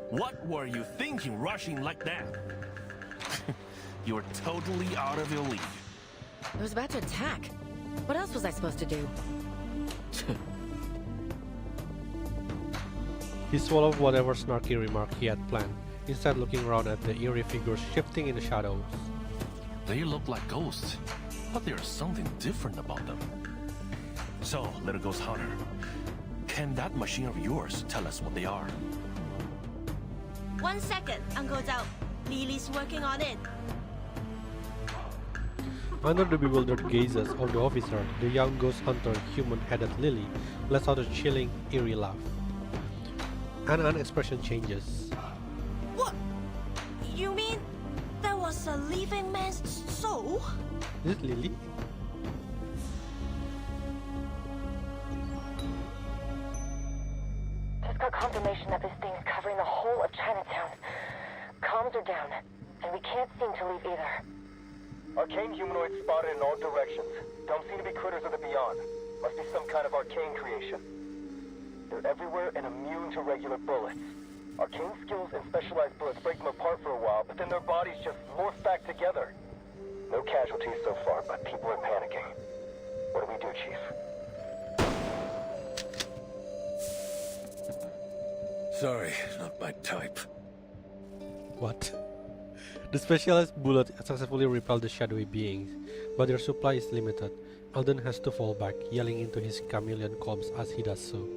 What were you thinking rushing like that? You're totally out of your league. I was about to attack. What else was I supposed to do? He swallowed whatever snarky remark he had planned, instead looking around at the eerie figures shifting in the shadows. They look like ghosts, but there's something different about them. So, little ghost hunter, can that machine of yours tell us what they are? 1 second, Uncle Zhao. Lily's working on it. Under the bewildered gazes of the officer, the young ghost hunter human-headed Lily lets out a chilling, eerie laugh. An expression changes. What? You mean there was a living man's soul? Is it Lily? Just got confirmation that this thing's covering the whole of Chinatown. Comms are down, and we can't seem to leave either. Arcane humanoids spotted in all directions. Don't seem to be critters of the beyond. Must be some kind of arcane creation. They're everywhere and immune to regular bullets. Arcane skills and specialized bullets break them apart for a while, but then their bodies just morph back together. No casualties so far, but people are panicking. What do we do, Chief? Sorry, not my type. What? The specialized bullet successfully repelled the shadowy beings, but their supply is limited. Alden has to fall back, yelling into his chameleon comms as he does so.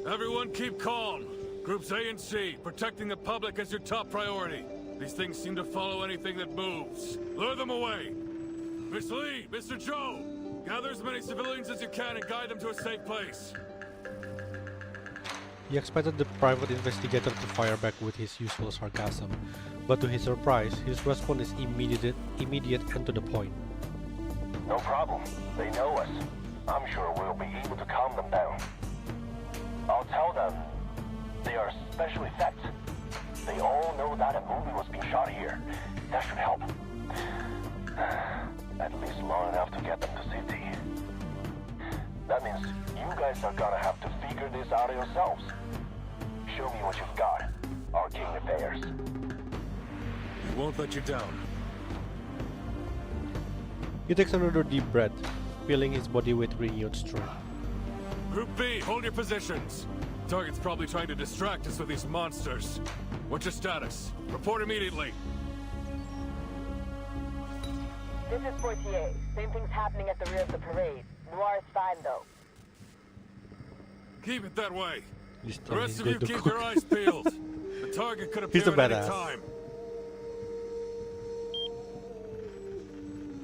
Everyone keep calm. Groups A and C, protecting the public is your top priority. These things seem to follow anything that moves. Lure them away. Miss Lee, Mr. Joe, gather as many civilians as you can and guide them to a safe place. He expected the private investigator to fire back with his usual sarcasm, but to his surprise, his response is immediate and to the point. No problem. They know us. I'm sure we'll be able to calm them down. I'll tell them they are special effects. They all know that a movie was being shot here. That should help. At least long enough to get them to safety. That means you guys are gonna have to figure this out yourselves. Show me what you've got. Arcane affairs. We won't let you down. He takes another deep breath, filling his body with renewed strength. Group B, hold your positions. Target's probably trying to distract us with these monsters. What's your status? Report immediately. This is Portier. Same thing's happening at the rear of the parade. Noir is fine, though. Keep it that way. The The rest of you keep your eyes peeled. The target could appear He's a at any badass. time.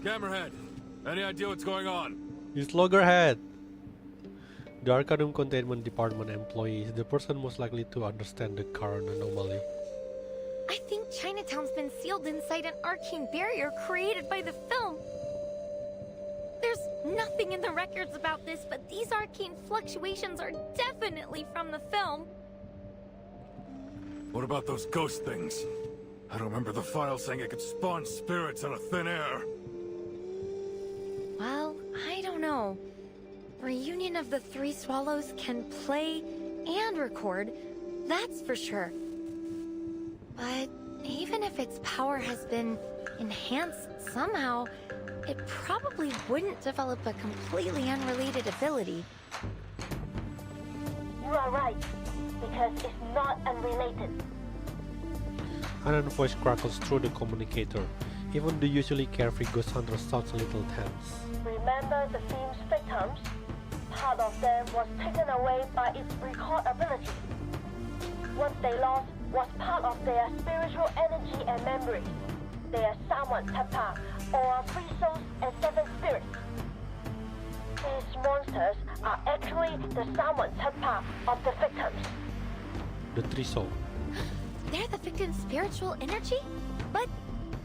Camerahead, any idea what's going on? His loggerhead! The Arcanum Containment Department employee is the person most likely to understand the current anomaly. I think Chinatown's been sealed inside an arcane barrier created by the film. There's nothing in the records about this, but these arcane fluctuations are definitely from the film. What about those ghost things? I don't remember the file saying it could spawn spirits out of thin air. Well, I don't know. Reunion of the Three Swallows can play and record, that's for sure. But even if its power has been enhanced somehow, it probably wouldn't develop a completely unrelated ability. You are right, because it's not unrelated. Another voice crackles through the communicator. Even the usually carefree ghost hunter sounds a little tense. Remember the film's victims? Part of them was taken away by its recall ability. What they lost was part of their spiritual energy and memory. They are Sawan Tapa, or 3 souls and 7 spirits. These monsters are actually the Sawan Tapa of the victims. The Three Soul. They're the victim's spiritual energy? But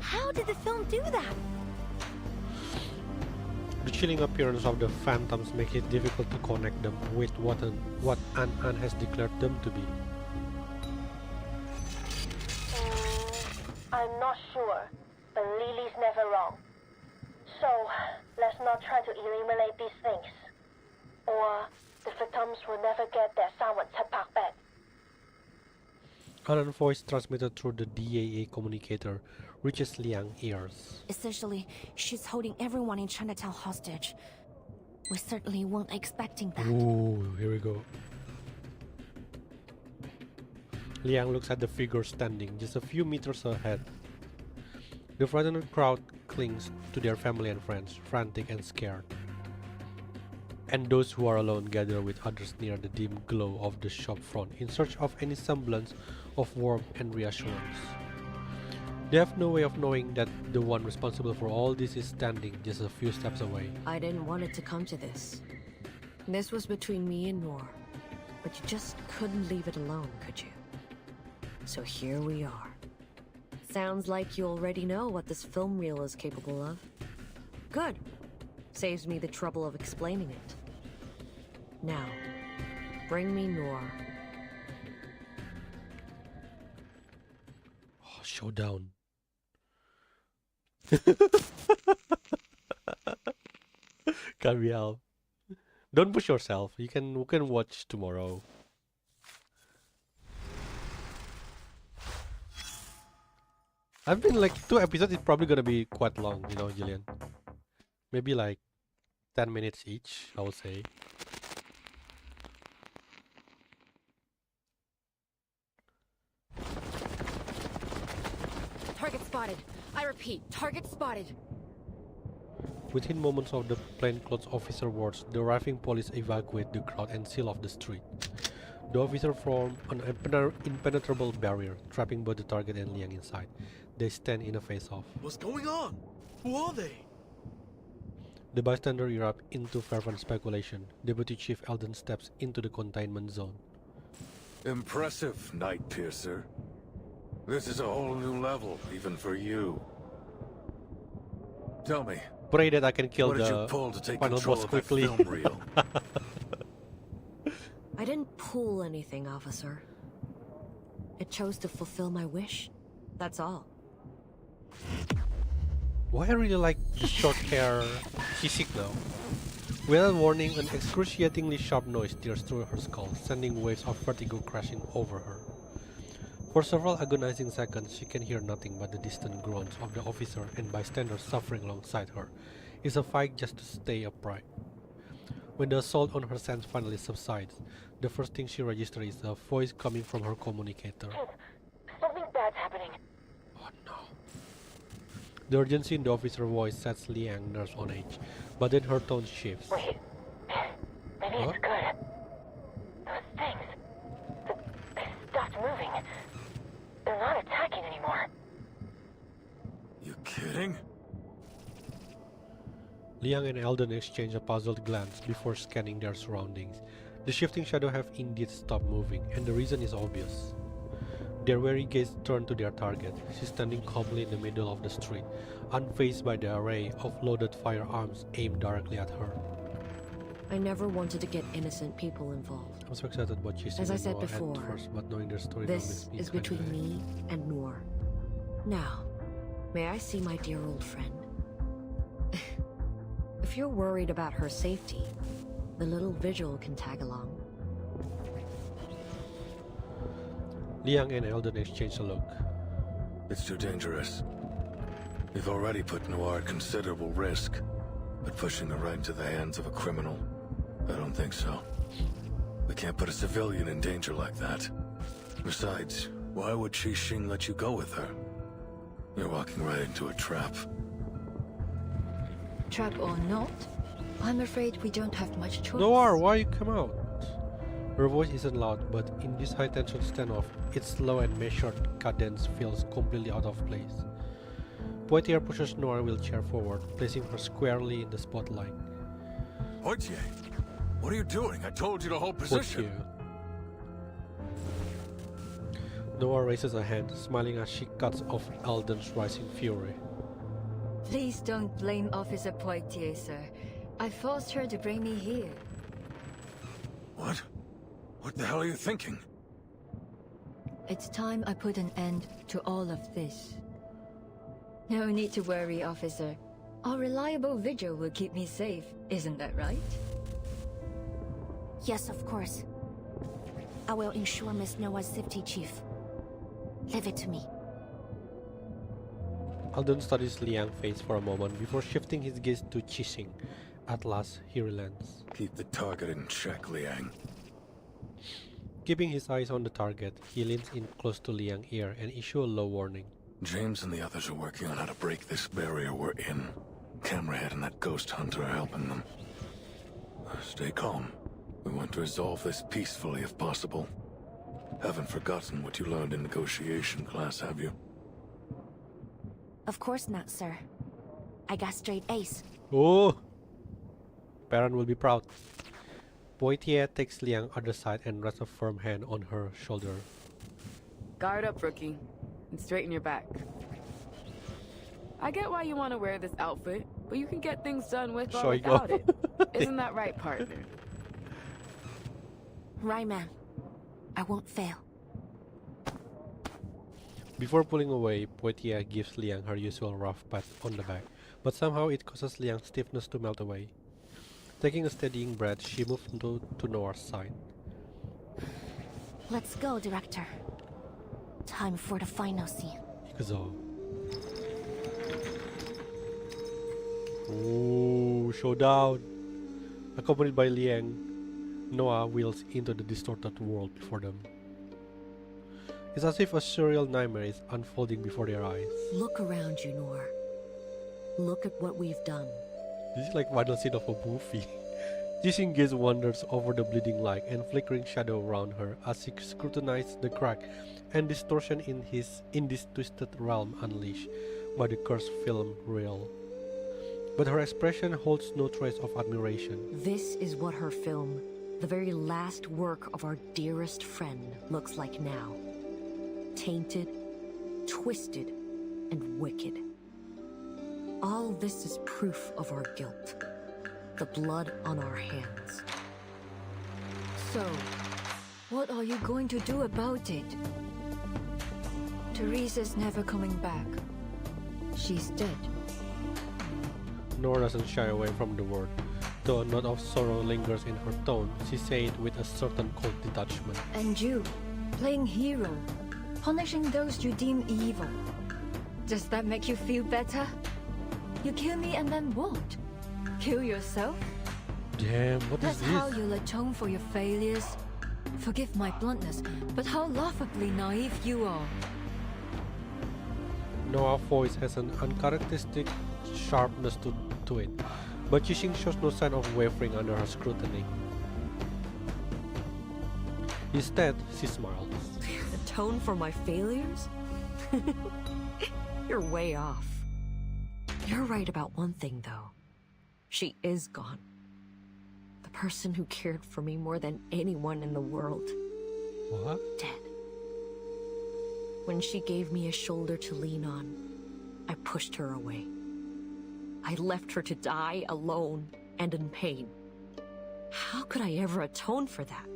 how did the film do that? The chilling appearance of the phantoms makes it difficult to connect them with what An has declared them to be. I'm not sure, but Lily's never wrong. So, let's not try to eliminate these things. Or the victims will never get their 三魂七魄 back. Another voice transmitted through the DAA communicator reaches Liang's ears. Essentially, she's holding everyone in Chinatown hostage. We certainly weren't expecting that. Ooh, here we go. Liang looks at the figure standing just a few meters ahead. The frightened crowd clings to their family and friends, frantic and scared. And those who are alone gather with others near the dim glow of the shop front in search of any semblance of warmth and reassurance. They have no way of knowing that the one responsible for all this is standing just a few steps away. I didn't want it to come to this. This was between me and Noor, but you just couldn't leave it alone, could you? So here we are. Sounds like you already know what this film reel is capable of. Good. Saves me the trouble of explaining it. Now, bring me Noor. Oh, Showdown. Can't be helped. Don't push yourself. We can watch tomorrow. I've been like 2 episodes. It's probably gonna be quite long, you know, Jillian. Maybe like 10 minutes each, I would say. Target spotted. I repeat, target spotted. Within moments of the plainclothes officer words, the arriving police evacuate the crowd and seal off the street. The officer form an impenetrable barrier, trapping both the target and Liang inside. They stand in a face-off. What's going on? Who are they? The bystander erupt into fervent speculation. Deputy Chief Eldon steps into the containment zone. Impressive, Night Piercer. This is a whole new level, even for you. Tell me, Pray that I can kill what did the you pull to take final control boss of that quickly. film reel? I didn't pull anything, officer. It chose to fulfill my wish. That's all. Why I really like the short hair Chisik now. Without warning, an excruciatingly sharp noise tears through her skull, sending waves of vertigo crashing over her. For several agonizing seconds, she can hear nothing but the distant groans of the officer and bystanders suffering alongside her. It's a fight just to stay upright. When the assault on her sense finally subsides, the first thing she registers is a voice coming from her communicator. Something bad's happening. The urgency in the officer's voice sets Liang nerves on edge, but then her tone shifts. Wait. Maybe it's good. Those things. They stopped moving. They're not attacking anymore. You kidding? Liang and Eldon exchange a puzzled glance before scanning their surroundings. The shifting shadow have indeed stopped moving, and the reason is obvious. Their weary gaze turned to their target. She's standing calmly in the middle of the street, unfazed by the array of loaded firearms aimed directly at her. I never wanted to get innocent people involved. I'm so excited about chasing As I them said all before, at first, but knowing their story now this makes me is kinda between me and Noor. Now, may I see my dear old friend? If you're worried about her safety, the little vigil can tag along. Liang and Eldon exchange a look. It's too dangerous. We've already put Noir at considerable risk, but pushing her right into the hands of a criminal, I don't think so. We can't put a civilian in danger like that. Besides, why would Xing let you go with her? You're walking right into a trap. Trap or not, I'm afraid we don't have much choice. Noir, why you come out? Her voice isn't loud, but in this high-tension standoff, its slow and measured cadence feels completely out of place. Poitier pushes Noir's wheelchair forward, placing her squarely in the spotlight. Poitier, what are you doing? I told you to hold position. Noir raises a hand, smiling as she cuts off Eldon's rising fury. Please don't blame Officer Poitier, sir. I forced her to bring me here. What? What the hell are you thinking? It's time I put an end to all of this. No need to worry, officer. Our reliable vigil will keep me safe, isn't that right? Yes, of course. I will ensure Miss Noah's safety, Chief. Leave it to me. Alden studies Liang's face for a moment before shifting his gaze to Qixing. At last, he relents. Keep the target in check, Liang. Keeping his eyes on the target, he leans in close to Liang's ear and issues a low warning. James and the others are working on how to break this barrier we're in. Camerahead and that ghost hunter are helping them. Stay calm. We want to resolve this peacefully if possible. Haven't forgotten what you learned in negotiation class, have you? Of course not, sir. I got straight A's. Oh! Parent will be proud. Poitier takes Liang's other side and rests a firm hand on her shoulder. Guard up, rookie, and straighten your back. I get why you want to wear this outfit, but you can get things done with or without it. Isn't that right, partner? Right, ma'am. I won't fail. Before pulling away, Poitier gives Liang her usual rough pat on the back, but somehow it causes Liang's stiffness to melt away. Taking a steadying breath, she moves to Noah's side. Let's go, Director. Time for the final scene. Ikuzo. Oh, showdown! Accompanied by Liang, Noah wheels into the distorted world before them. It's as if a surreal nightmare is unfolding before their eyes. Look around you, Noor. Look at what we've done. This is like final scene of a movie. Jixing gaze wanders over the bleeding light and flickering shadow around her as she scrutinizes the crack and distortion in this twisted realm unleashed by the cursed film reel. But her expression holds no trace of admiration. This is what her film, the very last work of our dearest friend, looks like now. Tainted, twisted, and wicked. All this is proof of our guilt. The blood on our hands. So, what are you going to do about it? Teresa's never coming back. She's dead. Nor doesn't shy away from the word. Though a note of sorrow lingers in her tone, she says it with a certain cold detachment. And you, playing hero, punishing those you deem evil. Does that make you feel better? You kill me and then what? Kill yourself? Damn, what That's is this? how you'll atone for your failures. Forgive my bluntness, but how laughably naive you are. Noah's voice has an uncharacteristic sharpness to it, but Jixing shows no sign of wavering under her scrutiny. Instead, she smiles. Atone for my failures? You're way off. You're right about one thing, though. She is gone. The person who cared for me more than anyone in the world. What? Dead. When she gave me a shoulder to lean on, I pushed her away. I left her to die alone and in pain. How could I ever atone for that?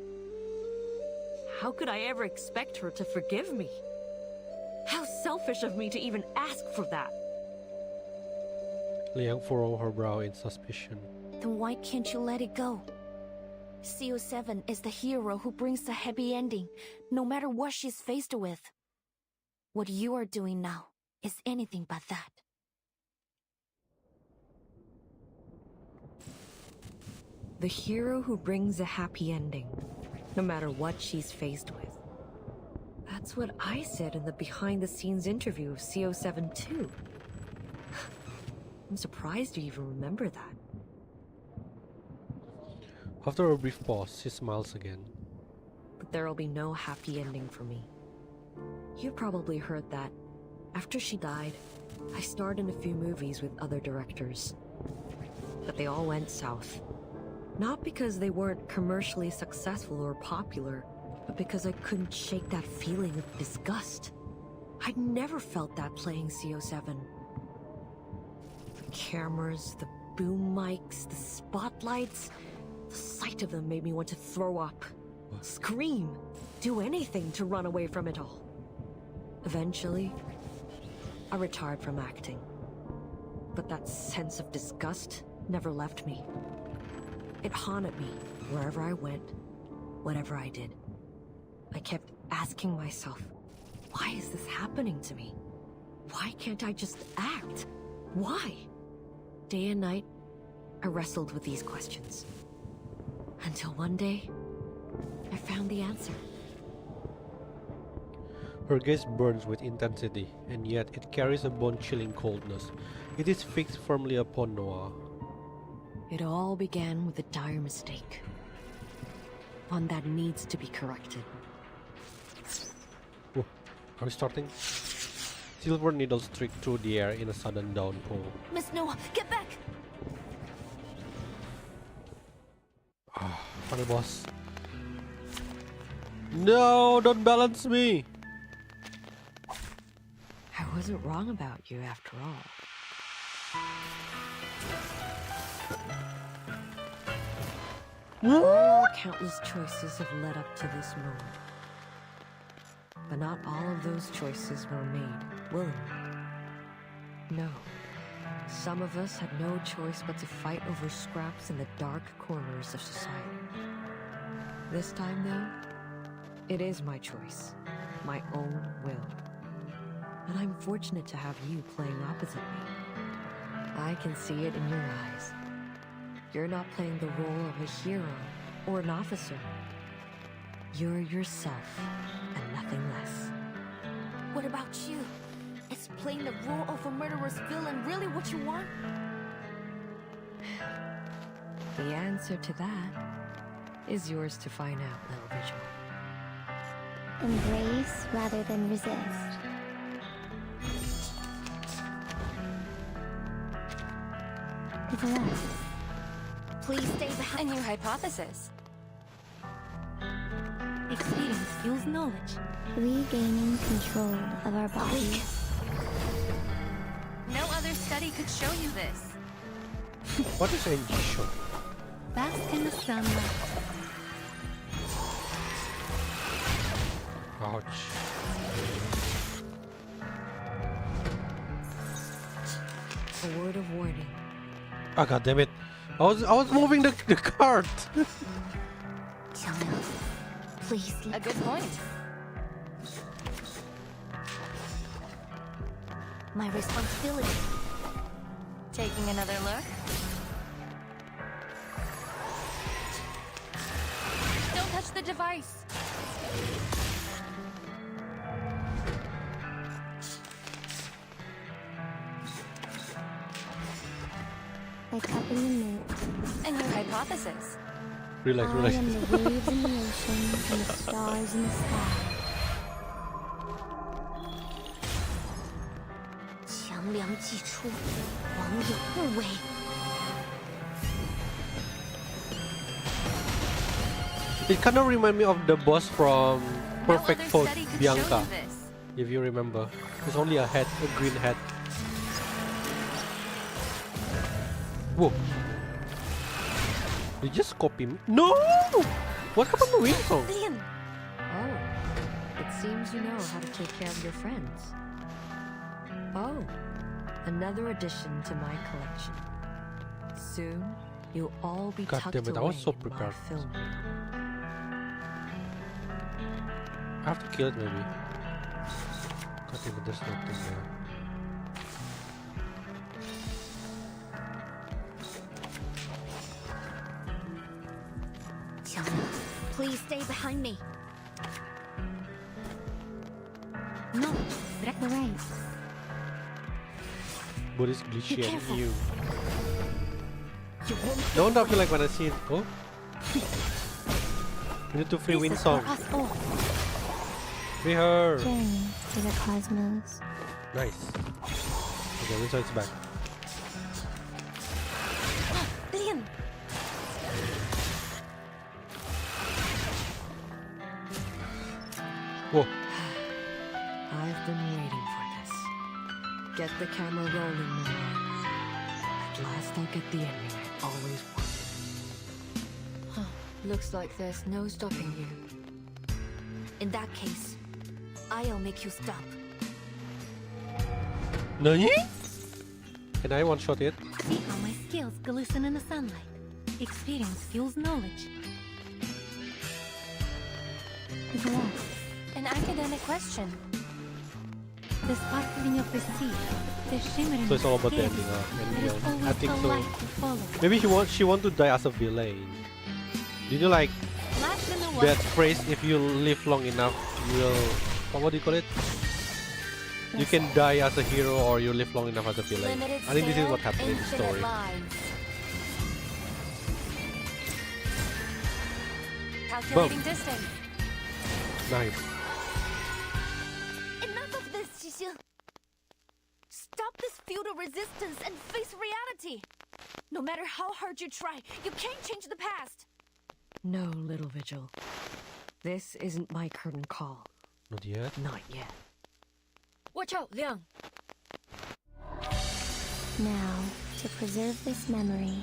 How could I ever expect her to forgive me? How selfish of me to even ask for that. Liang furrowed her brow in suspicion. Then why can't you let it go? CO7 is the hero who brings the happy ending, no matter what she's faced with. What you are doing now is anything but that. The hero who brings a happy ending, no matter what she's faced with. That's what I said in the behind-the-scenes interview of CO7 too. I'm surprised you even remember that. After a brief pause, she smiles again. But there'll be no happy ending for me. You probably heard that. After she died, I starred in a few movies with other directors. But they all went south. Not because they weren't commercially successful or popular, but because I couldn't shake that feeling of disgust. I'd never felt that playing CO7. The cameras, the boom mics, the spotlights, the sight of them made me want to throw up, scream, do anything to run away from it all. Eventually, I retired from acting. But that sense of disgust never left me. It haunted me wherever I went, whatever I did. I kept asking myself, why is this happening to me? Why can't I just act? Why? Day and night, I wrestled with these questions. Until one day, I found the answer. Her gaze burns with intensity, and yet it carries a bone-chilling coldness. It is fixed firmly upon Noah. It all began with a dire mistake. One that needs to be corrected. Whoa, are we starting? Silver needles streak through the air in a sudden downpour. Miss Noah, get back! Final boss. No, don't balance me! I wasn't wrong about you after all. All our countless choices have led up to this moment. But not all of those choices were made willingly. No. Some of us had no choice but to fight over scraps in the dark corners of society. This time, though, it is my choice, my own will. And I'm fortunate to have you playing opposite me. I can see it in your eyes. You're not playing the role of a hero or an officer. You're yourself, and nothing less. What about you? Is playing the role of a murderous villain really what you want? The answer to that is yours to find out, little Vigil. Embrace rather than resist. It's a lot. Please stay behind. A new hypothesis. Experience fuels knowledge. Regaining control of our bodies. No other study could show you this. What is NG show? Bask in the sunlight. Ouch. A word of warning. Ah, god damn it. I was moving the cart. Please. A good point. My responsibility. Taking another look? Don't touch the device. By cupping the moon. A new hypothesis. Relax, I relax. am the waves in the ocean and the stars in the sky. 强梁既出，王有不为。 It kind of remind me of the boss from Perfect other Foe study could Bianca, show you this. if you remember. There's only a head, a green head. Whoa! Did you just copy me? No! What happened to Winsong? Oh, it seems you know how to take care of your friends. Oh, another addition to my collection. Soon, you'll all be God tucked damn it, I away was so in my prepared. film reel. I have to kill it maybe. God damn it, there's nothing there. Please stay behind me. No, direct the rain. But it's glitchy and careful. new. You won't. Don't I feel like when I see it. Oh? We need to free This is for Winsong. us all. Free her! Journey to the cosmos. Nice. Okay, Winsong is back. Billion. Whoa. I've been waiting for this. Get the camera rolling, Noah. At last I'll get the ending I always wanted. Looks like there's no stopping you. In that case, I'll make you stop. Nani? Can I one-shot it? See how my skills glisten in the sunlight. Experience fuels knowledge. An academic question. The sparkling of the sea, the shimmering So it's all about the of ending, There is and I always think a so. light to follow. Maybe she want to die as a villain. Did you like Smash in the that water. phrase? If you live long enough, you will. What do you call it? You can die as a hero, or you live long enough as a villain. Limited I think this is scale, what happened in the infinite story. lines. Calculating distance. Nice. Enough of this, Xixi. Stop this feudal resistance and face reality. No matter how hard you try, you can't change the past. No, little Vigil. This isn't my curtain call. Not yet. Not yet. Watch out, Liang. Now, to preserve this memory.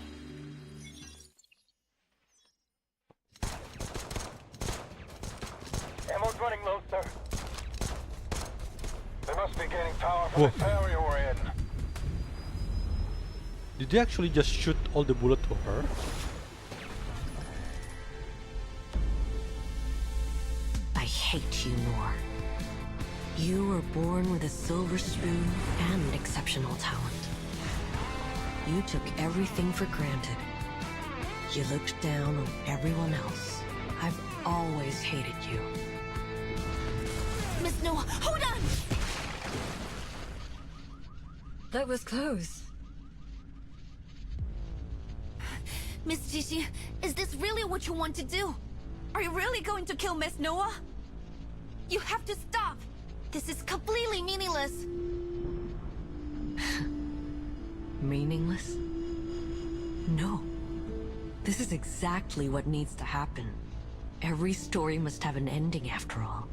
Ammo's running low, sir. They must be gaining power Whoa. from the area we're in. Did they actually just shoot all the bullet to her? I hate you, Noor. You were born with a silver spoon and exceptional talent. You took everything for granted. You looked down on everyone else. I've always hated you. Miss Noah, hold on! That was close. Miss Xixi, is this really what you want to do? Are you really going to kill Miss Noah? You have to stop! This is completely meaningless! Meaningless? No. This is exactly what needs to happen. Every story must have an ending after all.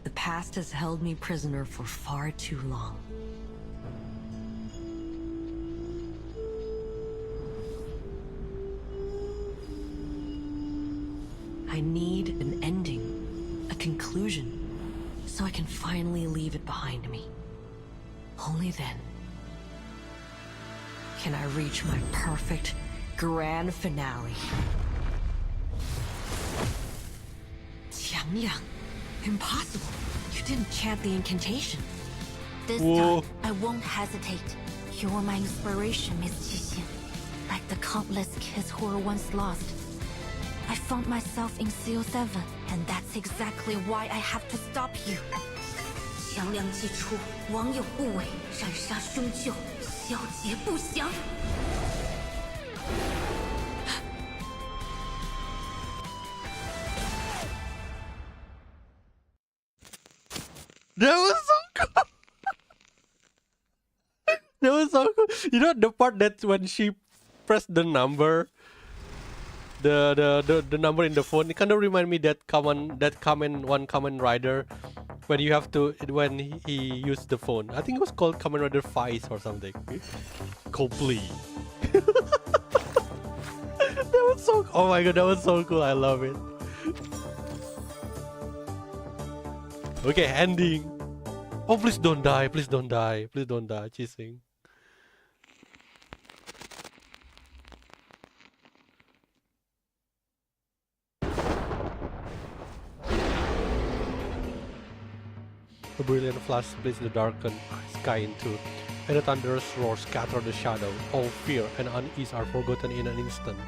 The past has held me prisoner for far too long. I need an ending, a conclusion, so I can finally leave it behind me. Only then can I reach my perfect grand finale. Qiangliang, impossible. You didn't chant the incantation. This Whoa. time, I won't hesitate. You're my inspiration, Miss Xixi. Like the countless kids who were once lost. I found myself in CO7, and that's exactly why I have to stop you. 降亮既出，网友不韦，斩杀凶旧，小节不详。 That was so cool. That was so cool. You know the part that when she pressed the number, the number in the phone, it kind of remind me that Kamen Rider, when you have to when he used the phone. I think it was called Kamen Rider Vice or something. Copley. That was so. Oh my god, that was so cool. I love it. Okay, ending. Oh, please don't die. Please don't die. Please don't die. Chasing. A brilliant flash splits the darkened sky in two, and a thunderous roar scatters the shadow. All fear and unease are forgotten in an instant.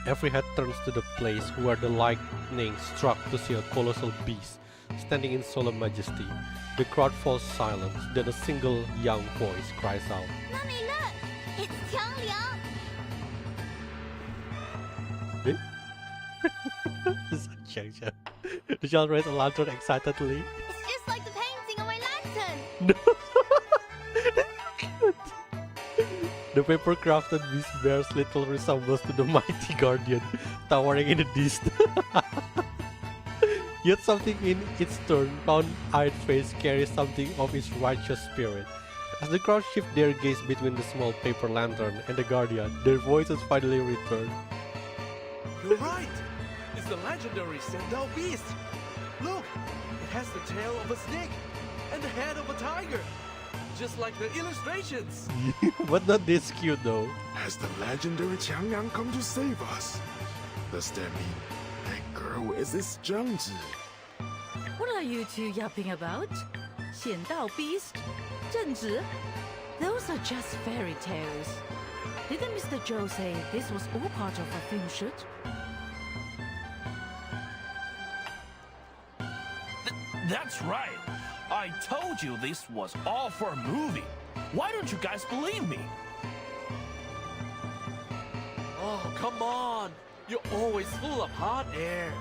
Every head turns to the place where the lightning struck to see a colossal beast standing in solemn majesty. The crowd falls silent, then a single young voice cries out. Mommy, look! It's Qiangliang! The child raised a lantern excitedly. It's just like the painting on my lantern! No. The paper-crafted beast bears little resemblance to the mighty guardian towering in the distance. Yet something in its stern, round-eyed face carries something of its righteous spirit. As the crowd shift their gaze between the small paper lantern and the guardian, their voices finally return. You're right! It's the legendary Sandal beast! Look! It has the tail of a snake and the head of a tiger! just like the illustrations. But not this cute though. Has the legendary Qiangliang come to save us? Does that mean that girl is this Zhangzi? What are you two yapping about? 显道 beast? 正直? Those are just fairy tales. Didn't Mr. Zhou say this was all part of a film shoot? That's right. I told you this was all for a movie. Why don't you guys believe me? Oh, come on. You're always full of hot air.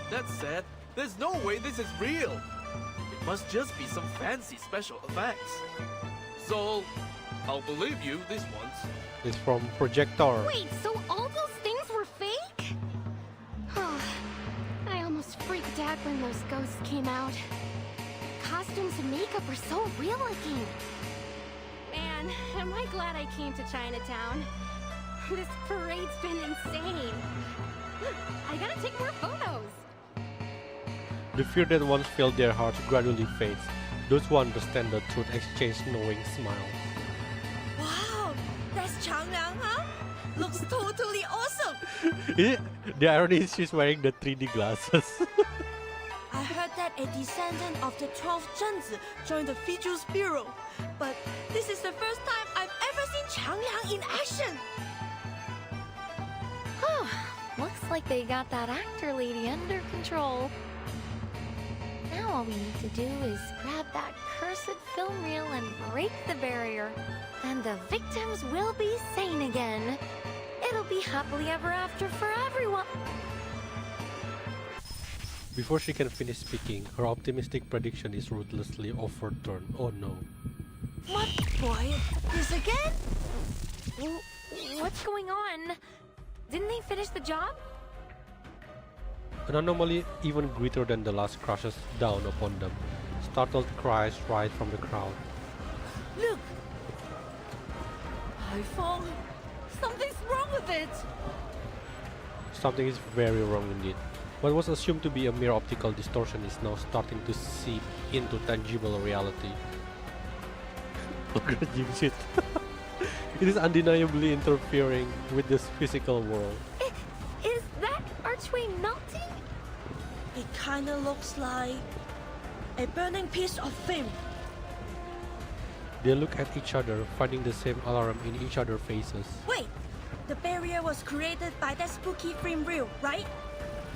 That said, there's no way this is real. It must just be some fancy special effects. So, I'll believe you this once. It's from Projector. Wait, so all those things were fake? I almost freaked out when those ghosts came out. Costumes and makeup are so real looking. Man, am I glad I came to Chinatown. This parade's been insane. I gotta take more photos. The fear that once filled their hearts gradually fades. Those who understand the truth exchange knowing smiles. Wow, that's Changliang, huh? Looks totally awesome. The irony is she's wearing the 3D glasses. I heard that a descendant of the 12th Zhenzi joined the Visuals Bureau, but this is the first time I've ever seen Changliang in action. Looks like they got that actor lady under control. Now all we need to do is grab that cursed film reel and break the barrier. And the victims will be sane again. It'll be happily ever after for everyone. Before she can finish speaking, her optimistic prediction is ruthlessly overturned. Oh no. What boy? This again? What's going on? Didn't they finish the job? An anomaly even greater than the last crashes down upon them. Startled cries rise from the crowd. Look! I fall. Something's wrong with it! Something is very wrong indeed. What was assumed to be a mere optical distortion is now starting to seep into tangible reality. Look at shit. It is undeniably interfering with this physical world. Is that archway melting? It kinda looks like a burning piece of film. They look at each other, finding the same alarm in each other's faces. Wait, the barrier was created by that spooky film reel, right?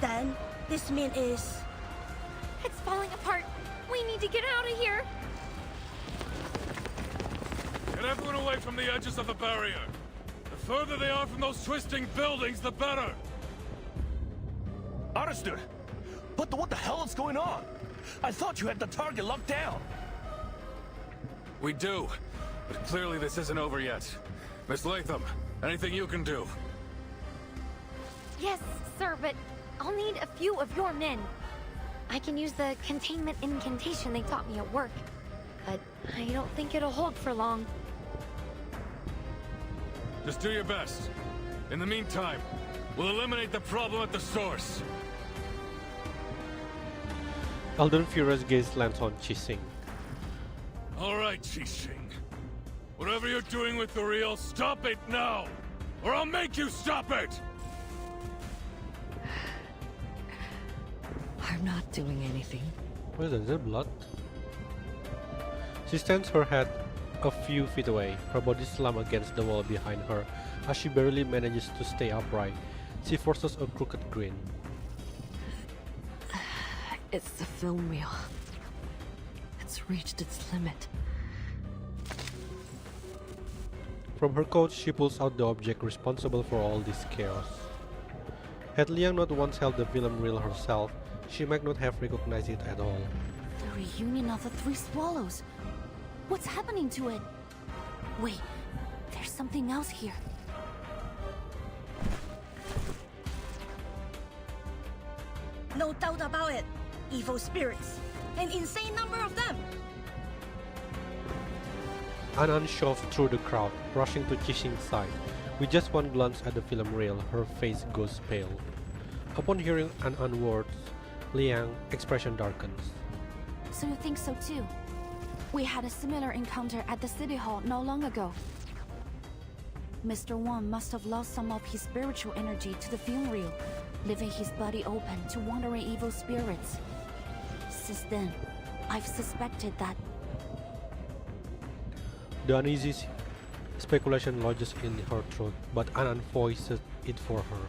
Then, this mean is... It's falling apart. We need to get out of here. Get everyone away from the edges of the barrier. The further they are from those twisting buildings, the better. Understood. But what the hell is going on? I thought you had the target locked down. We do, but clearly this isn't over yet. Miss Latham, anything you can do? Yes, sir, but I'll need a few of your men. I can use the containment incantation they taught me at work, but I don't think it'll hold for long. Just do your best. In the meantime, we'll eliminate the problem at the source. Elden Furious gaze lands on Qixing. All right, Qixing. Whatever you're doing with the reel, stop it now! Or I'll make you stop it! I'm not doing anything. What is that? Is that blood? She stands her head a few feet away, her body slammed against the wall behind her as she barely manages to stay upright. She forces a crooked grin. It's the film reel. It's reached its limit. From her coat, she pulls out the object responsible for all this chaos. Had Liang not once held the film reel herself, she might not have recognized it at all. The reunion of the three swallows. What's happening to it? Wait, there's something else here. No doubt about it. Evil spirits. An insane number of them. Anan shoved through the crowd, rushing to Qixing's side. With just one glance at the film reel, her face goes pale. Upon hearing Anan's words, Liang's expression darkens. So you think so too? We had a similar encounter at the City Hall not long ago. Mr. Wang must have lost some of his spiritual energy to the film reel, leaving his body open to wandering evil spirits. Since then, I've suspected that. The uneasy speculation lodges in her throat, but Anan voices it for her.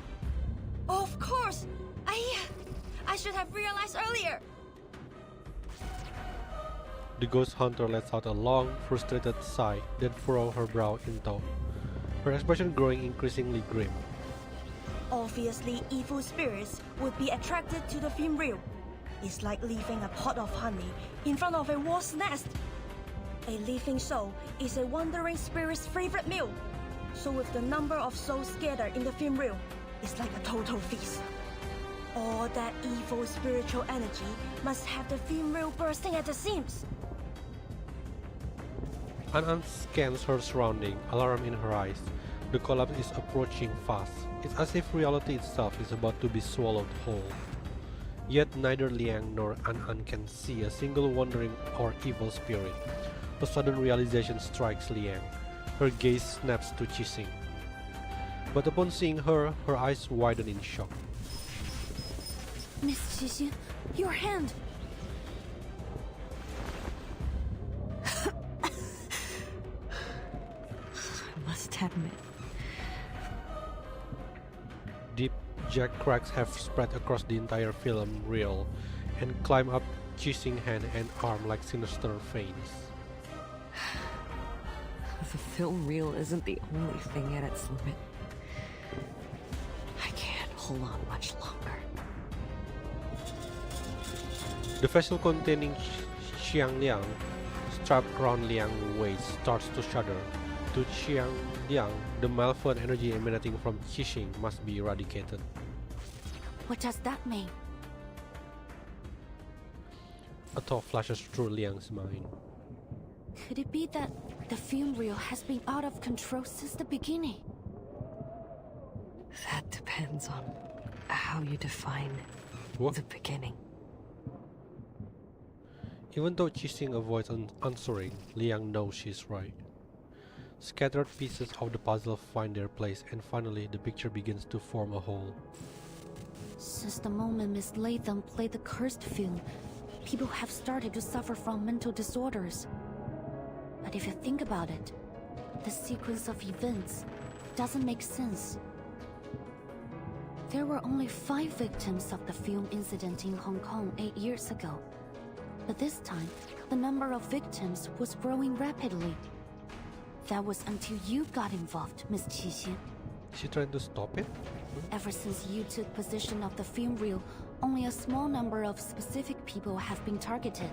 Of course! I should have realized earlier! The ghost hunter lets out a long, frustrated sigh, then furrows her brow in thought, her expression growing increasingly grim. Obviously, evil spirits would be attracted to the film reel. It's like leaving a pot of honey in front of a wasp's nest. A living soul is a wandering spirit's favorite meal. So with the number of souls scattered in the film reel, it's like a total feast. All that evil spiritual energy must have the film reel bursting at the seams. Anan scans her surrounding, alarm in her eyes. The collapse is approaching fast. It's as if reality itself is about to be swallowed whole. Yet neither Liang nor Anan can see a single wandering or evil spirit. A sudden realization strikes Liang. Her gaze snaps to Qixing. But upon seeing her, her eyes widen in shock. Miss Qixing, your hand! I must admit. Deep jagged cracks have spread across the entire film reel and climb up Qixing's hand and arm like sinister veins. The film reel isn't the only thing at its limit. I can't hold on much longer. The vessel containing Xiang Liang, strapped around Liang's waist, starts to shudder. To Xiang Liang, the malevolent energy emanating from Qixing must be eradicated. What does that mean? A thought flashes through Liang's mind. Could it be that the film reel has been out of control since the beginning? That depends on how you define the beginning. Even though Qixing avoids answering, Liang knows she's right. Scattered pieces of the puzzle find their place, and finally the picture begins to form a whole. Since the moment Miss Latham played the cursed film, people have started to suffer from mental disorders. But if you think about it, the sequence of events doesn't make sense. There were only 5 victims of the film incident in Hong Kong 8 years ago. But this time, the number of victims was growing rapidly. That was until you got involved, Miss Qixing. Is she trying to stop it? Ever since you took possession of the film reel, only a small number of specific people have been targeted.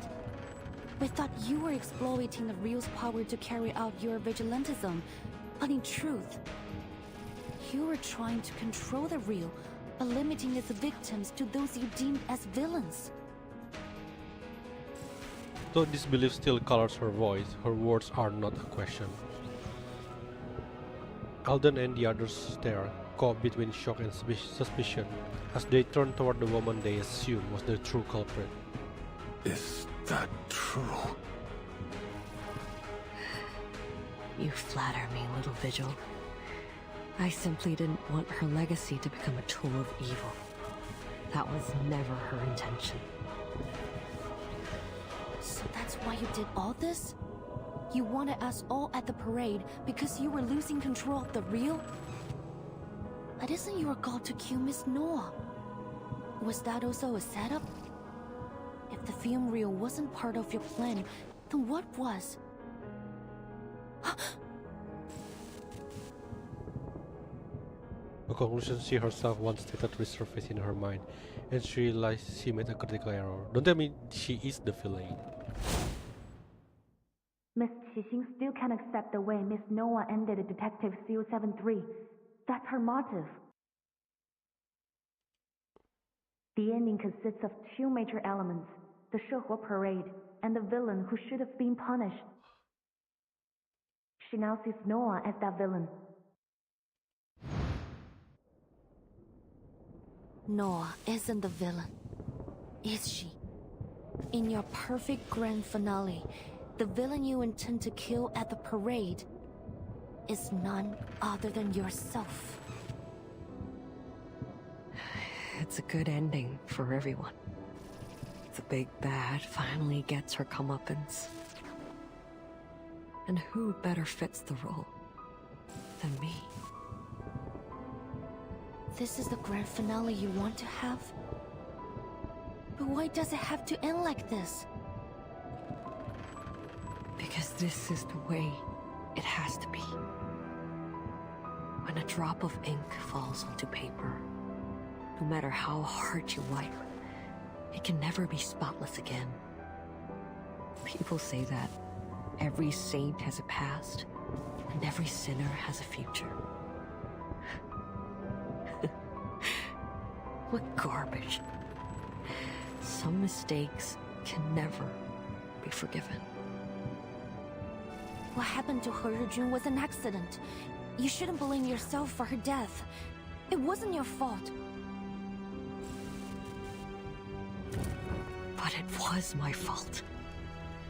We thought you were exploiting the reel's power to carry out your vigilantism, but in truth, you were trying to control the reel by limiting its victims to those you deemed as villains. Though disbelief still colors her voice, her words are not a question. Alden and the others stare, caught between shock and suspicion, as they turn toward the woman they assume was the true culprit. Is that true? You flatter me, little Vigil. I simply didn't want her legacy to become a tool of evil. That was never her intention. So that's why you did all this? You wanted us all at the parade because you were losing control of the reel? But isn't your goal to kill Miss Noah? Was that also a setup? If the film reel wasn't part of your plan, then what was? A conclusion she herself once stated resurfaced in her mind, and she realized she made a critical error. Don't tell me she is the villain. Miss Qixing still can't accept the way Miss Noah ended Detective CO73. That's her motive. The ending consists of 2 major elements, the Shehua parade and the villain who should have been punished. She now sees Noah as that villain. Noah isn't the villain, is she? In your perfect grand finale, the villain you intend to kill at the parade is none other than yourself. It's a good ending for everyone. The big bad finally gets her comeuppance. And who better fits the role than me? This is the grand finale you want to have? But why does it have to end like this? Because this is the way it has to be. When a drop of ink falls onto paper, no matter how hard you wipe, it can never be spotless again. People say that every saint has a past, and every sinner has a future. What garbage. Some mistakes can never be forgiven. What happened to He was an accident. You shouldn't blame yourself for her death. It wasn't your fault. But it was my fault.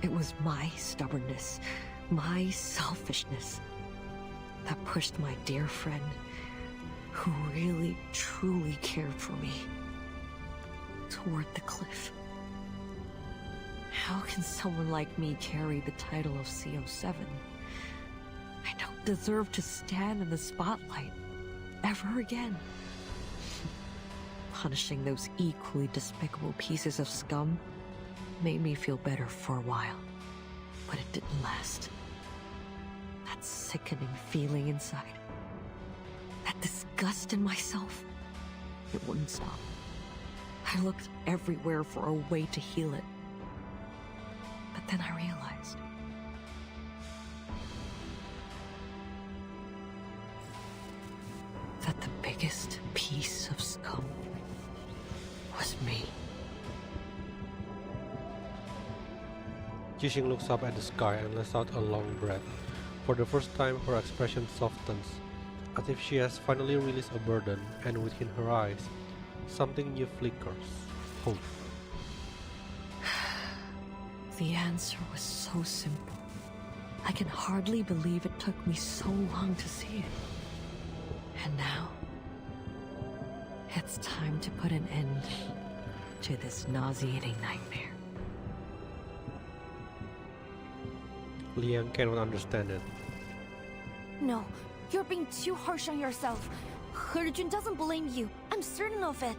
It was my stubbornness, my selfishness, that pushed my dear friend, who really, truly cared for me, toward the cliff. How can someone like me carry the title of CO7? I don't deserve to stand in the spotlight ever again. Punishing those equally despicable pieces of scum made me feel better for a while, but it didn't last. That sickening feeling inside, that disgust in myself, it wouldn't stop. I looked everywhere for a way to heal it. But then I realized that the biggest piece of scum was me. Jixing looks up at the sky and lets out a long breath. For the first time, her expression softens, as if she has finally released a burden, and within her eyes, something new flickers. Hope. The answer was so simple. I can hardly believe it took me so long to see it. And now, it's time to put an end to this nauseating nightmare. Liang cannot understand it. No, you're being too harsh on yourself. He doesn't blame you. I'm certain of it.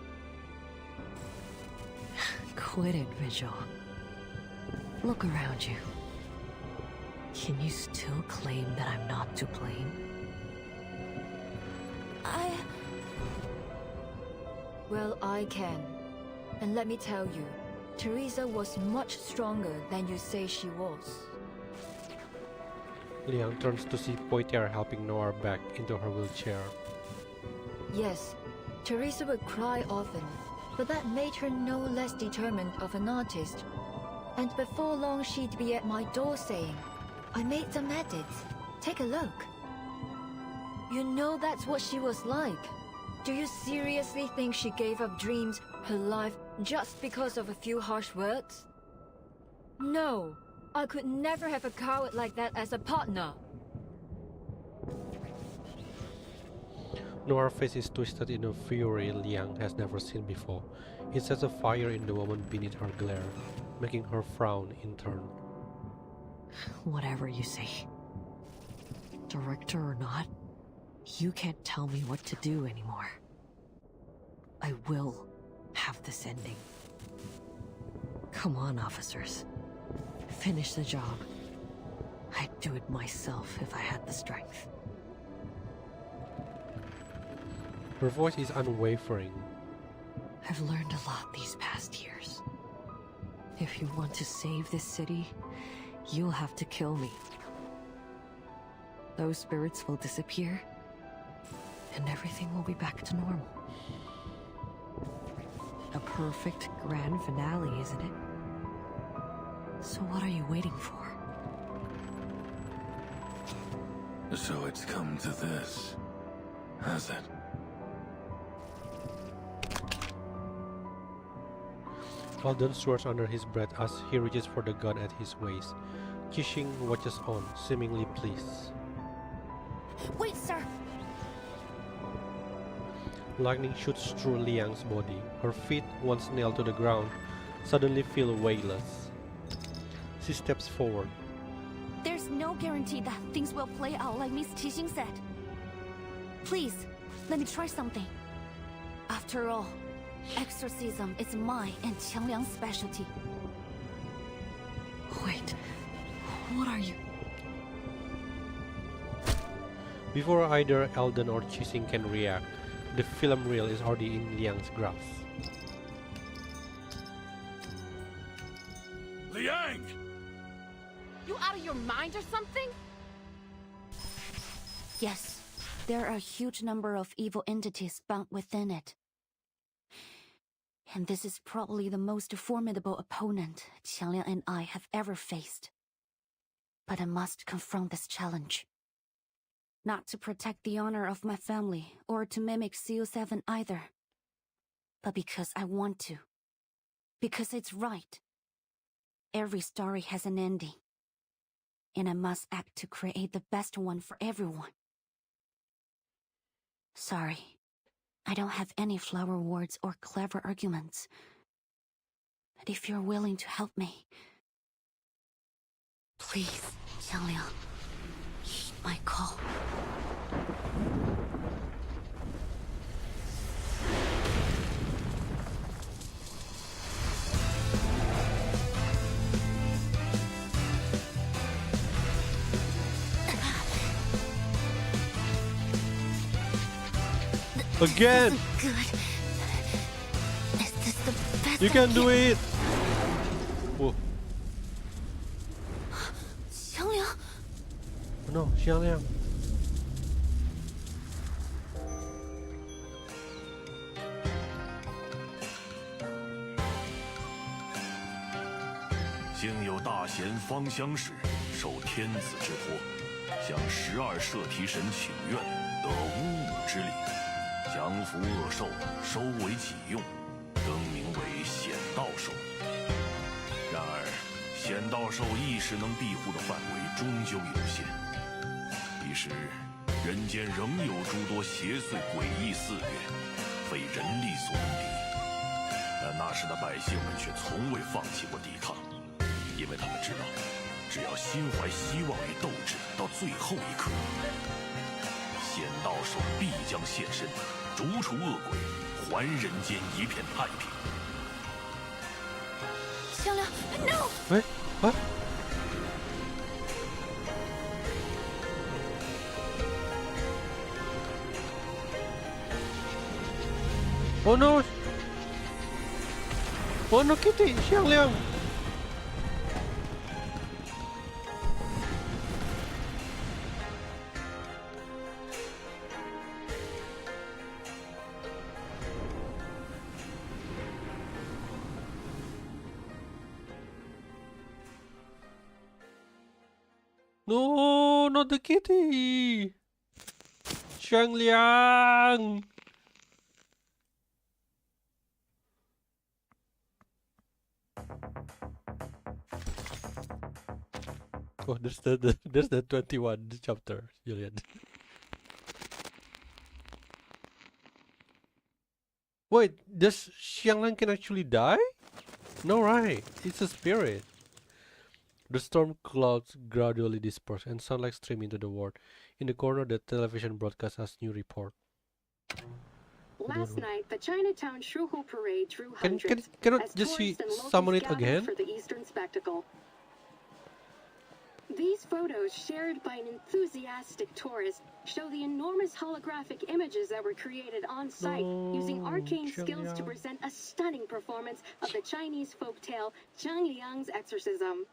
Quit it, Vigil. Look around you. Can you still claim that I'm not to blame? Well, I can. And let me tell you, Teresa was much stronger than you say she was. Liang turns to see Poitier helping Noir back into her wheelchair. Yes, Teresa would cry often, but that made her no less determined of an artist. And before long she'd be at my door saying, I made some edits. Take a look. You know that's what she was like. Do you seriously think she gave up dreams, her life, just because of a few harsh words? No, I could never have a coward like that as a partner. Noir's face is twisted in a fury Liang has never seen before. It sets a fire in the woman beneath her glare, making her frown in turn. Whatever you say. Director or not, you can't tell me what to do anymore. I will have this ending. Come on, officers. Finish the job. I'd do it myself if I had the strength. Her voice is unwavering. I've learned a lot these past years. If you want to save this city, you'll have to kill me. Those spirits will disappear, and everything will be back to normal. A perfect grand finale, isn't it? So what are you waiting for? So it's come to this, has it? Alden swears under his breath as he reaches for the gun at his waist. Qixing watches on, seemingly pleased. Wait, sir! Lightning shoots through Liang's body. Her feet, once nailed to the ground, suddenly feel weightless. She steps forward. There's no guarantee that things will play out like Miss Qixing said. Please, let me try something. After all, exorcism is my and Qiangliang's specialty. Wait, what are you? Before either Eldon or Qixing can react, the film reel is already in Liang's grasp. Liang! You out of your mind or something? Yes, there are a huge number of evil entities bound within it. And this is probably the most formidable opponent Qiangliang and I have ever faced. But I must confront this challenge. Not to protect the honor of my family, or to mimic CO7 either. But because I want to. Because it's right. Every story has an ending. And I must act to create the best one for everyone. Sorry, I don't have any flower words or clever arguments. But if you're willing to help me, please, Qiangliang, heed my call. Again! Good. Is this the best You can do it! Whoa. Qiangliang? Oh no, Xiangliang.幸有大贤方相使，受天子之托，向12摄提神请愿，得巫武之礼，降服恶兽，收为己用，更名为显道兽。然而，显道兽一时能庇护的范围终究有限，一时人间仍有诸多邪祟诡异肆虐，非人力所能敌。但那时的百姓们却从未放弃过抵抗。因为他们知道，只要心怀希望与斗志，到最后一刻，显道兽必将现身，逐除恶鬼，还人间一片太平。Qiangliang, no! Wait, what? Oh no! Oh no, Kitty! Xiangliang! No, not the kitty! Xiangliang! Oh, there's the 21 chapter, Julian. Wait, does Xiangliang can actually die? No, right? It's a spirit. The storm clouds gradually disperse and sunlight stream into the world. In the corner, the television broadcasts a new report. Last night, the Chinatown Shuhu Parade drew Can hundreds cannot as just tourists and locals summon it gathered again? for the Eastern spectacle. These photos, shared by an enthusiastic tourist, show the enormous holographic images that were created on site using arcane skills to present a stunning performance of the Chinese folktale Qiangliang's exorcism.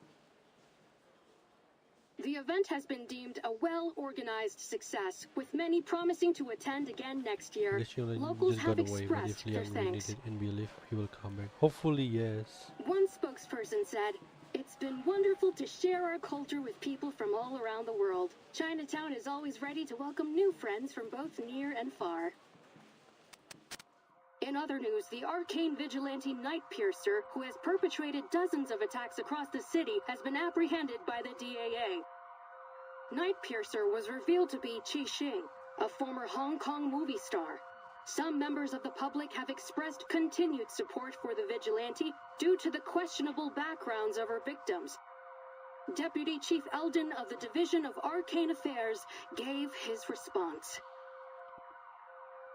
The event has been deemed a well-organized success, with many promising to attend again next year. Locals have expressed their thanks. And believe he will come back. Hopefully, yes. One spokesperson said, "It's been wonderful to share our culture with people from all around the world. Chinatown is always ready to welcome new friends from both near and far." In In other news, the arcane vigilante Night Piercer, who has perpetrated dozens of attacks across the city, has been apprehended by the DAA. Night Piercer was revealed to be Qi Xing, a former Hong Kong movie star. Some members of the public have expressed continued support for the vigilante due to the questionable backgrounds of her victims. Deputy Chief Eldon of the Division of Arcane Affairs gave his response.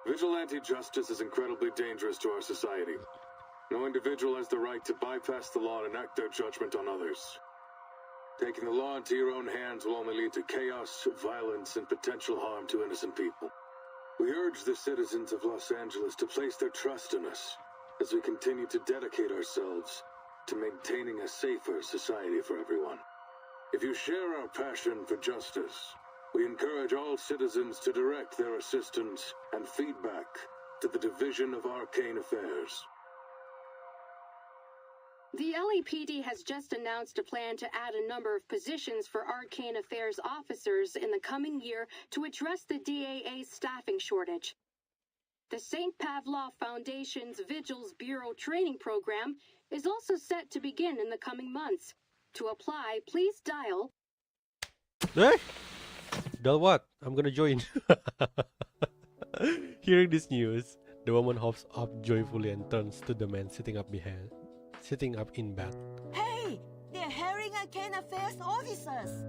Vigilante justice is incredibly dangerous to our society. No individual has the right to bypass the law and enact their judgment on others. Taking the law into your own hands will only lead to chaos, violence, and potential harm to innocent people. We urge the citizens of Los Angeles to place their trust in us as we continue to dedicate ourselves to maintaining a safer society for everyone. If you share our passion for justice, we encourage all citizens to direct their assistance and feedback to the Division of Arcane Affairs. The LAPD has just announced a plan to add a number of positions for Arcane Affairs officers in the coming year to address the DAA's staffing shortage. The St. Pavlov Foundation's Vigils Bureau training program is also set to begin in the coming months. To apply, please dial... Hey! Dial what? I'm gonna join. Hearing this news, the woman hops up joyfully and turns to the man sitting up in bed. Hey! They're hiring Arcane Affairs officers!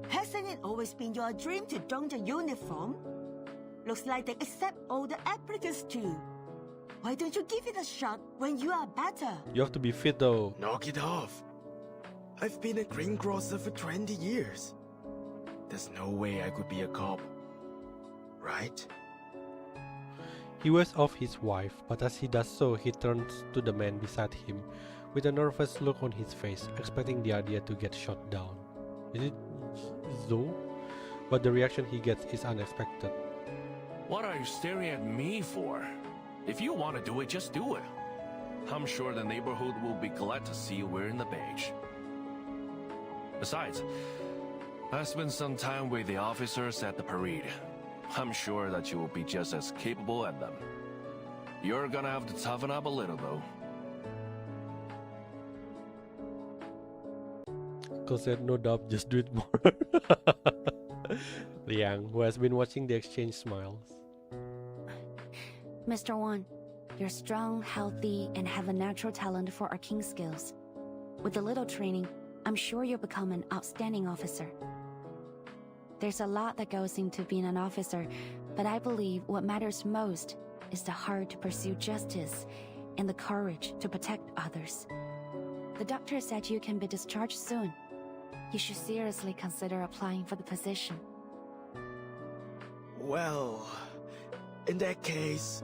Hasn't it always been your dream to don the uniform? Looks like they accept all the applicants too. Why don't you give it a shot when you are better? You have to be fit though. Knock it off. I've been a greengrocer for 20 years. There's no way I could be a cop. Right? He waves off his wife, but as he does so, he turns to the man beside him with a nervous look on his face, expecting the idea to get shot down. Is it so? But the reaction he gets is unexpected. What are you staring at me for? If you want to do it, just do it. I'm sure the neighborhood will be glad to see you wearing the badge. Besides, I spent some time with the officers at the parade. I'm sure that you will be just as capable as them. You're gonna have to toughen up a little though. Cause said no doubt, just do it more. Liang, who has been watching the exchange, smiles. Mr. Wan, you're strong, healthy, and have a natural talent for arcane skills. With a little training, I'm sure you'll become an outstanding officer. There's a lot that goes into being an officer, but I believe what matters most is the heart to pursue justice and the courage to protect others. The doctor said you can be discharged soon. You should seriously consider applying for the position. Well, in that case,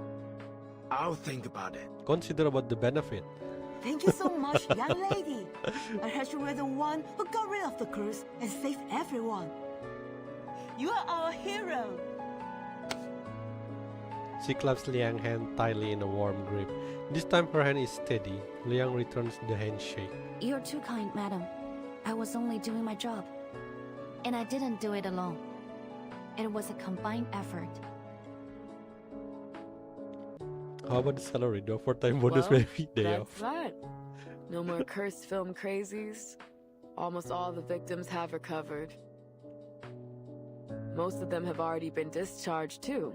I'll think about it. Consider about the benefit. Thank you so much, young lady. I heard you were the one who got rid of the curse and saved everyone. You are our hero. She claps Liang's hand tightly in a warm grip. This time her hand is steady. Liang returns the handshake. You're too kind, madam. I was only doing my job. And I didn't do it alone. It was a combined effort. How about the salary? Do a 4-time bonus Well, maybe day that's off. that. No more cursed film crazies. Almost all the victims have recovered. Most of them have already been discharged too.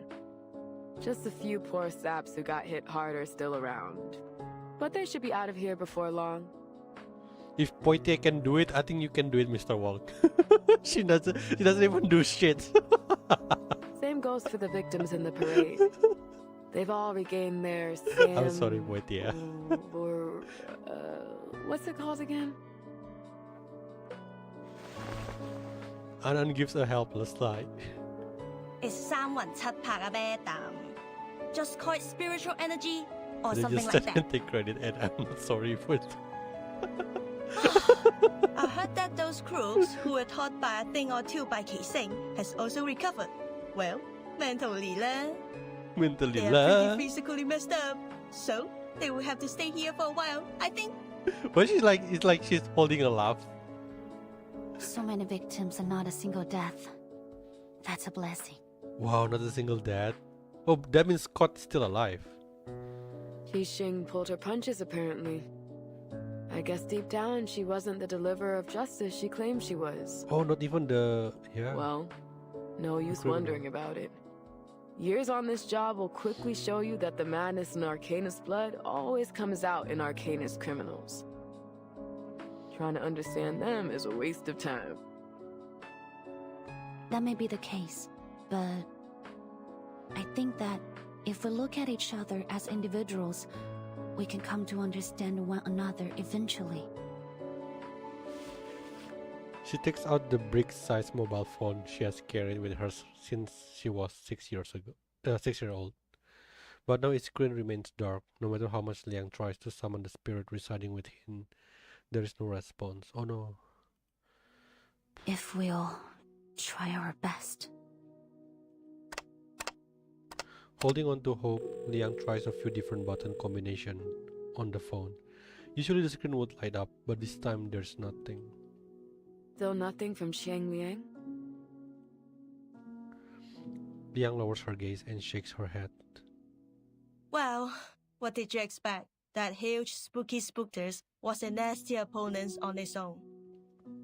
Just a few poor saps who got hit hard are still around. But they should be out of here before long. If Poitier can do it, I think you can do it, Mr. Wong. She doesn't even do shit. Same goes for the victims in the parade. They've all regained their I'm sorry, Poitier. or what's it called again? Anan gives a helpless sigh. It's 三魂七魄啊 madam. Just call it spiritual energy or They something just like said that. take credit and I'm not sorry for it. I heard that those crooks who were taught by a thing or two by Qi Xing has also recovered. Well, mentally lah. Mentally They are lah. pretty physically messed up. So, they will have to stay here for a while, I think. But she's like, it's like she's holding a laugh. So many victims and not a single death. That's a blessing. Wow, not a single death. Oh, that means Scott's still alive. Xing pulled her punches, apparently. I guess deep down, she wasn't the deliverer of justice she claimed she was. Oh, not even the... yeah. Well, no use criminal. wondering about it. Years on this job will quickly show you that the madness in Arcanist blood always comes out in Arcanist criminals. Trying to understand them is a waste of time. That may be the case, but I think that if we look at each other as individuals, we can come to understand one another eventually. She takes out the brick-sized mobile phone she has carried with her since she was 6 years old. But now its screen remains dark. No matter how much Liang tries to summon the spirit residing within, there is no response. Oh no. If we'll try our best. Holding on to hope, Liang tries a few different button combinations on the phone. Usually the screen would light up, but this time there's nothing. Still nothing from Xiang Liang? Liang lowers her gaze and shakes her head. Well, what did you expect? That huge spooky spookters was a nasty opponent on its own.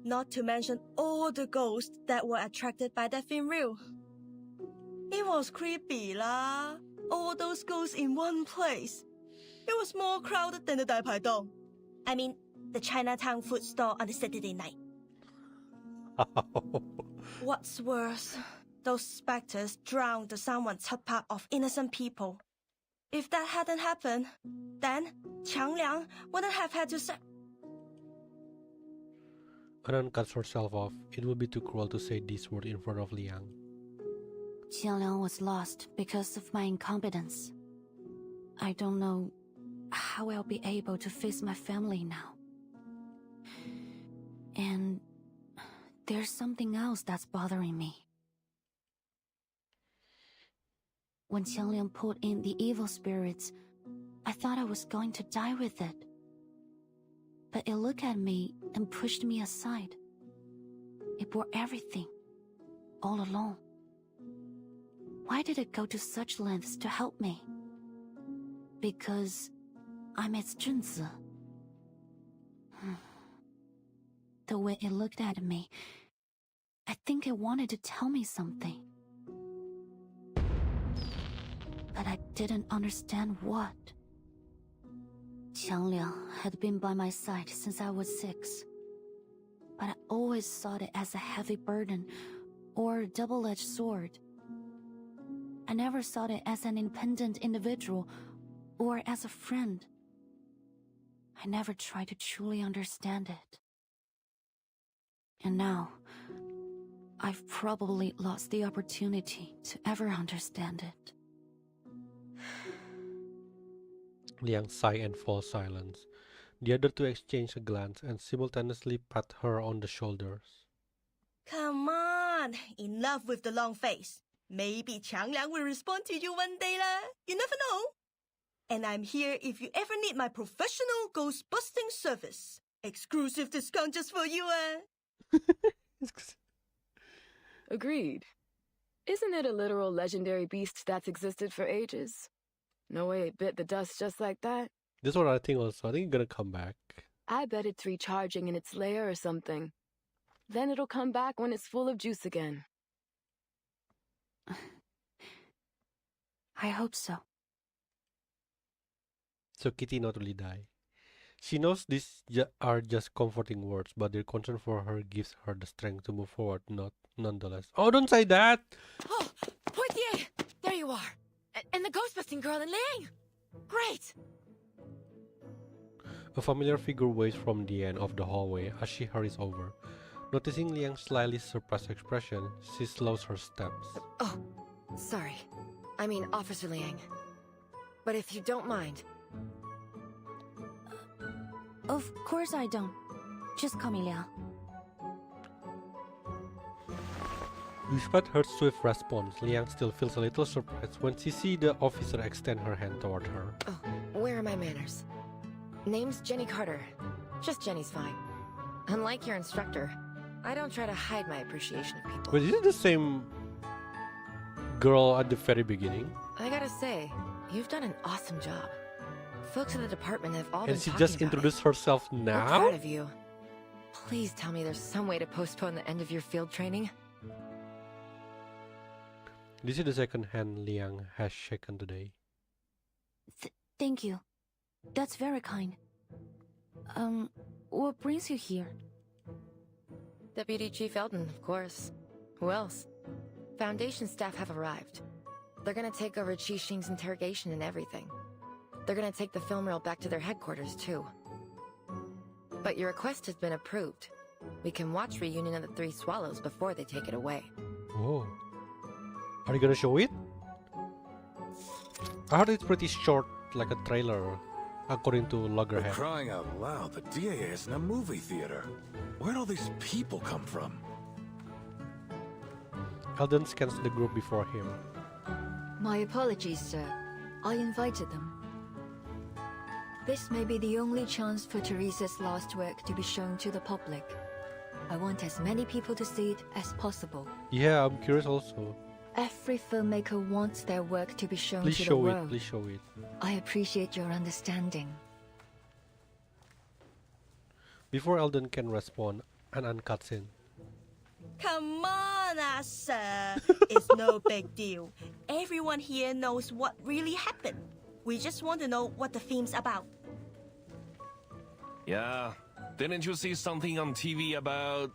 Not to mention all the ghosts that were attracted by that film reel. It was creepy lah. All those ghosts in one place. It was more crowded than the Dai Pai Dong. I mean, the Chinatown food store on a Saturday night. What's worse, those specters drowned the Sanwan Capa of innocent people. If that hadn't happened, then Qiang Liang wouldn't have had to say. Anan cuts herself off. It would be too cruel to say this word in front of Liang. Qiang Liang was lost because of my incompetence. I don't know how I'll be able to face my family now. And there's something else that's bothering me. When Qiang Liang pulled in the evil spirits, I thought I was going to die with it. But it looked at me and pushed me aside. It bore everything, all alone. Why did it go to such lengths to help me? Because I'm its Junzi. The way it looked at me, I think it wanted to tell me something. But I didn't understand what. Qiang Liang had been by my side since I was 6. But I always saw it as a heavy burden or a double-edged sword. I never saw it as an independent individual or as a friend. I never tried to truly understand it. And now, I've probably lost the opportunity to ever understand it. Liang sighed and falls silent. The other two exchange a glance and simultaneously pat her on the shoulders. Come on, enough with the long face. Maybe Qiang Liang will respond to you one day lah. You never know. And I'm here if you ever need my professional ghost busting service. Exclusive discount just for you Agreed. Isn't it a literal legendary beast that's existed for ages? No way it bit the dust just like that. This one I think also. I think it's gonna come back. I bet it's recharging in its lair or something. Then it'll come back when it's full of juice again. I hope so. So Kitty not really die. She knows these are just comforting words, but their concern for her gives her the strength to move forward, nonetheless. Oh, don't say that! Oh, Poitier! There you are! And the ghost-busting girl in Liang! Great! A familiar figure waves from the end of the hallway as she hurries over. Noticing Liang's slightly surprised expression, she slows her steps. Oh, sorry. I mean Officer Liang. But if you don't mind... Of course I don't. Just call me Liang. Despite her swift response, Liang still feels a little surprised when she sees the officer extend her hand toward her. Oh, where are my manners? Name's Jenny Carter. Just Jenny's fine. Unlike your instructor, I don't try to hide my appreciation of people. Wait, is it the same girl at the very beginning? I gotta say, you've done an awesome job. Folks in the department have all And been she talking just about introduced herself it. We're now? proud of you. Please tell me there's some way to postpone the end of your field training. This is the second hand Liang has shaken today. Thank you. That's very kind. What brings you here? Deputy Chief Eldon, of course. Who else? Foundation staff have arrived. They're gonna take over Qi Xing's interrogation and everything. They're gonna take the film reel back to their headquarters, too. But your request has been approved. We can watch Reunion of the Three Swallows before they take it away. Oh. Are you gonna show it? I heard it's pretty short, like a trailer, according to For Loggerhead. crying out loud, the DAA isn't a movie theater. Where'd all these people come from? Eldon scans the group before him. My apologies, sir. I invited them. This may be the only chance for Teresa's last work to be shown to the public. I want as many people to see it as possible. Yeah, I'm curious also. Every filmmaker wants their work to be shown Please to the show it, world. please show it. I appreciate your understanding. Before Eldon can respond, an uncut scene. Come on, sir. It's no big deal. Everyone here knows what really happened. We just want to know what the film's about. Yeah, didn't you see something on TV about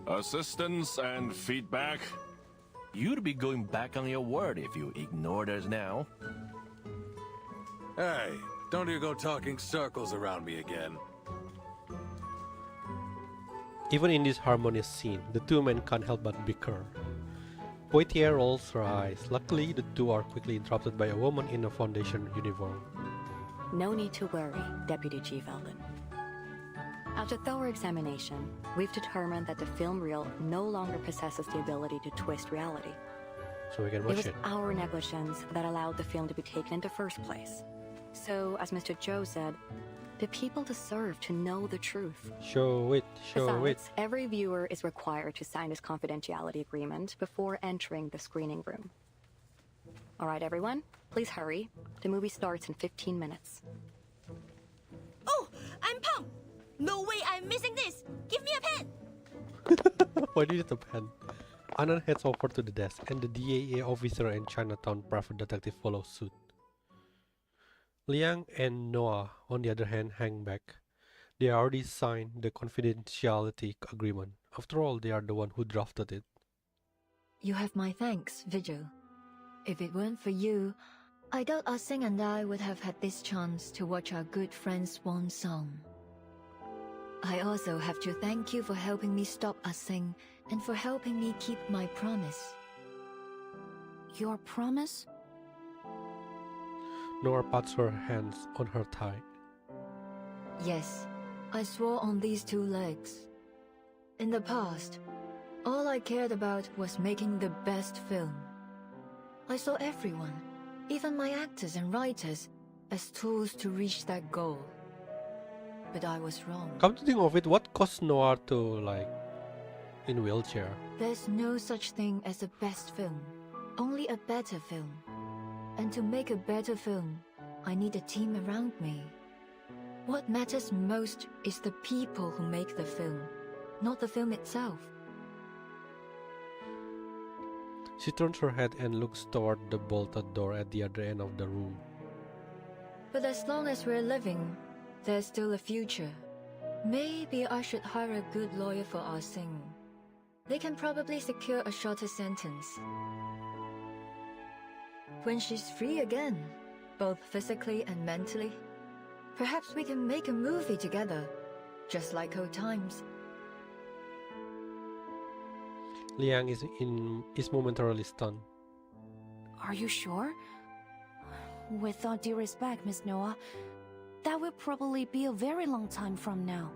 assistance and feedback? You'd be going back on your word if you ignored us now. Hey, don't you go talking circles around me again. Even in this harmonious scene, the two men can't help but bicker. Poitier rolls her eyes. Luckily, the two are quickly interrupted by a woman in a Foundation uniform. No need to worry, Deputy Chief Eldon. After thorough examination, we've determined that the film reel no longer possesses the ability to twist reality. So we can It watch was it. our negligence that allowed the film to be taken in the first place. So, as Mr. Zhou said, the people deserve to know the truth. Show it, show it. Besides, every viewer is required to sign this confidentiality agreement before entering the screening room. All right, everyone, please hurry. The movie starts in 15 minutes. Oh, I'm pumped. No way I'm missing this. Give me a pen. Why do you need a pen? Anand heads over to the desk, and the DAA officer and Chinatown private detective follow suit. Liang and Noah, on the other hand, hang back. They already signed the confidentiality agreement. After all, they are the one who drafted it. You have my thanks, Vigil. If it weren't for you, I doubt Ah Sing and I would have had this chance to watch our good friend's swan song. I also have to thank you for helping me stop Ah Sing and for helping me keep my promise. Your promise? Noah pats her hands on her thigh. Yes, I swore on these two legs. In the past, all I cared about was making the best film. I saw everyone, even my actors and writers, as tools to reach that goal. But I was wrong. Come to think of it, what caused Noah to, in wheelchair? There's no such thing as a best film, only a better film. And to make a better film, I need a team around me. What matters most is the people who make the film, not the film itself. She turns her head and looks toward the bolted door at the other end of the room. But as long as we're living, there's still a future. Maybe I should hire a good lawyer for Ah Sing. They can probably secure a shorter sentence. When she's free again, both physically and mentally, perhaps we can make a movie together, just like old times. Liang is momentarily stunned. Are you sure? With all due respect, Miss Noah, that will probably be a very long time from now.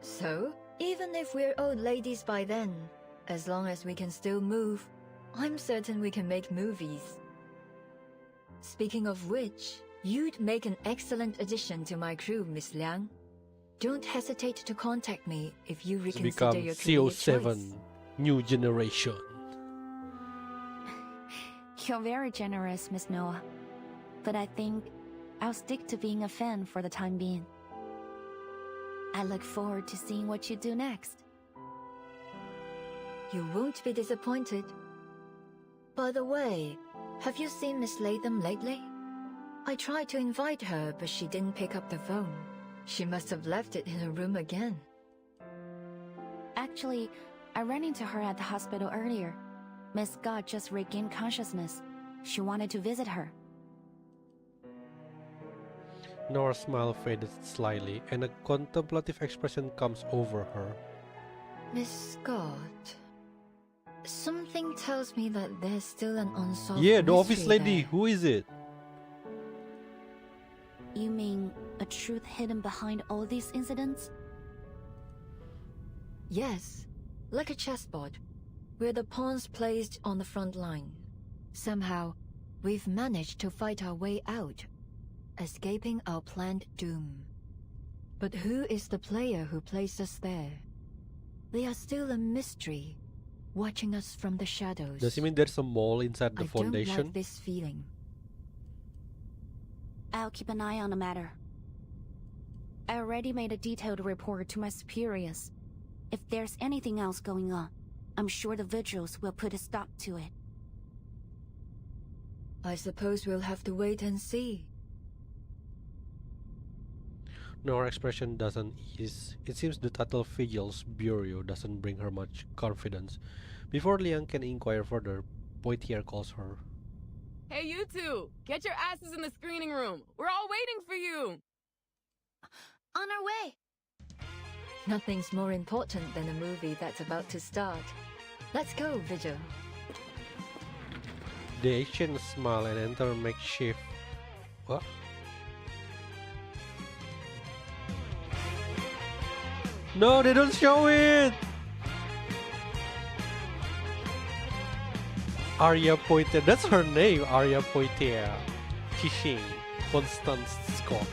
So, even if we're old ladies by then, as long as we can still move, I'm certain we can make movies. Speaking of which, you'd make an excellent addition to my crew, Miss Liang. Don't hesitate to contact me if you To reconsider become your career CO7, choice. new generation. You're very generous, Miss Noah. but I think I'll stick to being a fan for the time being. I look forward to seeing what you do next. You won't be disappointed. By the way, have you seen Miss Latham lately? I tried to invite her, but she didn't pick up the phone. She must have left it in her room again. Actually, I ran into her at the hospital earlier. Miss Scott just regained consciousness. She wanted to visit her. Nora's smile faded slightly, and a contemplative expression comes over her. Miss Scott... Something tells me that there's still an unsolved Yeah, the office mystery lady. there. Who is it? You mean a truth hidden behind all these incidents? Yes, like a chessboard, where the pawns placed on the front line. Somehow, we've managed to fight our way out, escaping our planned doom. But who is the player who placed us there? They are still a mystery, watching us from the shadows. Does it mean there's a mole inside the I foundation? don't like this feeling. I'll keep an eye on the matter. I already made a detailed report to my superiors. If there's anything else going on, I'm sure the vigils will put a stop to it. I suppose we'll have to wait and see. Nora's expression doesn't ease. It seems the title Vigil's Bureau doesn't bring her much confidence. Before Liang can inquire further, Poitier calls her. Hey, you two! Get your asses in the screening room! We're all waiting for you! On our way. Nothing's more important than a movie that's about to start. Let's go, Vigil. The Asians smile and enter makeshift. What? No, they don't show it! Arya Poitier. That's her name, Arya Poitier. Qixing. Constance Scott.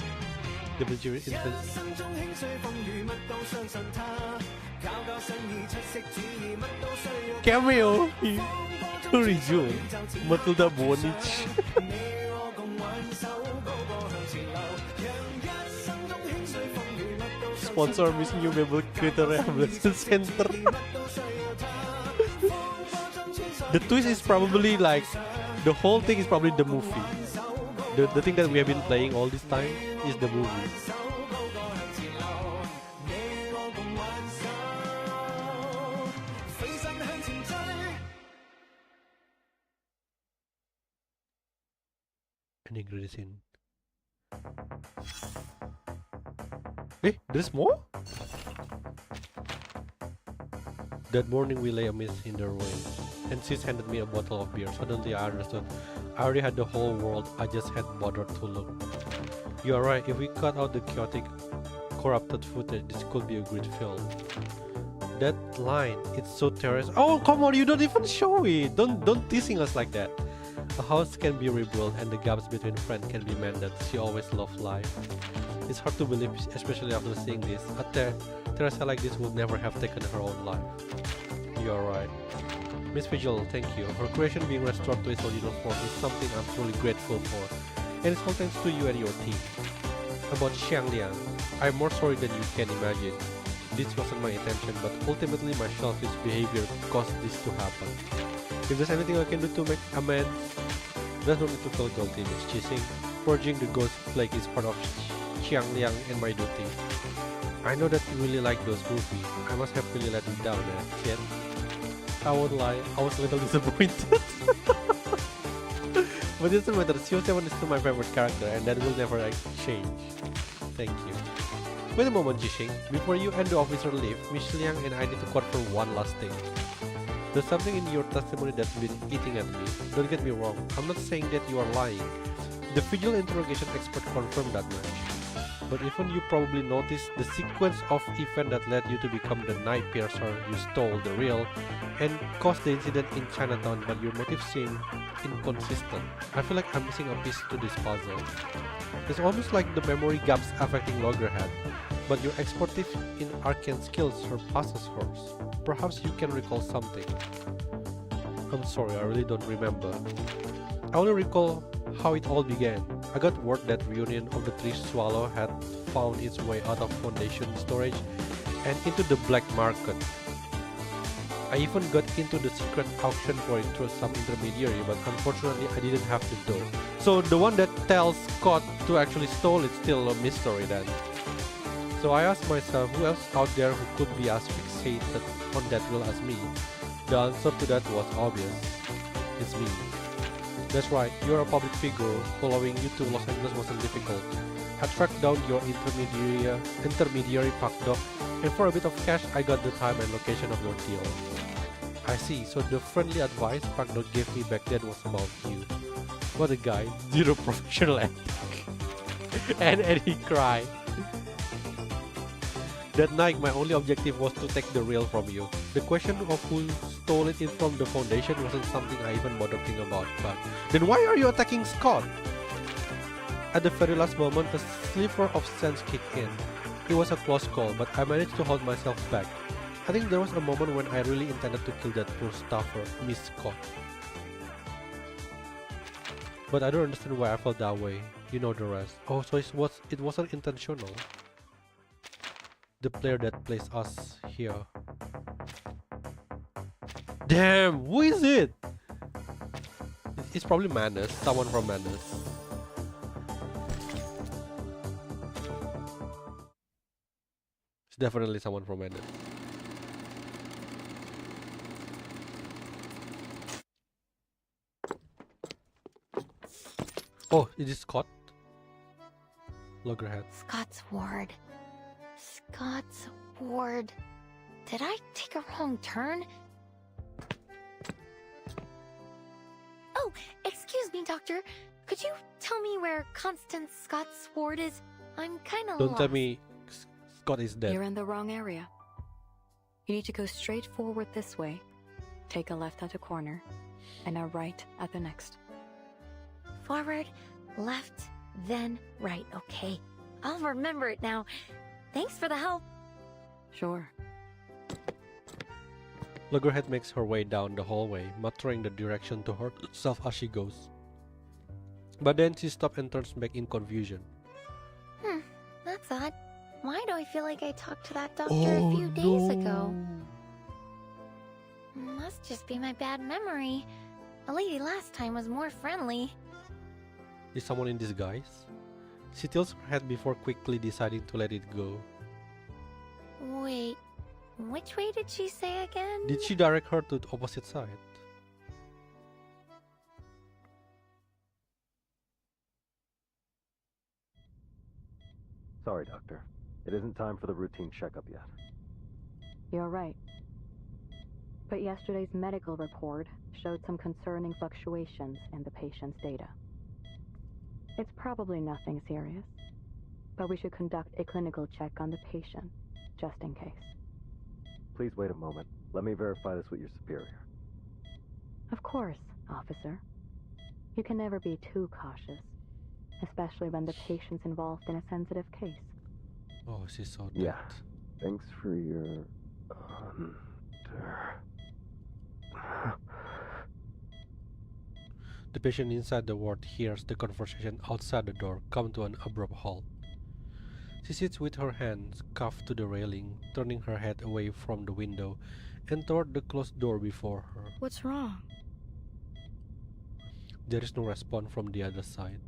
Cameo! Rizun. Matilda Bonich. Sponsor Miss New Mabel Creator Rehabilitation Center. The twist is probably like the whole thing is probably the movie. The thing that we have been playing all this time is the movie. Ending credit scene. Hey, there's more? That morning we lay amidst in the ruins, and Sis handed me a bottle of beer. Suddenly I understood. I already had the whole world, I just had bothered to look. You are right, if we cut out the chaotic, corrupted footage, this could be a great film. That line, it's so terrorist. Oh, come on, you don't even show it! Don't teasing us like that. A house can be rebuilt and the gaps between friends can be mended. She always loved life. It's hard to believe, especially after seeing this. A Teresa like this would never have taken her own life. You are right. Miss Vigil, thank you. Her creation being restored to its original form is something I'm truly grateful for. And it's all thanks to you and your team. About Xiangliang, I'm more sorry than you can imagine. This wasn't my intention, but ultimately my selfish behavior caused this to happen. If there's anything I can do to make amends, there's no need to feel guilty, Miss Qixing. Purging the ghost plague is part of Xiangliang and my duty. I know that you really like those movies. I must have really let you down, kid. I won't lie, I was a little disappointed. But it doesn't matter, CO7 is still my favorite character and that will never change. Thank you. Wait a moment, Qixing. Before you and the officer leave, Miss Liang and I need to confirm one last thing. There's something in your testimony that's been eating at me. Don't get me wrong, I'm not saying that you are lying. The visual interrogation expert confirmed that much. But even you probably noticed the sequence of events that led you to become the Night Piercer. You stole the real and caused the incident in Chinatown, but your motives seem inconsistent. I feel like I'm missing a piece to this puzzle. It's almost like the memory gaps affecting Loggerhead, but your expertise in arcane skills surpasses hers. Perhaps you can recall something. I'm sorry, I really don't remember. I only recall how it all began. I got word that Reunion of the Three Swallow had found its way out of Foundation storage and into the black market. I even got into the secret auction for it through some intermediary, but unfortunately I didn't have the dough. So the one that tells Scott to actually stole it's still a mystery then. So I asked myself, who else out there who could be as fixated on that will as me? The answer to that was obvious. It's me. That's right, you're a public figure. Following you to Los Angeles wasn't difficult. I tracked down your intermediary Pak Dog, and for a bit of cash I got the time and location of your deal. I see, so the friendly advice Pak Dog gave me back then was about you. What a guy, zero professional ethic. and he cried. That night my only objective was to take the reel from you. The question of who stole it in from the Foundation wasn't something I even bothered thinking about, but then why are you attacking Scott? At the very last moment, a sliver of sense kicked in. It was a close call, but I managed to hold myself back. I think there was a moment when I really intended to kill that poor staffer, Miss Scott. But I don't understand why I felt that way. You know the rest. Oh, so it wasn't intentional. The player that placed us here. Damn, who is it? It's probably Manus, someone from Manus. It's definitely someone from Manus. Oh, it is Scott? Loggerhead. Scott's ward. Scott's ward. Did I take a wrong turn? Oh, excuse me, Doctor. Could you tell me where Constance Scott's ward is? I'm kind of Don't lost. tell me Scott is dead. You're in the wrong area. You need to go straight forward this way, take a left at a corner, and a right at the next. Forward, left, then right. Okay. I'll remember it now. Thanks for the help. Sure. Loggerhead makes her way down the hallway, muttering the direction to herself as she goes. But then she stops and turns back in confusion. That's odd. Why do I feel like I talked to that doctor a few days ago? Must just be my bad memory. The lady last time was more friendly. Is someone in disguise? She tilts her head before quickly deciding to let it go. Wait, which way did she say again? Did she direct her to the opposite side? Sorry, Doctor. It isn't time for the routine checkup yet. You're right. But yesterday's medical report showed some concerning fluctuations in the patient's data. It's probably nothing serious, but we should conduct a clinical check on the patient, just in case. Please wait a moment. Let me verify this with your superior. Of course, officer. You can never be too cautious, especially when the patient's involved in a sensitive case. Oh, she's so dead. Yeah. Thanks for your... The patient inside the ward hears the conversation outside the door come to an abrupt halt. She sits with her hands cuffed to the railing, turning her head away from the window and toward the closed door before her. What's wrong? There is no response from the other side.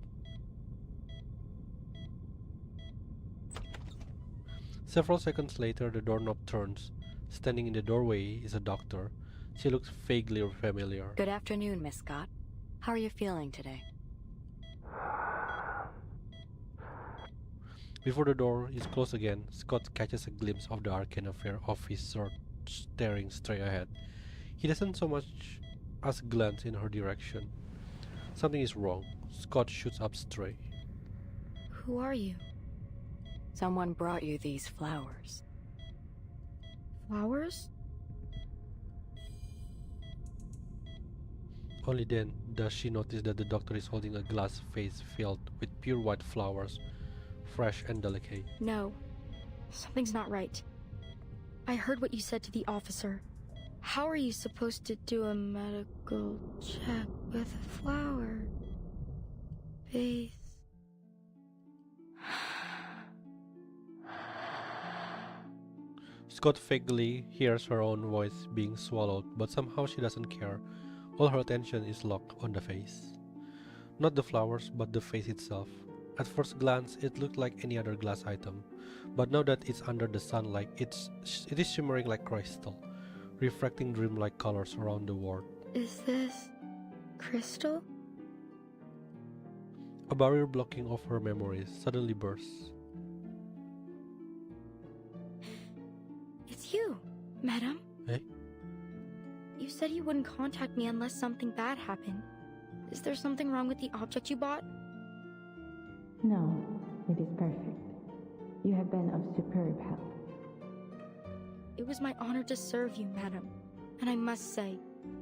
Several seconds later, the doorknob turns. Standing in the doorway is a doctor. She looks vaguely familiar. Good afternoon, Miss Scott. How are you feeling today? Before the door is closed again, Scott catches a glimpse of the arcane affair officer staring straight ahead. He doesn't so much as glance in her direction. Something is wrong. Scott shoots up straight. Who are you? Someone brought you these flowers. Flowers? Only then does she notice that the doctor is holding a glass vase filled with pure white flowers, fresh and delicate. No. Something's not right. I heard what you said to the officer. How are you supposed to do a medical check with a flower vase? Scott vaguely hears her own voice being swallowed, but somehow she doesn't care. All her attention is locked on the face. Not the flowers, but the face itself. At first glance, it looked like any other glass item, but now that it's under the sunlight, it is shimmering like crystal, reflecting dreamlike colors around the world. Is this crystal? A barrier blocking off her memories suddenly bursts. It's you, madam. Eh? You said you wouldn't contact me unless something bad happened. Is there something wrong with the object you bought? No, it is perfect. You have been of superb help. It was my honor to serve you, madam. And I must say,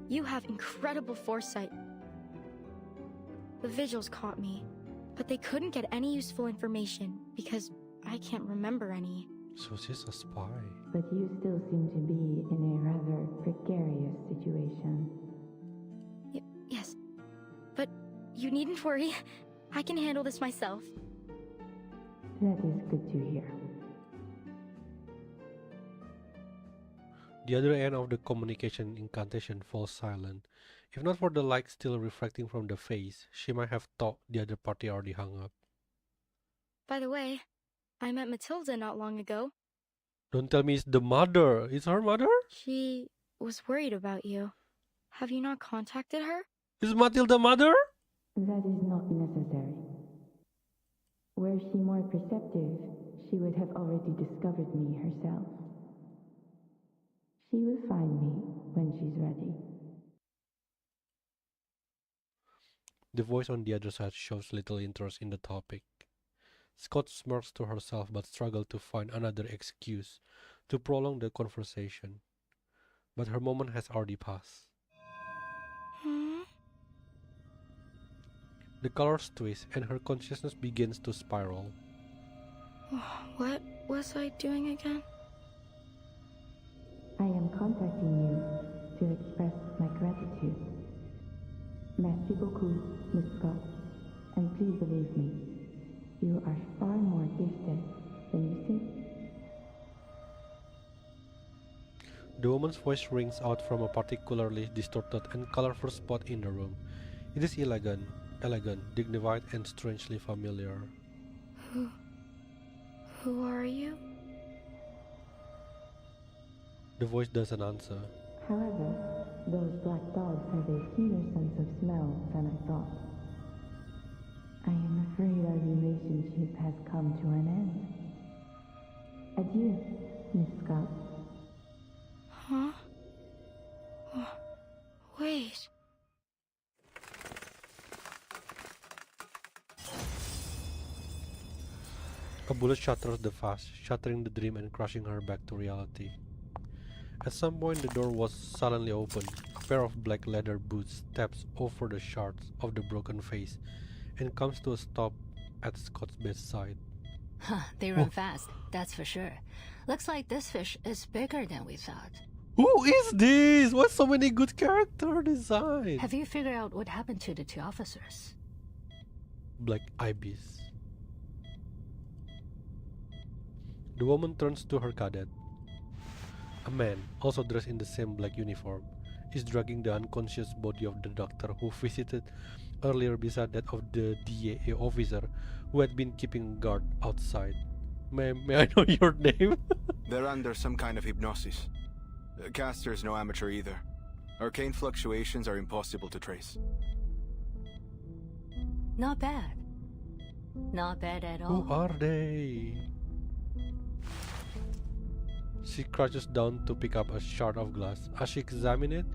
you have incredible foresight. The vigils caught me, but they couldn't get any useful information because I can't remember any. So she's a spy. But you still seem to be in a rather precarious situation. Yes, but you needn't worry. I can handle this myself. That is good to hear. The other end of the communication incantation falls silent. If not for the light still reflecting from the face, she might have thought the other party already hung up. By the way, I met Matilda not long ago. Don't tell me it's the mother. It's her mother? She was worried about you. Have you not contacted her? Is Matilda mother? That is not necessary. Were she more perceptive, she would have already discovered me herself. She will find me when she's ready. The voice on the other side shows little interest in the topic. Scott smirks to herself but struggles to find another excuse to prolong the conversation. But her moment has already passed. The colors twist and her consciousness begins to spiral. What was I doing again? I am contacting you to express my gratitude. Merci beaucoup, Miss Scott. And please believe me, you are far more gifted than you think. The woman's voice rings out from a particularly distorted and colorful spot in the room. It is elegant, dignified, and strangely familiar. Who are you? The voice doesn't answer. However, those black dogs have a keener sense of smell than I thought. I am afraid our relationship has come to an end. Adieu, Miss Scott. Huh? Wait. A bullet shatters the vase, shattering the dream and crushing her back to reality. At some point the door was suddenly opened. A pair of black leather boots steps over the shards of the broken face and comes to a stop at Scott's bedside. They run fast, that's for sure. Looks like this fish is bigger than we thought. Who is this? Why so many good character design? Have you figured out what happened to the two officers? Black ibis. The woman turns to her cadet. A man, also dressed in the same black uniform, is dragging the unconscious body of the doctor who visited earlier beside that of the DAA officer who had been keeping guard outside. May I know your name? They're under some kind of hypnosis. Caster's no amateur either. Arcane fluctuations are impossible to trace. Not bad. Not bad at all. Who are they? She crouches down to pick up a shard of glass. As she examines it,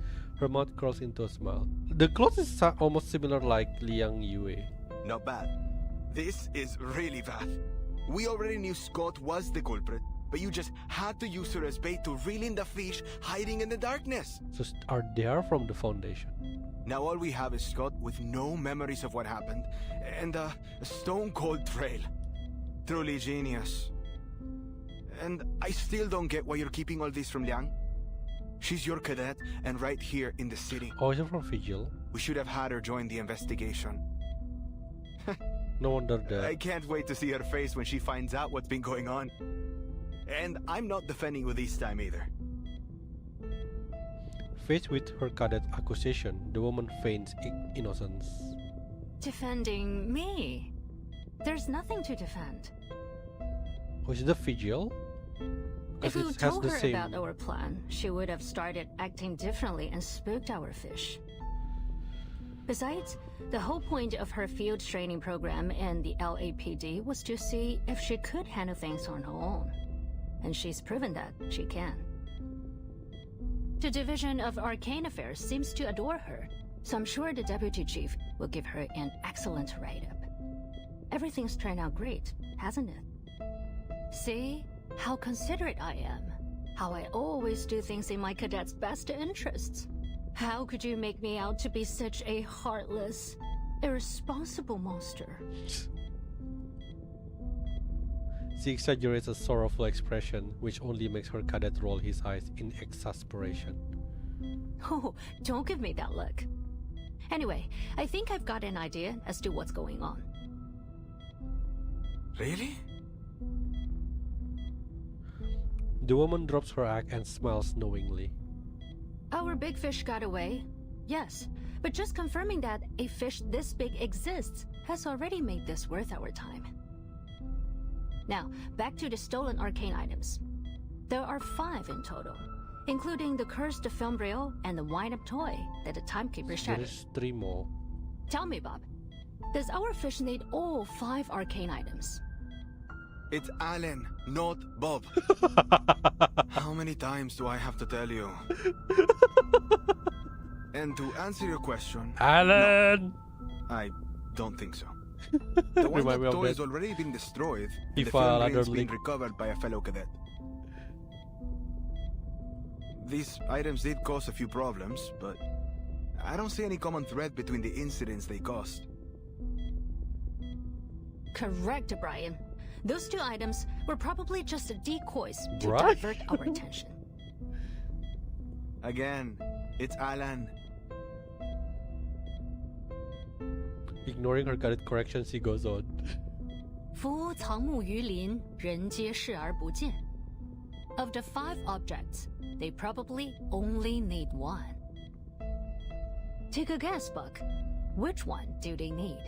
her mouth curls into a smile. The clothes is almost similar like Liang Yue. Not bad. This is really bad. We already knew Scott was the culprit, but you just had to use her as bait to reel in the fish hiding in the darkness. So are they from the Foundation? Now all we have is Scott with no memories of what happened, and a stone-cold trail. Truly genius. And I still don't get why you're keeping all this from Liang. She's your cadet and right here in the city. Oh, is it from Vigil? We should have had her join the investigation. No wonder that. I can't wait to see her face when she finds out what's been going on. And I'm not defending you this time either. Faced with her cadet accusation, the woman feigns innocence. Defending me? There's nothing to defend. Oh, is it the vigil? If we it has told the her same... about our plan, she would have started acting differently and spooked our fish. Besides, the whole point of her field training program in the LAPD was to see if she could handle things on her own. And she's proven that she can. The Division of Arcane Affairs seems to adore her, so I'm sure the Deputy Chief will give her an excellent write-up. Everything's turned out great, hasn't it? See how considerate I am, how I always do things in my cadets' best interests. How could you make me out to be such a heartless, irresponsible monster? She exaggerates a sorrowful expression, which only makes her cadet roll his eyes in exasperation. Oh, don't give me that look. Anyway, I think I've got an idea as to what's going on. Really? The woman drops her act and smiles knowingly. Our big fish got away, yes, but just confirming that a fish this big exists has already made this worth our time. Now, back to the stolen arcane items. There are 5 in total, including the cursed film reel and the wind-up toy that the timekeeper shattered. There's 3 more. Tell me, Bob, does our fish need all 5 arcane items? It's Alan, not Bob. How many times do I have to tell you? And to answer your question, Alan! No, I don't think so. The wind-up toy has already been destroyed, and the film reel has been recovered by a fellow cadet. These items did cause a few problems, but I don't see any common thread between the incidents they caused. Correct, Brian. Those 2 items were probably just decoys to divert our attention. Again, it's Alan. Ignoring her cadet correction, she goes on. 夫藏木于林，人皆视而不见. Of the 5 objects, they probably only need 1. Take a guess, Buck. Which one do they need?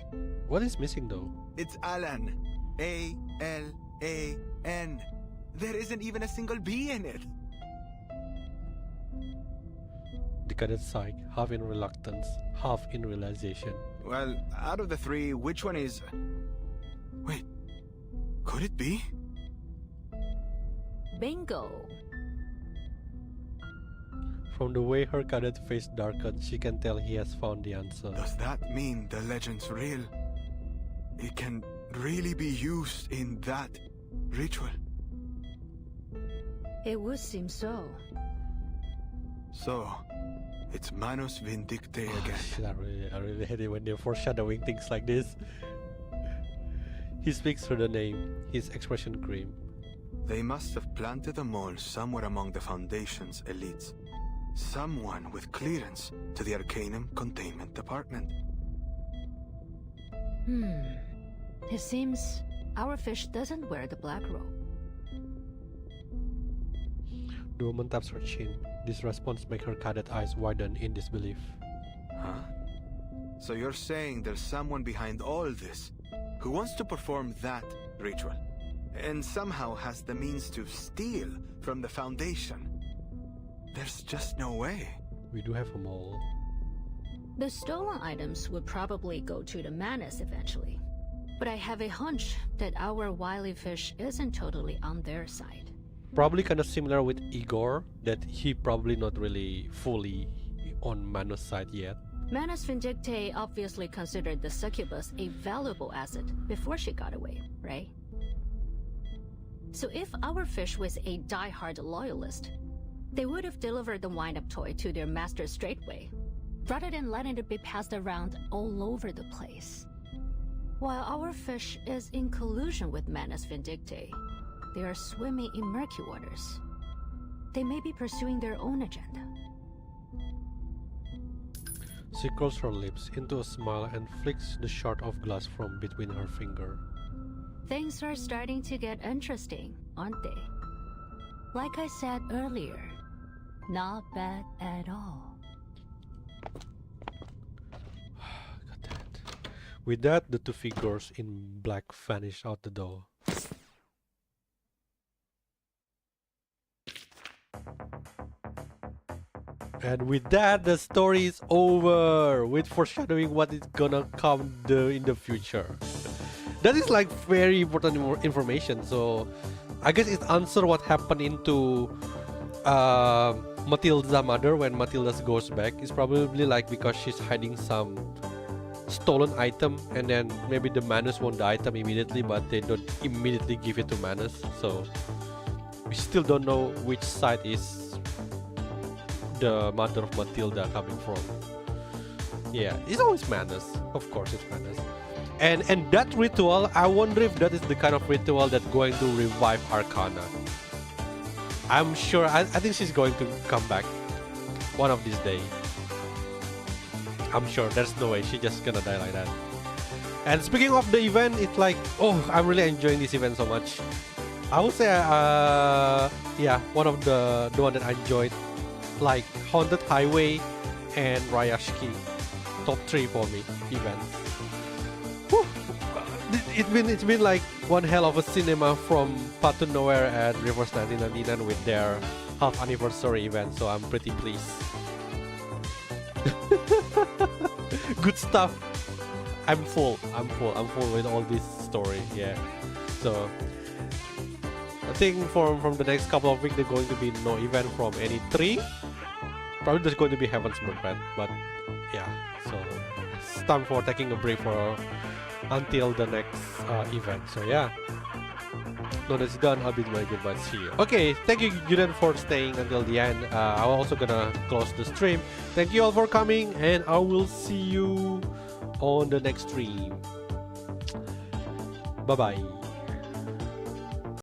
What is missing though? It's Alan. A-L-A-N. There isn't even a single B in it. The cadet sighed, half in reluctance, half in realization. Well, out of the 3, which one is... Wait, could it be? Bingo! From the way her cadet face darkened, she can tell he has found the answer. Does that mean the legend's real? It can really be used in that ritual? It would seem so. So, it's Manus Vindicte again. I really hate it when they're foreshadowing things like this. He speaks through the name, his expression grim. They must have planted a mole somewhere among the Foundation's elites. Someone with clearance to the Arcanum Containment Department. It seems our fish doesn't wear the black robe. The woman taps her chin. This response makes her cadet eyes widen in disbelief. Huh? So you're saying there's someone behind all this who wants to perform that ritual, and somehow has the means to steal from the Foundation? There's just no way. We do have them all. The stolen items would probably go to the Manus eventually. But I have a hunch that our wily fish isn't totally on their side. Probably kind of similar with Igor, that he probably not really fully on Manus' side yet. Manus Vindicte obviously considered the succubus a valuable asset before she got away, right? So if our fish was a die-hard loyalist, they would have delivered the wind-up toy to their master straightway, rather than letting it be passed around all over the place. While our fish is in collusion with Manus Vindicte, they are swimming in murky waters. They may be pursuing their own agenda. She curls her lips into a smile and flicks the shard of glass from between her fingers. Things are starting to get interesting, aren't they? Like I said earlier, not bad at all. With that, the two figures in black vanish out the door. And with that, the story is over, with foreshadowing what is gonna come in the future. That is like very important information, so I guess it answers what happened into Matilda's mother when Matilda goes back. It's probably like because she's hiding some stolen item, and then maybe the Manus want the item immediately, but they don't immediately give it to Manus. So we still don't know which side is the mother of Matilda coming from. Yeah, it's always Manus. Of course, it's Manus. And that ritual, I wonder if that is the kind of ritual that's going to revive Arcana. I'm sure. I think she's going to come back one of these days. I'm sure. There's no way she's just gonna die like that. And speaking of the event, it's like, oh, I'm really enjoying this event so much. I would say, yeah, one of the one that I enjoyed, like Haunted Highway and Rayashiki, top 3 for me events. Whew. It's been like one hell of a cinema from Path to Nowhere and Reverse 1999 with their half anniversary event, so I'm pretty pleased. Good stuff. I'm full with all this story. Yeah, so I think from the next couple of weeks there's going to be no event from any 3. Probably there's going to be Heaven's Birthright, but yeah, so it's time for taking a break for until the next event. So yeah, no, that's done. I'll be doing my goodbye. See you. Okay, thank you, Julian, for staying until the end. I'm also gonna close the stream. Thank you all for coming, and I will see you on the next stream. Bye bye.